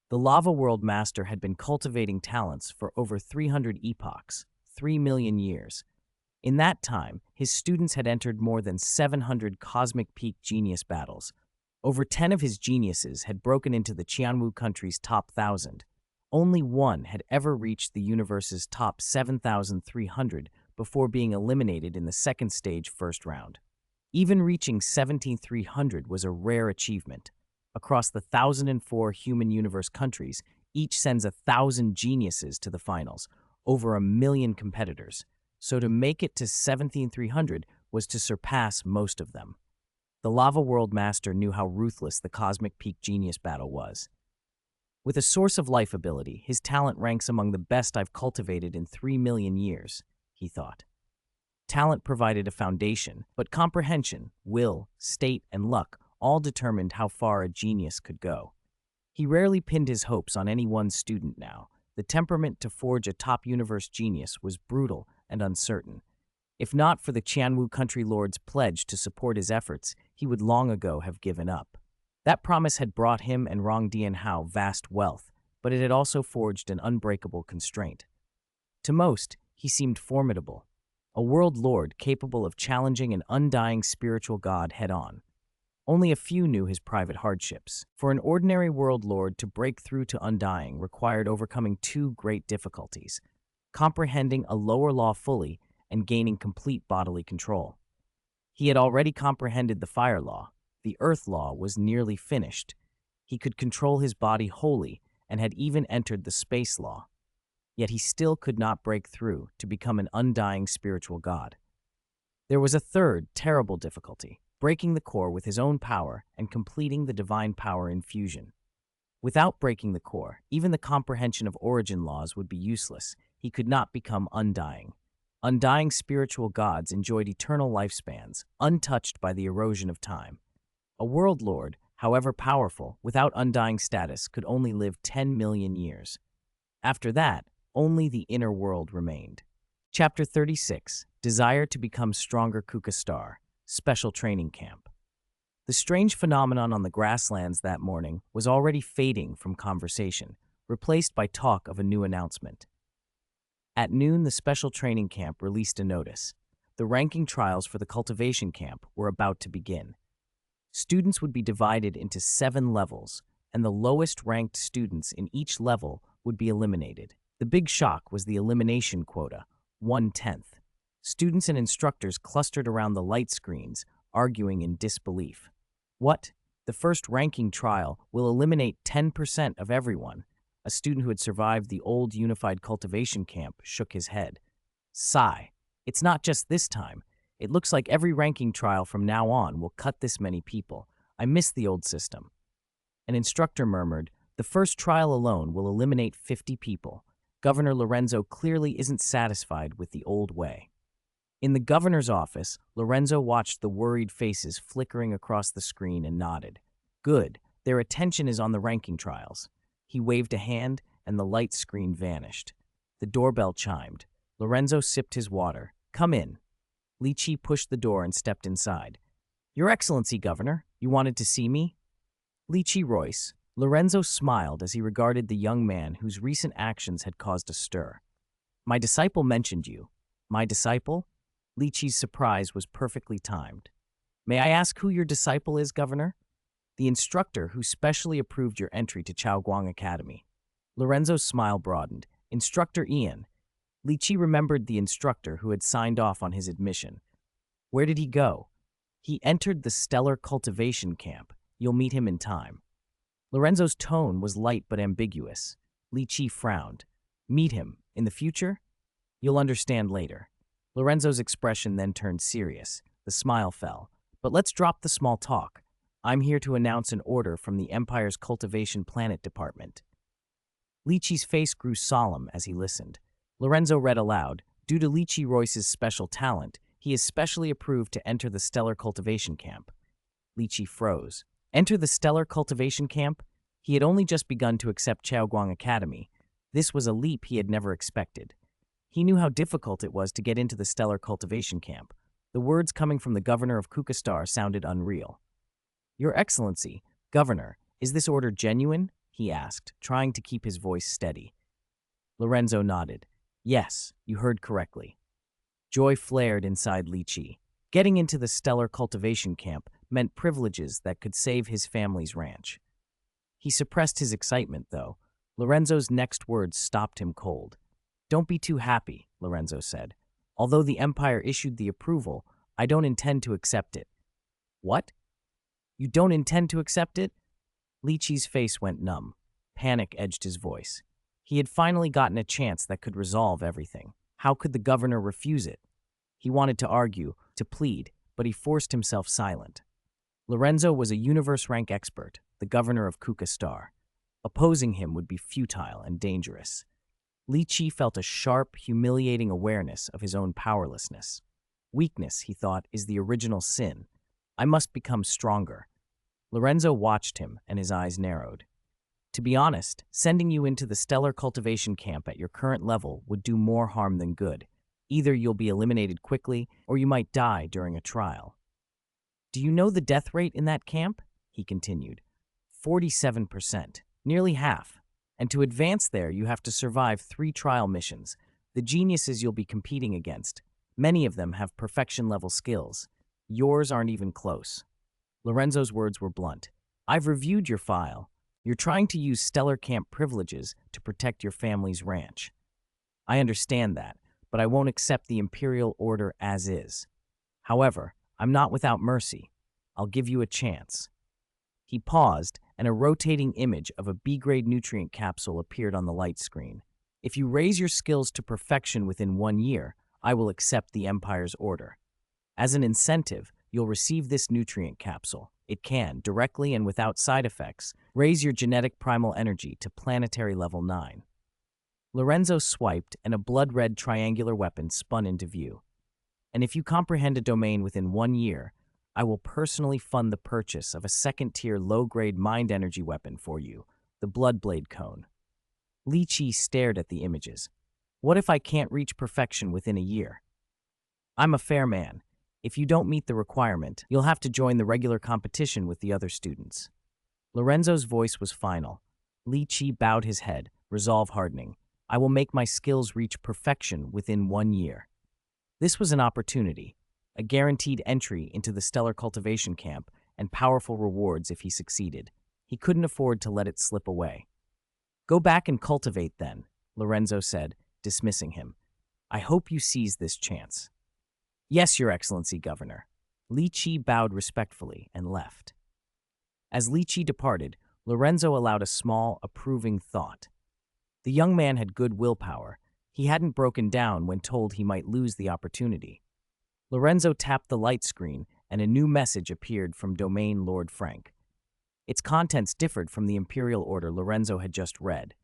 Speaker 1: The Lava World Master had been cultivating talents for over 300 epochs, 3 million years. In that time, his students had entered more than 700 Cosmic Peak Genius battles. Over 10 of his geniuses had broken into the Qianwu country's top 1,000. Only one had ever reached the universe's top 7,300 before being eliminated in the second stage first round. Even reaching 17,300 was a rare achievement. Across the 1,004 human universe countries, each sends 1,000 geniuses to the finals, over 1 million competitors. So to make it to 17,300 was to surpass most of them. The Lava World Master knew how ruthless the Cosmic Peak Genius battle was. With a source of life ability, his talent ranks among the best I've cultivated in 3 million years, he thought. Talent provided a foundation, but comprehension, will, state, and luck all determined how far a genius could go. He rarely pinned his hopes on any one student now. The temperament to forge a top universe genius was brutal and uncertain. If not for the Qianwu country lord's pledge to support his efforts, he would long ago have given up. That promise had brought him and Rong Dian Hao vast wealth, but it had also forged an unbreakable constraint. To most, he seemed formidable, a world lord capable of challenging an undying spiritual god head-on. Only a few knew his private hardships. For an ordinary world lord to break through to undying required overcoming two great difficulties: comprehending a lower law fully and gaining complete bodily control. He had already comprehended the fire law. The earth law was nearly finished. He could control his body wholly and had even entered the space law. Yet he still could not break through to become an undying spiritual god. There was a third, terrible difficulty: breaking the core with his own power and completing the divine power infusion. Without breaking the core, even the comprehension of origin laws would be useless. He could not become undying. Undying spiritual gods enjoyed eternal lifespans, untouched by the erosion of time. A world lord, however powerful, without undying status could only live 10 million years. After that, only the inner world remained. Chapter 36, Desire to Become Stronger. Kuka Star, Special Training Camp. The strange phenomenon on the grasslands that morning was already fading from conversation, replaced by talk of a new announcement. At noon, the Special Training Camp released a notice. The ranking trials for the Cultivation Camp were about to begin. Students would be divided into 7 levels, and the lowest-ranked students in each level would be eliminated. The big shock was the elimination quota, 1/10. Students and instructors clustered around the light screens, arguing in disbelief. What? The first ranking trial will eliminate 10% of everyone. A student who had survived the old unified cultivation camp shook his head. Sigh. It's not just this time. It looks like every ranking trial from now on will cut this many people. I miss the old system. An instructor murmured, the first trial alone will eliminate 50 people. Governor Lorenzo clearly isn't satisfied with the old way. In the governor's office, Lorenzo watched the worried faces flickering across the screen and nodded. Good, their attention is on the ranking trials. He waved a hand, and the light screen vanished. The doorbell chimed. Lorenzo sipped his water. Come in. Li Chi pushed the door and stepped inside. Your Excellency, Governor, you wanted to see me? Li Chi Royce. Lorenzo smiled as he regarded the young man whose recent actions had caused a stir. My disciple mentioned you. My disciple? Li Chi's surprise was perfectly timed. May I ask who your disciple is, Governor? The instructor who specially approved your entry to Chaoguang Academy. Lorenzo's smile broadened. Instructor Ian. Li Chi remembered the instructor who had signed off on his admission. Where did he go? He entered the Stellar Cultivation Camp. You'll meet him in time. Lorenzo's tone was light but ambiguous. Li Chi frowned. Meet him. In the future? You'll understand later. Lorenzo's expression then turned serious. The smile fell. But let's drop the small talk. I'm here to announce an order from the Empire's Cultivation Planet Department. Li Chi's face grew solemn as he listened. Lorenzo read aloud, due to Li Chi Royce's special talent, he is specially approved to enter the Stellar Cultivation Camp. Li Chi froze. Enter the Stellar Cultivation Camp? He had only just begun to accept Chaoguang Academy. This was a leap he had never expected. He knew how difficult it was to get into the Stellar Cultivation Camp. The words coming from the governor of Kukastar sounded unreal. Your Excellency, Governor, is this order genuine? He asked, trying to keep his voice steady. Lorenzo nodded. Yes, you heard correctly. Joy flared inside Li Chi. Getting into the Stellar Cultivation Camp meant privileges that could save his family's ranch. He suppressed his excitement, though. Lorenzo's next words stopped him cold. Don't be too happy, Lorenzo said. Although the Empire issued the approval, I don't intend to accept it. What? You don't intend to accept it? Li Chi's face went numb. Panic edged his voice. He had finally gotten a chance that could resolve everything. How could the governor refuse it? He wanted to argue, to plead, but he forced himself silent. Lorenzo was a universe rank expert, the governor of Kukastar. Opposing him would be futile and dangerous. Li Chi felt a sharp, humiliating awareness of his own powerlessness. Weakness, he thought, is the original sin. I must become stronger. Lorenzo watched him, and his eyes narrowed. To be honest, sending you into the Stellar Cultivation Camp at your current level would do more harm than good. Either you'll be eliminated quickly, or you might die during a trial. Do you know the death rate in that camp? He continued. 47%, nearly half. And to advance there, you have to survive 3 trial missions. The geniuses you'll be competing against. Many of them have perfection-level skills. Yours aren't even close. Lorenzo's words were blunt. I've reviewed your file. You're trying to use Stellar Camp privileges to protect your family's ranch. I understand that, but I won't accept the Imperial Order as is. However, I'm not without mercy. I'll give you a chance. He paused, and a rotating image of a B-grade nutrient capsule appeared on the light screen. If you raise your skills to perfection within 1 year, I will accept the Empire's order. As an incentive, you'll receive this nutrient capsule. It can, directly and without side effects, raise your genetic primal energy to planetary level 9. Lorenzo swiped, and a blood-red triangular weapon spun into view. And if you comprehend a domain within 1 year, I will personally fund the purchase of a second-tier low-grade mind energy weapon for you, the Bloodblade Cone. Li Chi stared at the images. What if I can't reach perfection within a year? I'm a fair man. If you don't meet the requirement, you'll have to join the regular competition with the other students. Lorenzo's voice was final. Li Chi bowed his head, resolve hardening. I will make my skills reach perfection within 1 year. This was an opportunity, a guaranteed entry into the Stellar Cultivation Camp, and powerful rewards if he succeeded. He couldn't afford to let it slip away. Go back and cultivate then, Lorenzo said, dismissing him. I hope you seize this chance. Yes, Your Excellency, Governor. Li Qi bowed respectfully and left. As Li Qi departed, Lorenzo allowed a small, approving thought. The young man had good willpower. He hadn't broken down when told he might lose the opportunity. Lorenzo tapped the light screen, and a new message appeared from Domain Lord Frank. Its contents differed from the imperial order Lorenzo had just read.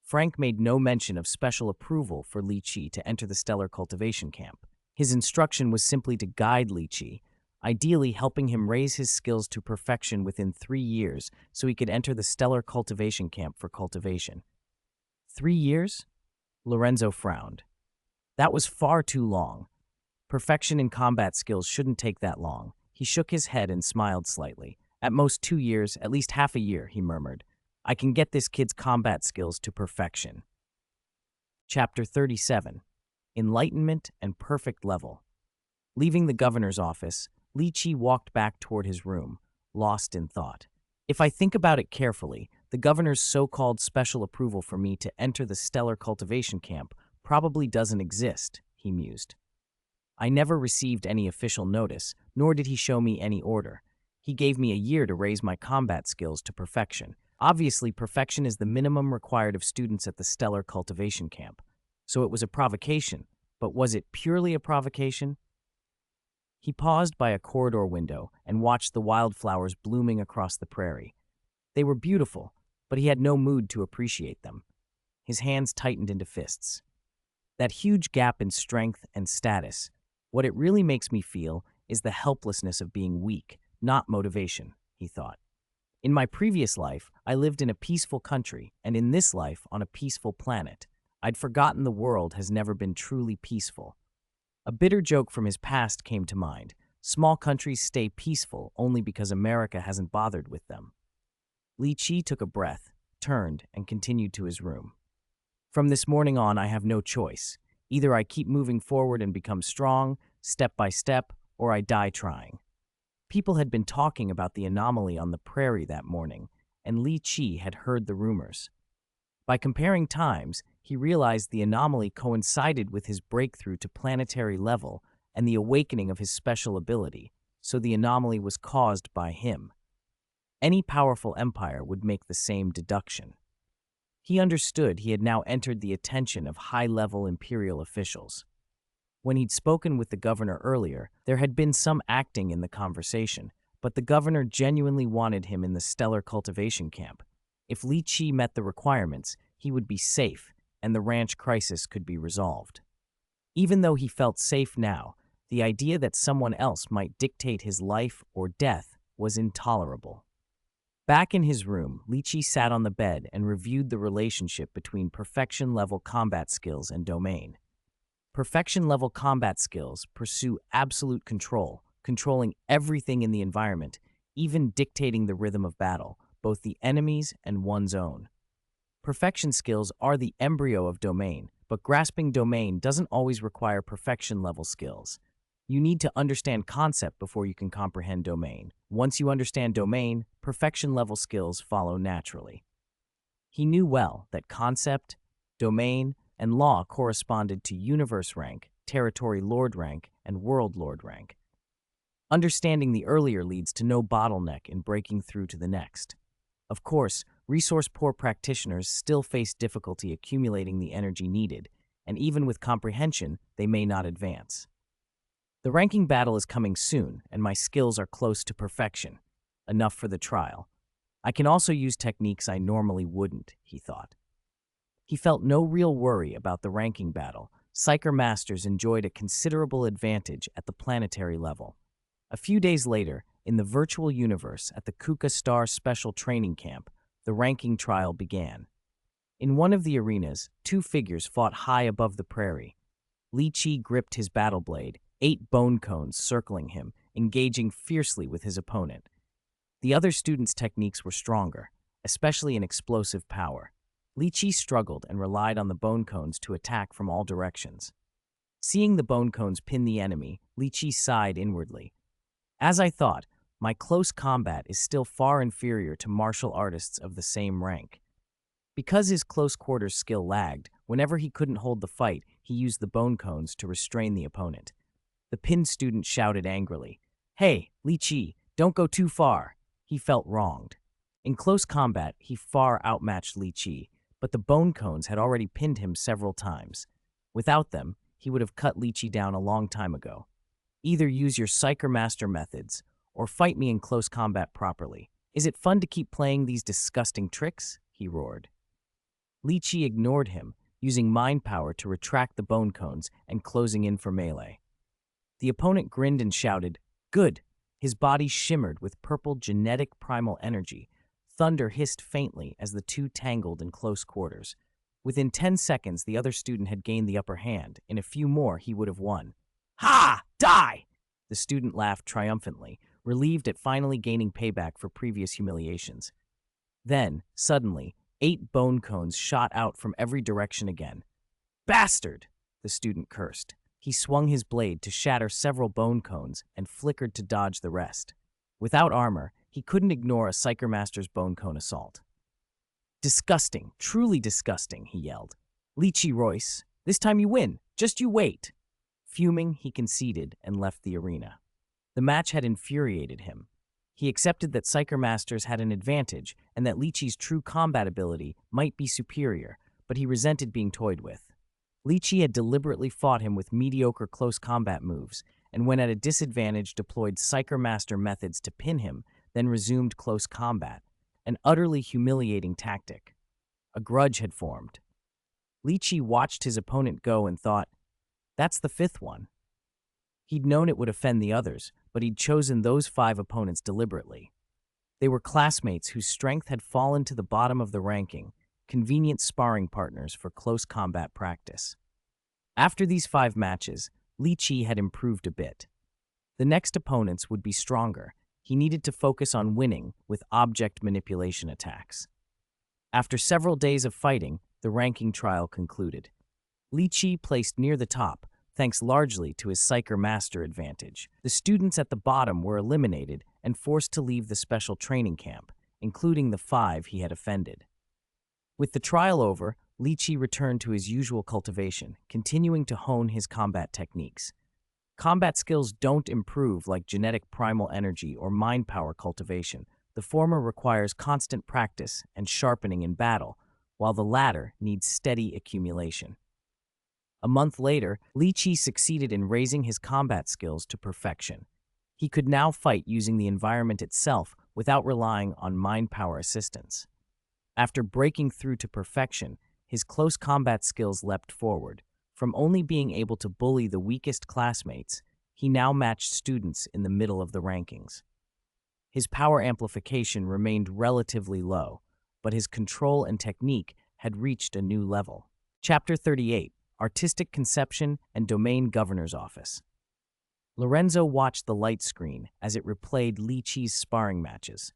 Speaker 1: Frank made no mention of special approval for Li Qi to enter the stellar cultivation camp. His instruction was simply to guide Li Qi, ideally helping him raise his skills to perfection within 3 years so he could enter the stellar cultivation camp for cultivation. 3 years? Lorenzo frowned. That was far too long. Perfection in combat skills shouldn't take that long. He shook his head and smiled slightly. At most 2 years, at least half a year, he murmured. I can get this kid's combat skills to perfection. Chapter 37. Enlightenment and Perfect Level. Leaving the governor's office, Li Qi walked back toward his room, lost in thought. If I think about it carefully, the governor's so-called special approval for me to enter the stellar cultivation camp probably doesn't exist, he mused. I never received any official notice, nor did he show me any order. He gave me a year to raise my combat skills to perfection. Obviously, perfection is the minimum required of students at the stellar cultivation camp. So it was a provocation, but was it purely a provocation? He paused by a corridor window and watched the wildflowers blooming across the prairie. They were beautiful, but he had no mood to appreciate them. His hands tightened into fists. That huge gap in strength and status, what it really makes me feel is the helplessness of being weak, not motivation, he thought. In my previous life, I lived in a peaceful country, and in this life, on a peaceful planet. I'd forgotten the world has never been truly peaceful. A bitter joke from his past came to mind. Small countries stay peaceful only because America hasn't bothered with them. Li Qi took a breath, turned, and continued to his room. From this morning on, I have no choice. Either I keep moving forward and become strong, step by step, or I die trying. People had been talking about the anomaly on the prairie that morning, and Li Qi had heard the rumors. By comparing times, he realized the anomaly coincided with his breakthrough to planetary level and the awakening of his special ability, so the anomaly was caused by him. Any powerful empire would make the same deduction. He understood he had now entered the attention of high-level imperial officials. When he'd spoken with the governor earlier, there had been some acting in the conversation, but the governor genuinely wanted him in the stellar cultivation camp. If Li Qi met the requirements, he would be safe, and the ranch crisis could be resolved. Even though he felt safe now, the idea that someone else might dictate his life or death was intolerable. Back in his room, Li Qi sat on the bed and reviewed the relationship between perfection-level combat skills and domain. Perfection-level combat skills pursue absolute control, controlling everything in the environment, even dictating the rhythm of battle, both the enemy's and one's own. Perfection skills are the embryo of domain, but grasping domain doesn't always require perfection-level skills. You need to understand concept before you can comprehend domain. Once you understand domain, perfection-level skills follow naturally. He knew well that concept, domain, and law corresponded to universe rank, territory lord rank, and world lord rank. Understanding the earlier leads to no bottleneck in breaking through to the next. Of course, resource-poor practitioners still face difficulty accumulating the energy needed, and even with comprehension, they may not advance. The ranking battle is coming soon, and my skills are close to perfection. Enough for the trial. I can also use techniques I normally wouldn't, he thought. He felt no real worry about the ranking battle. Psyker Masters enjoyed a considerable advantage at the planetary level. A few days later, in the virtual universe at the Kuka Star Special Training Camp, the ranking trial began. In one of the arenas, 2 figures fought high above the prairie. Li Qi gripped his battle blade, 8 bone cones circling him, engaging fiercely with his opponent. The other students' techniques were stronger, especially in explosive power. Li Qi struggled and relied on the bone cones to attack from all directions. Seeing the bone cones pin the enemy, Li Qi sighed inwardly. As I thought, my close combat is still far inferior to martial artists of the same rank. Because his close quarters skill lagged, whenever he couldn't hold the fight, he used the bone cones to restrain the opponent. The pinned student shouted angrily, "Hey, Li Qi, don't go too far." He felt wronged. In close combat, he far outmatched Li Qi, but the bone cones had already pinned him several times. Without them, he would have cut Li Qi down a long time ago. Either use your Psyker Master methods, or fight me in close combat properly. Is it fun to keep playing these disgusting tricks? He roared. Li Qi ignored him, using mind power to retract the bone cones and closing in for melee. The opponent grinned and shouted, "Good!" His body shimmered with purple genetic primal energy. Thunder hissed faintly as the two tangled in close quarters. Within 10 seconds, the other student had gained the upper hand. In a few more, he would have won. "Ha! Die!" The student laughed triumphantly, relieved at finally gaining payback for previous humiliations. Then, suddenly, 8 bone cones shot out from every direction again. "Bastard!" the student cursed. He swung his blade to shatter several bone cones and flickered to dodge the rest. Without armor, he couldn't ignore a Psyker Master's bone cone assault. "Disgusting, truly disgusting," he yelled. "Li Qi Royce, this time you win. Just you wait." Fuming, he conceded and left the arena. The match had infuriated him. He accepted that Psyker Masters had an advantage and that Li Qi's true combat ability might be superior, but he resented being toyed with. Li Qi had deliberately fought him with mediocre close combat moves, and when at a disadvantage deployed Psyker Master methods to pin him, then resumed close combat, an utterly humiliating tactic. A grudge had formed. Li Qi watched his opponent go and thought, "That's the 5th one." He'd known it would offend the others, but he'd chosen those 5 opponents deliberately. They were classmates whose strength had fallen to the bottom of the ranking, convenient sparring partners for close combat practice. After these 5 matches, Li Qi had improved a bit. The next opponents would be stronger. He needed to focus on winning with object manipulation attacks. After several days of fighting, the ranking trial concluded. Li Qi placed near the top, thanks largely to his Psyker Master advantage. The students at the bottom were eliminated and forced to leave the special training camp, including the 5 he had offended. With the trial over, Li Qi returned to his usual cultivation, continuing to hone his combat techniques. Combat skills don't improve like genetic primal energy or mind power cultivation. The former requires constant practice and sharpening in battle, while the latter needs steady accumulation. A month later, Li Qi succeeded in raising his combat skills to perfection. He could now fight using the environment itself without relying on mind power assistance. After breaking through to perfection, his close combat skills leapt forward. From only being able to bully the weakest classmates, he now matched students in the middle of the rankings. His power amplification remained relatively low, but his control and technique had reached a new level. Chapter 38. Artistic Conception and Domain Governor's Office. Lorenzo watched the light screen as it replayed Li Qi's sparring matches.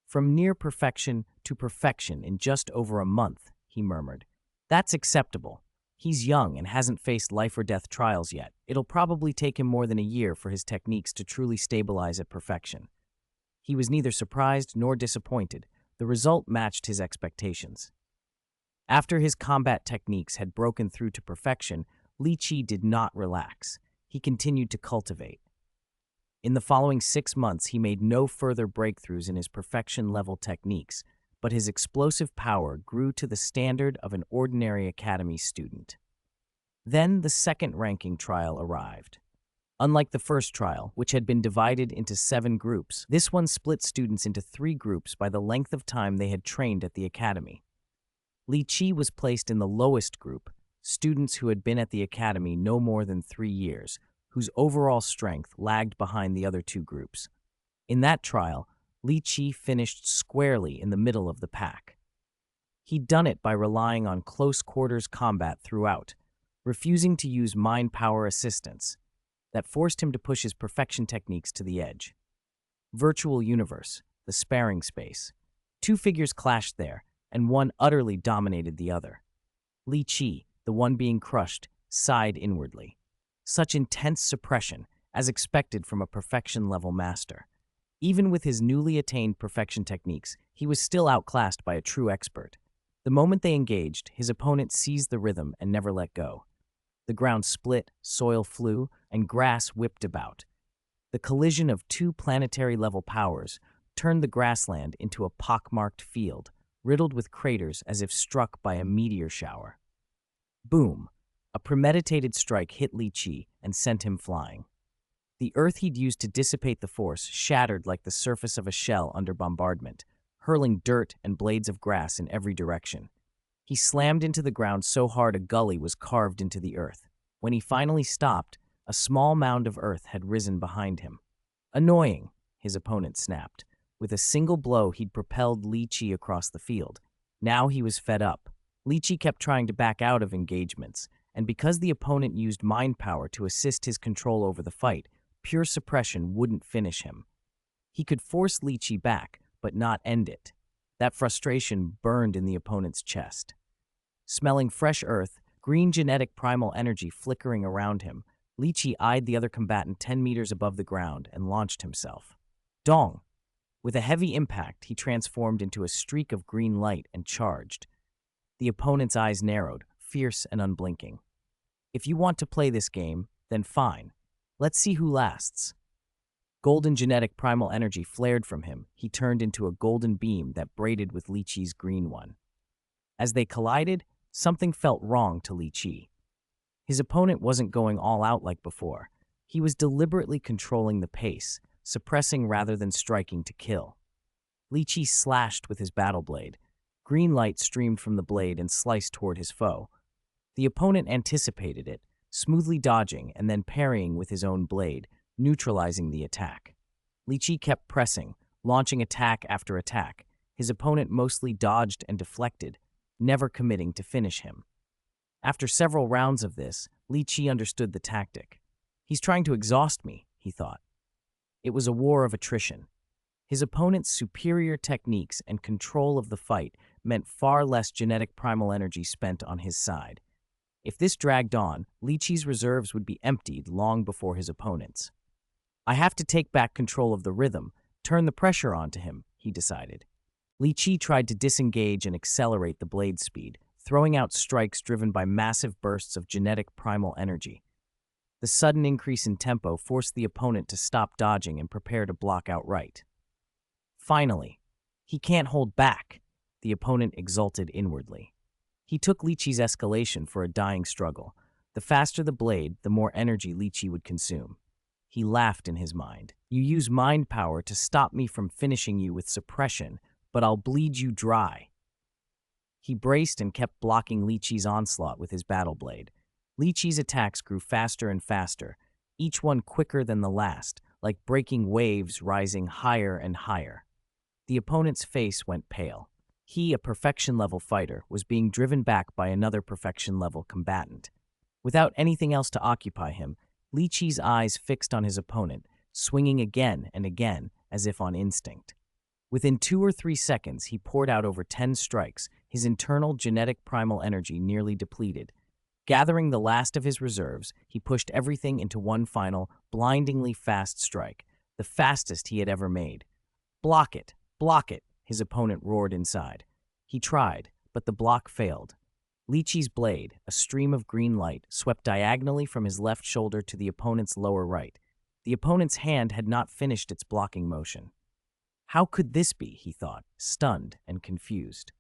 Speaker 1: "From near perfection to perfection in just over a month," he murmured. "That's acceptable. He's young and hasn't faced life-or-death trials yet. It'll probably take him more than a year for his techniques to truly stabilize at perfection." He was neither surprised nor disappointed. The result matched his expectations. After his combat techniques had broken through to perfection, Li Qi did not relax. He continued to cultivate. In the following 6 months, he made no further breakthroughs in his perfection-level techniques, but his explosive power grew to the standard of an ordinary academy student. Then the second ranking trial arrived. Unlike the first trial, which had been divided into 7 groups, this one split students into 3 groups by the length of time they had trained at the academy. Li Qi was placed in the lowest group, students who had been at the academy no more than 3 years, whose overall strength lagged behind the other 2 groups. In that trial, Li Qi finished squarely in the middle of the pack. He'd done it by relying on close quarters combat throughout, refusing to use mind power assistance. That forced him to push his perfection techniques to the edge. Virtual universe, the sparring space. 2 figures clashed there, and one utterly dominated the other. Li Qi, the one being crushed, sighed inwardly. Such intense suppression, as expected from a perfection-level master. Even with his newly attained perfection techniques, he was still outclassed by a true expert. The moment they engaged, his opponent seized the rhythm and never let go. The ground split, soil flew, and grass whipped about. The collision of two planetary-level powers turned the grassland into a pockmarked field, riddled with craters as if struck by a meteor shower. Boom! A premeditated strike hit Li Qi and sent him flying. The earth he'd used to dissipate the force shattered like the surface of a shell under bombardment, hurling dirt and blades of grass in every direction. He slammed into the ground so hard a gully was carved into the earth. When he finally stopped, a small mound of earth had risen behind him. Annoying, his opponent snapped. With a single blow, he'd propelled Li Qi across the field. Now he was fed up. Li Qi kept trying to back out of engagements, and because the opponent used mind power to assist his control over the fight, pure suppression wouldn't finish him. He could force Li Qi back, but not end it. That frustration burned in the opponent's chest. Smelling fresh earth, green genetic primal energy flickering around him, Li Qi eyed the other combatant 10 meters above the ground and launched himself. Dong! With a heavy impact, he transformed into a streak of green light and charged. The opponent's eyes narrowed, fierce and unblinking. If you want to play this game, then fine. Let's see who lasts. Golden genetic primal energy flared from him. He turned into a golden beam that braided with Li Qi's green one. As they collided, something felt wrong to Li Qi. His opponent wasn't going all out like before. He was deliberately controlling the pace, suppressing rather than striking to kill. Li Qi slashed with his battle blade. Green light streamed from the blade and sliced toward his foe. The opponent anticipated it, smoothly dodging and then parrying with his own blade, neutralizing the attack. Li Qi kept pressing, launching attack after attack. His opponent mostly dodged and deflected, never committing to finish him. After several rounds of this, Li Qi understood the tactic. He's trying to exhaust me, he thought. It was a war of attrition. His opponent's superior techniques and control of the fight meant far less genetic primal energy spent on his side. If this dragged on, Li Qi's reserves would be emptied long before his opponent's. I have to take back control of the rhythm, turn the pressure onto him, he decided. Li Qi tried to disengage and accelerate the blade speed, throwing out strikes driven by massive bursts of genetic primal energy. The sudden increase in tempo forced the opponent to stop dodging and prepare to block outright. Finally, he can't hold back, the opponent exulted inwardly. He took Li Qi's escalation for a dying struggle. The faster the blade, the more energy Li Qi would consume. He laughed in his mind. You use mind power to stop me from finishing you with suppression, but I'll bleed you dry. He braced and kept blocking Li Qi's onslaught with his battle blade. Li Qi's attacks grew faster and faster, each one quicker than the last, like breaking waves rising higher and higher. The opponent's face went pale. He, a perfection-level fighter, was being driven back by another perfection-level combatant. Without anything else to occupy him, Li Qi's eyes fixed on his opponent, swinging again and again, as if on instinct. Within 2 or 3 seconds, he poured out over 10 strikes, his internal genetic primal energy nearly depleted. Gathering the last of his reserves, he pushed everything into one final, blindingly fast strike, the fastest he had ever made. Block it! Block it! His opponent roared inside. He tried, but the block failed. Li Qi's blade, a stream of green light, swept diagonally from his left shoulder to the opponent's lower right. The opponent's hand had not finished its blocking motion. How could this be, he thought, stunned and confused.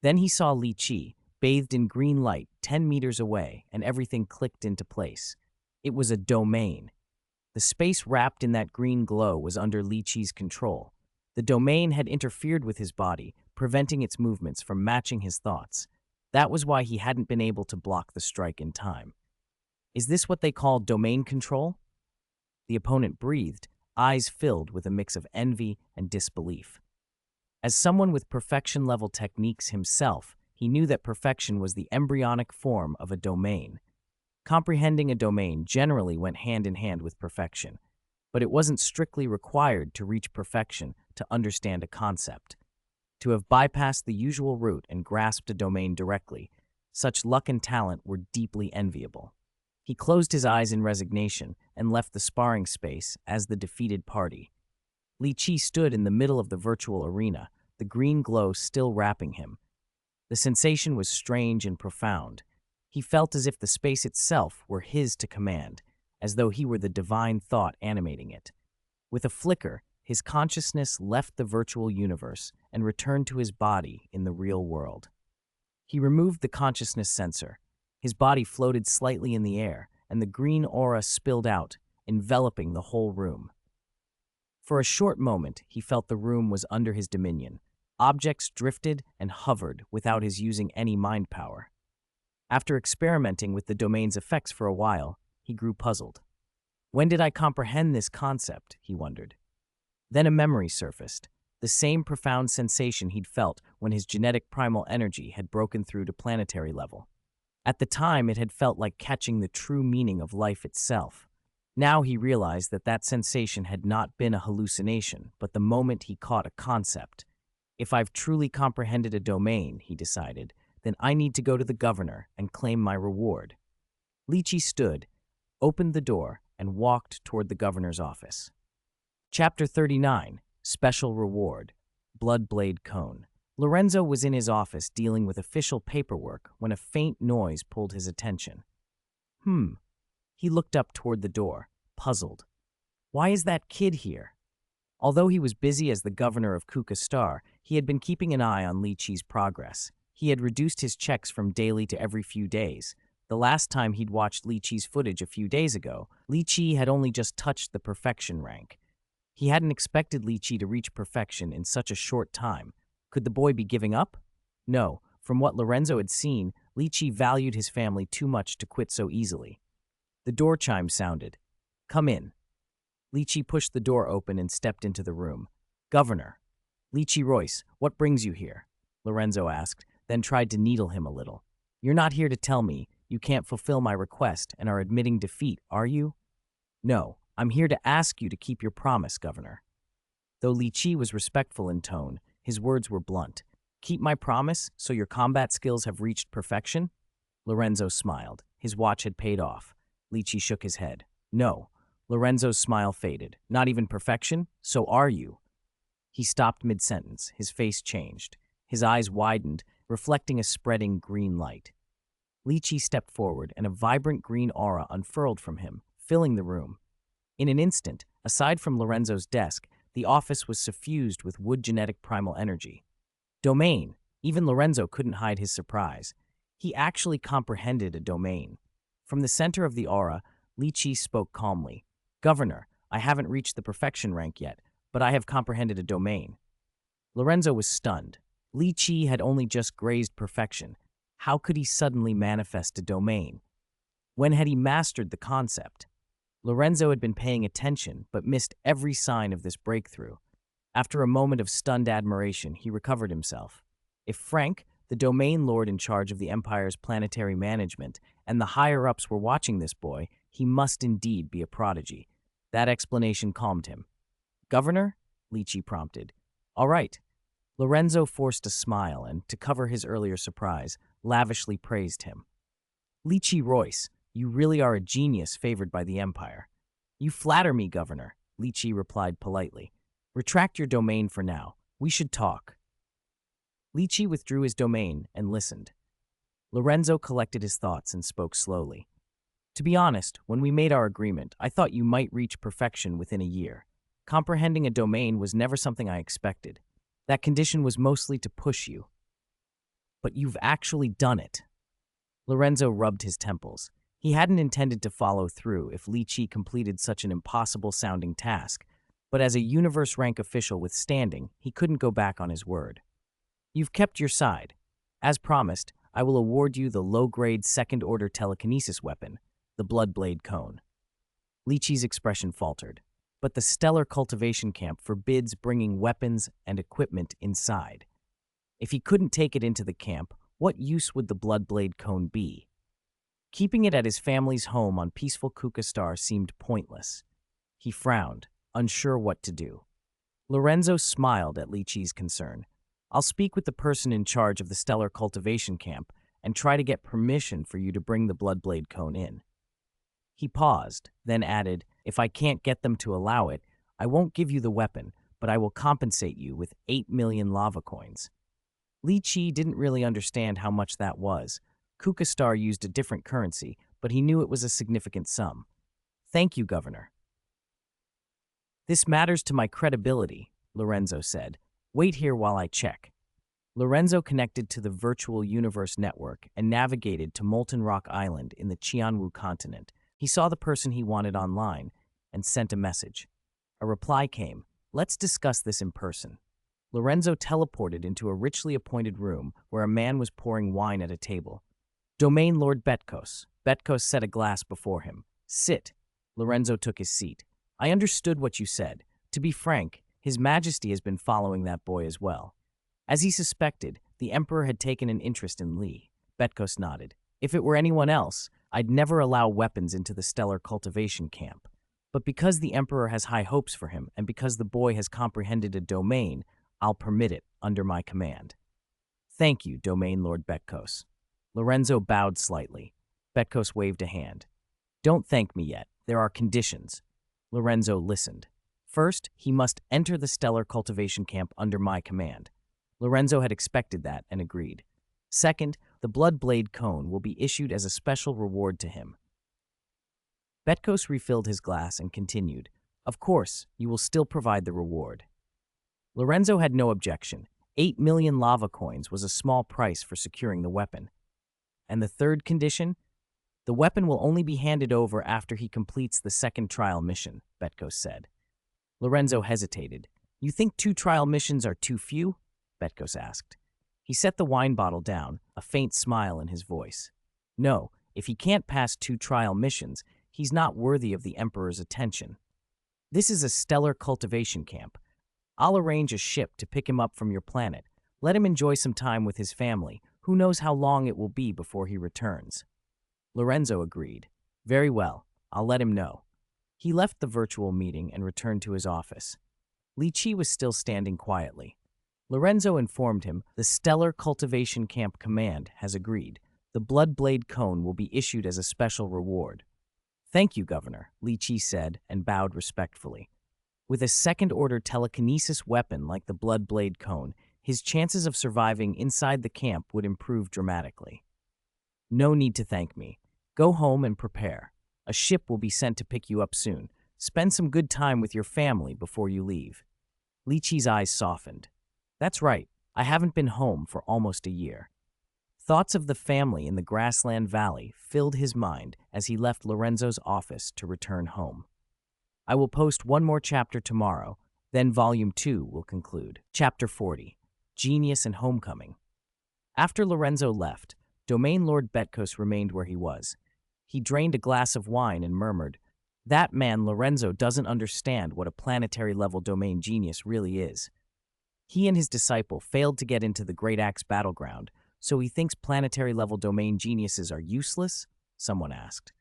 Speaker 1: Then he saw Li Qi, bathed in green light, 10 meters away, and everything clicked into place. It was a domain. The space wrapped in that green glow was under Li Qi's control. The domain had interfered with his body, preventing its movements from matching his thoughts. That was why he hadn't been able to block the strike in time. Is this what they call domain control? The opponent breathed, eyes filled with a mix of envy and disbelief. As someone with perfection-level techniques himself, he knew that perfection was the embryonic form of a domain. Comprehending a domain generally went hand in hand with perfection, but it wasn't strictly required to reach perfection to understand a concept. To have bypassed the usual route and grasped a domain directly, such luck and talent were deeply enviable. He closed his eyes in resignation and left the sparring space as the defeated party. Li Qi stood in the middle of the virtual arena, the green glow still wrapping him. The sensation was strange and profound. He He felt as if the space itself were his to command, as though he were the divine thought animating it. With a flicker, his consciousness left the virtual universe and returned to his body in the real world. He removed the consciousness sensor. His body floated slightly in the air, and the green aura spilled out, enveloping the whole room. For a short moment, he felt the room was under his dominion. Objects drifted and hovered without his using any mind power. After experimenting with the domain's effects for a while, he grew puzzled. When did I comprehend this concept, he wondered. Then a memory surfaced, the same profound sensation he'd felt when his genetic primal energy had broken through to planetary level. At the time, it had felt like catching the true meaning of life itself. Now he realized that that sensation had not been a hallucination, but the moment he caught a concept. If I've truly comprehended a domain, he decided, then I need to go to the governor and claim my reward. Lychee stood, opened the door, and walked toward the governor's office. Chapter 39, Special Reward, Bloodblade Cone. Lorenzo was in his office dealing with official paperwork when a faint noise pulled his attention. He looked up toward the door, puzzled. Why is that kid here? Although he was busy as the governor of Kuka Star, he had been keeping an eye on Lychee's progress. He had reduced his checks from daily to every few days. The last time he'd watched Lychee's footage a few days ago, Lychee had only just touched the perfection rank. He hadn't expected Lychee to reach perfection in such a short time. Could the boy be giving up? No, from what Lorenzo had seen, Lychee valued his family too much to quit so easily. The door chime sounded. Come in. Lychee pushed the door open and stepped into the room. Governor. Lychee Royce, what brings you here? Lorenzo asked, then tried to needle him a little. You're not here to tell me you can't fulfill my request and are admitting defeat, are you? No, I'm here to ask you to keep your promise, Governor. Though Lychee was respectful in tone, his words were blunt. Keep my promise so your combat skills have reached perfection? Lorenzo smiled. His watch had paid off. Lychee shook his head. No. Lorenzo's smile faded. Not even perfection? So are you? He stopped mid-sentence. His face changed. His eyes widened, reflecting a spreading green light. Lychee stepped forward, and a vibrant green aura unfurled from him, filling the room. In an instant, aside from Lorenzo's desk, the office was suffused with wood genetic primal energy. Domain. Even Lorenzo couldn't hide his surprise. He actually comprehended a domain. From the center of the aura, Lychee spoke calmly. Governor, I haven't reached the perfection rank yet, but I have comprehended a domain. Lorenzo was stunned. Lychee had only just grazed perfection. How could he suddenly manifest a domain? When had he mastered the concept? Lorenzo had been paying attention, but missed every sign of this breakthrough. After a moment of stunned admiration, he recovered himself. If Frank, the domain lord in charge of the Empire's planetary management, and the higher-ups were watching this boy, he must indeed be a prodigy. That explanation calmed him. Governor? Lychee prompted. All right. Lorenzo forced a smile and, to cover his earlier surprise, lavishly praised him. Lychee Royce, you really are a genius favored by the Empire. You flatter me, Governor, Lychee replied politely. Retract your domain for now. We should talk. Lychee withdrew his domain and listened. Lorenzo collected his thoughts and spoke slowly. To be honest, when we made our agreement, I thought you might reach perfection within a year. Comprehending a domain was never something I expected. That condition was mostly to push you. But you've actually done it. Lorenzo rubbed his temples. He hadn't intended to follow through if Lychee completed such an impossible-sounding task, but as a universe-rank official with standing, he couldn't go back on his word. You've kept your side. As promised, I will award you the low-grade second-order telekinesis weapon, the Bloodblade Cone. Lychee's expression faltered, but the stellar cultivation camp forbids bringing weapons and equipment inside. If he couldn't take it into the camp, what use would the Bloodblade Cone be? Keeping it at his family's home on peaceful Kuka Star seemed pointless. He frowned, unsure what to do. Lorenzo smiled at Lychee's concern. I'll speak with the person in charge of the stellar cultivation camp and try to get permission for you to bring the Bloodblade Cone in. He paused, then added, if I can't get them to allow it, I won't give you the weapon, but I will compensate you with 8 million lava coins. Lychee didn't really understand how much that was. Kukastar used a different currency, but he knew it was a significant sum. Thank you, Governor. This matters to my credibility, Lorenzo said. Wait here while I check. Lorenzo connected to the virtual universe network and navigated to Molten Rock Island in the Qianwu continent. He saw the person he wanted online and sent a message. A reply came. Let's discuss this in person. Lorenzo teleported into a richly appointed room where a man was pouring wine at a table. Domain Lord Betkos. Betkos set a glass before him. Sit. Lorenzo took his seat. I understood what you said. To be frank, His Majesty has been following that boy as well. As he suspected, the Emperor had taken an interest in Li. Betkos nodded. If it were anyone else, I'd never allow weapons into the stellar cultivation camp. But because the Emperor has high hopes for him, and because the boy has comprehended a domain, I'll permit it under my command. Thank you, Domain Lord Betkos. Lorenzo bowed slightly. Betkos waved a hand. Don't thank me yet. There are conditions. Lorenzo listened. First, he must enter the stellar cultivation camp under my command. Lorenzo had expected that and agreed. Second, the Blood Blade Cone will be issued as a special reward to him. Betkos refilled his glass and continued. Of course, you will still provide the reward. Lorenzo had no objection. 8 million lava coins was a small price for securing the weapon. And the third condition? The weapon will only be handed over after he completes the second trial mission, Betkos said. Lorenzo hesitated. You think 2 trial missions are too few? Betkos asked. He set the wine bottle down, a faint smile in his voice. No, if he can't pass 2 trial missions, he's not worthy of the Emperor's attention. This is a stellar cultivation camp. I'll arrange a ship to pick him up from your planet. Let him enjoy some time with his family. Who knows how long it will be before he returns? Lorenzo agreed. Very well, I'll let him know. He left the virtual meeting and returned to his office. Li Qi was still standing quietly. Lorenzo informed him the Stellar Cultivation Camp Command has agreed. The Blood Blade Cone will be issued as a special reward. Thank you, Governor, Li Qi said and bowed respectfully. With a second-order telekinesis weapon like the Blood Blade Cone, his chances of surviving inside the camp would improve dramatically. No need to thank me. Go home and prepare. A ship will be sent to pick you up soon. Spend some good time with your family before you leave. Li Qi's eyes softened. That's right, I haven't been home for almost a year. Thoughts of the family in the grassland valley filled his mind as he left Lorenzo's office to return home. I will post one more chapter tomorrow, then Volume 2 will conclude. Chapter 40, Genius and Homecoming. After Lorenzo left, Domain Lord Betkos remained where he was. He drained a glass of wine and murmured, That man Lorenzo doesn't understand what a planetary-level domain genius really is. He and his disciple failed to get into the Great Axe battleground, so he thinks planetary-level domain geniuses are useless? Someone asked.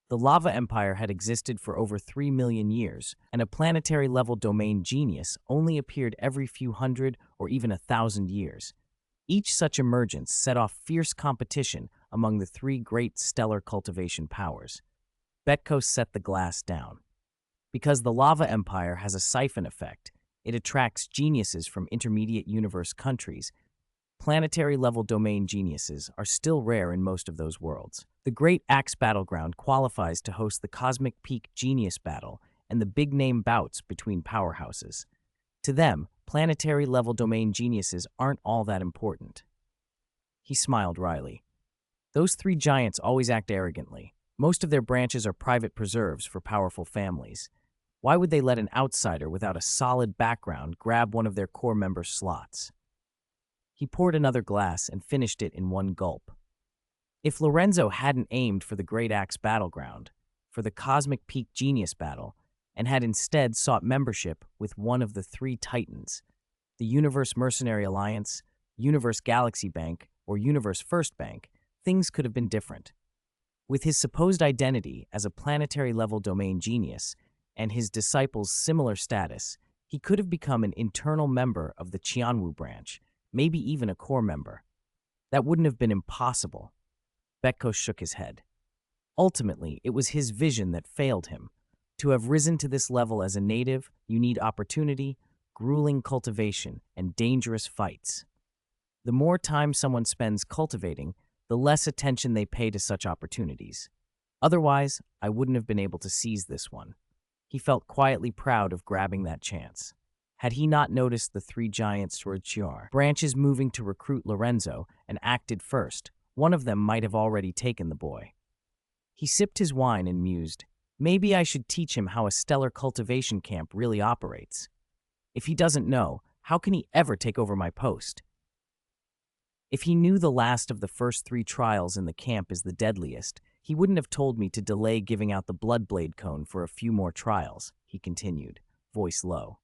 Speaker 1: The Lava Empire had existed for over 3 million years, and a planetary-level domain genius only appeared every few hundred or even 1,000 years. Each such emergence set off fierce competition among the 3 great stellar cultivation powers. Betkos set the glass down. Because the Lava Empire has a siphon effect, it attracts geniuses from intermediate universe countries. Planetary-level domain geniuses are still rare in most of those worlds. The Great Axe Battleground qualifies to host the Cosmic Peak Genius Battle and the big-name bouts between powerhouses. To them, planetary-level domain geniuses aren't all that important. He smiled wryly. Those 3 giants always act arrogantly. Most of their branches are private preserves for powerful families. Why would they let an outsider without a solid background grab one of their core member slots? He poured another glass and finished it in one gulp. If Lorenzo hadn't aimed for the Great Axe Battleground, for the Cosmic Peak Genius Battle, and had instead sought membership with one of the 3 titans, the Universe Mercenary Alliance, Universe Galaxy Bank, or Universe First Bank, things could have been different. With his supposed identity as a planetary-level domain genius, and his disciples' similar status, he could have become an internal member of the Qianwu branch, maybe even a core member. That wouldn't have been impossible. Betkos shook his head. Ultimately, it was his vision that failed him. To have risen to this level as a native, you need opportunity, grueling cultivation, and dangerous fights. The more time someone spends cultivating, the less attention they pay to such opportunities. Otherwise, I wouldn't have been able to seize this one. He felt quietly proud of grabbing that chance. Had he not noticed the three giant swordchiar branches moving to recruit Lorenzo and acted first, one of them might have already taken the boy. He sipped his wine and mused, maybe I should teach him how a stellar cultivation camp really operates. If he doesn't know, how can he ever take over my post? If he knew the last of the first 3 trials in the camp is the deadliest, he wouldn't have told me to delay giving out the Bloodblade cone for a few more trials, he continued, voice low.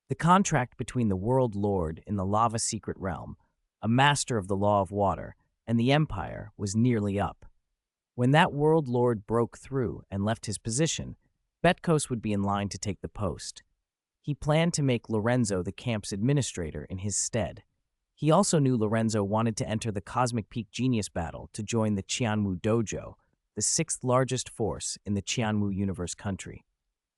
Speaker 1: The contract between the World Lord in the Lava Secret Realm, a master of the Law of Water, and the Empire was nearly up. When that World Lord broke through and left his position, Betkos would be in line to take the post. He planned to make Lorenzo the camp's administrator in his stead. He also knew Lorenzo wanted to enter the Cosmic Peak Genius Battle to join the Qianwu Dojo, the 6th largest force in the Qianwu Universe country.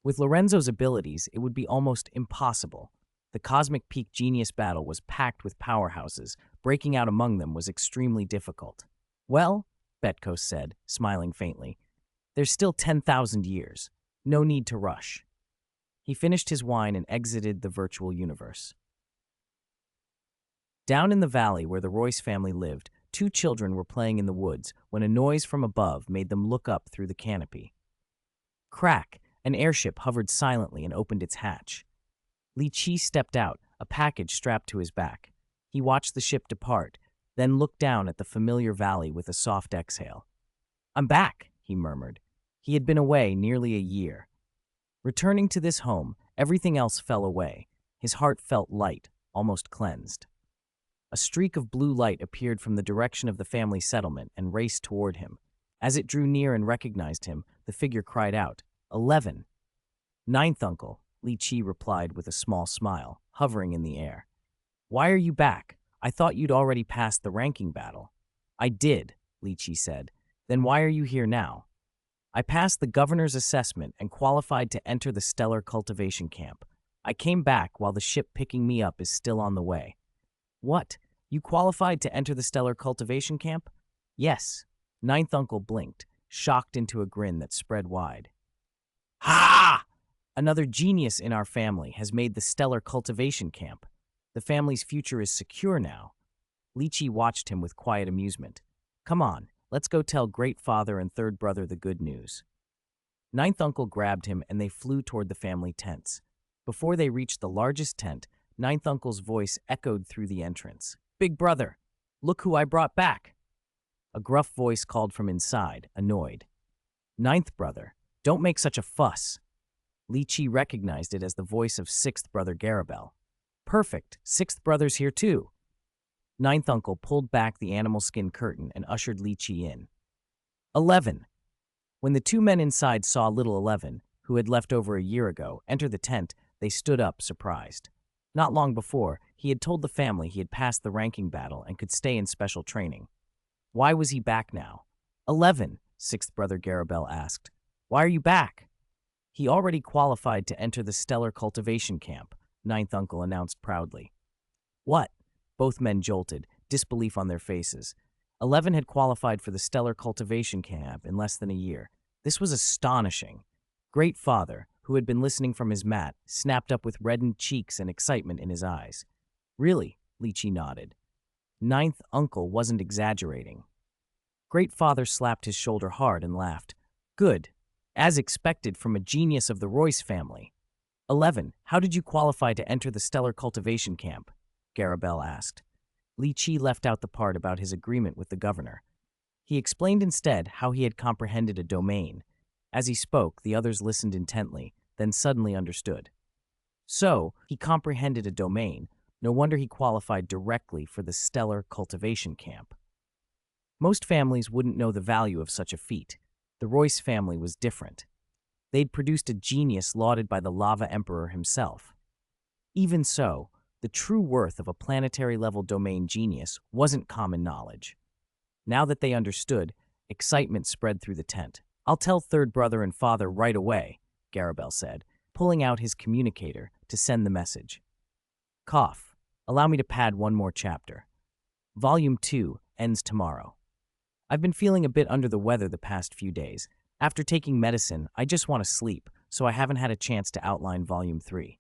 Speaker 1: With Lorenzo's abilities, it would be almost impossible. The Cosmic Peak Genius Battle was packed with powerhouses. Breaking out among them was extremely difficult. Well, Betkos said, smiling faintly, there's still 10,000 years. No need to rush. He finished his wine and exited the virtual universe. Down in the valley where the Royce family lived, 2 children were playing in the woods when a noise from above made them look up through the canopy. Crack! An airship hovered silently and opened its hatch. Li Qi stepped out, a package strapped to his back. He watched the ship depart, then looked down at the familiar valley with a soft exhale. I'm back, he murmured. He had been away nearly a year. Returning to this home, everything else fell away. His heart felt light, almost cleansed. A streak of blue light appeared from the direction of the family settlement and raced toward him. As it drew near and recognized him, the figure cried out, 11. Ninth uncle, Li Qi replied with a small smile, hovering in the air. Why are you back? I thought you'd already passed the ranking battle. I did, Li Qi said. Then why are you here now? I passed the governor's assessment and qualified to enter the stellar cultivation camp. I came back while the ship picking me up is still on the way. What? You qualified to enter the stellar cultivation camp? Yes. Ninth uncle blinked, shocked into a grin that spread wide. Ha! Another genius in our family has made the stellar cultivation camp. The family's future is secure now. Li Qi watched him with quiet amusement. Come on, let's go tell great father and third brother the good news. Ninth uncle grabbed him and they flew toward the family tents. Before they reached the largest tent, Ninth uncle's voice echoed through the entrance. Big brother, look who I brought back. A gruff voice called from inside, annoyed. Ninth brother, don't make such a fuss. Li Qi recognized it as the voice of sixth brother Garabel. Perfect, sixth brother's here too. Ninth uncle pulled back the animal skin curtain and ushered Li Qi in. 11. When the 2 men inside saw little 11, who had left over a year ago, enter the tent, they stood up, surprised. Not long before, he had told the family he had passed the ranking battle and could stay in special training. Why was he back now? 11, sixth brother Garabel asked. Why are you back? He already qualified to enter the stellar cultivation camp, Ninth uncle announced proudly. What? Both men jolted, disbelief on their faces. 11 had qualified for the stellar cultivation camp in less than a year. This was astonishing. Great father, who had been listening from his mat, snapped up with reddened cheeks and excitement in his eyes. Really? Li Qi nodded. Ninth uncle wasn't exaggerating. Great father slapped his shoulder hard and laughed. Good. As expected from a genius of the Royce family. 11. How did you qualify to enter the stellar cultivation camp? Garabel asked. Li Qi left out the part about his agreement with the governor. He explained instead how he had comprehended a domain. As he spoke, the others listened intently, then suddenly understood. So, he comprehended a domain. No wonder he qualified directly for the stellar cultivation camp. Most families wouldn't know the value of such a feat. The Royce family was different. They'd produced a genius lauded by the Lava Emperor himself. Even so, the true worth of a planetary-level domain genius wasn't common knowledge. Now that they understood, excitement spread through the tent. I'll tell third brother and father right away, Garabel said, pulling out his communicator to send the message. Cough. Allow me to pad one more chapter. Volume 2, ends tomorrow. I've been feeling a bit under the weather the past few days. After taking medicine, I just want to sleep, so I haven't had a chance to outline Volume 3.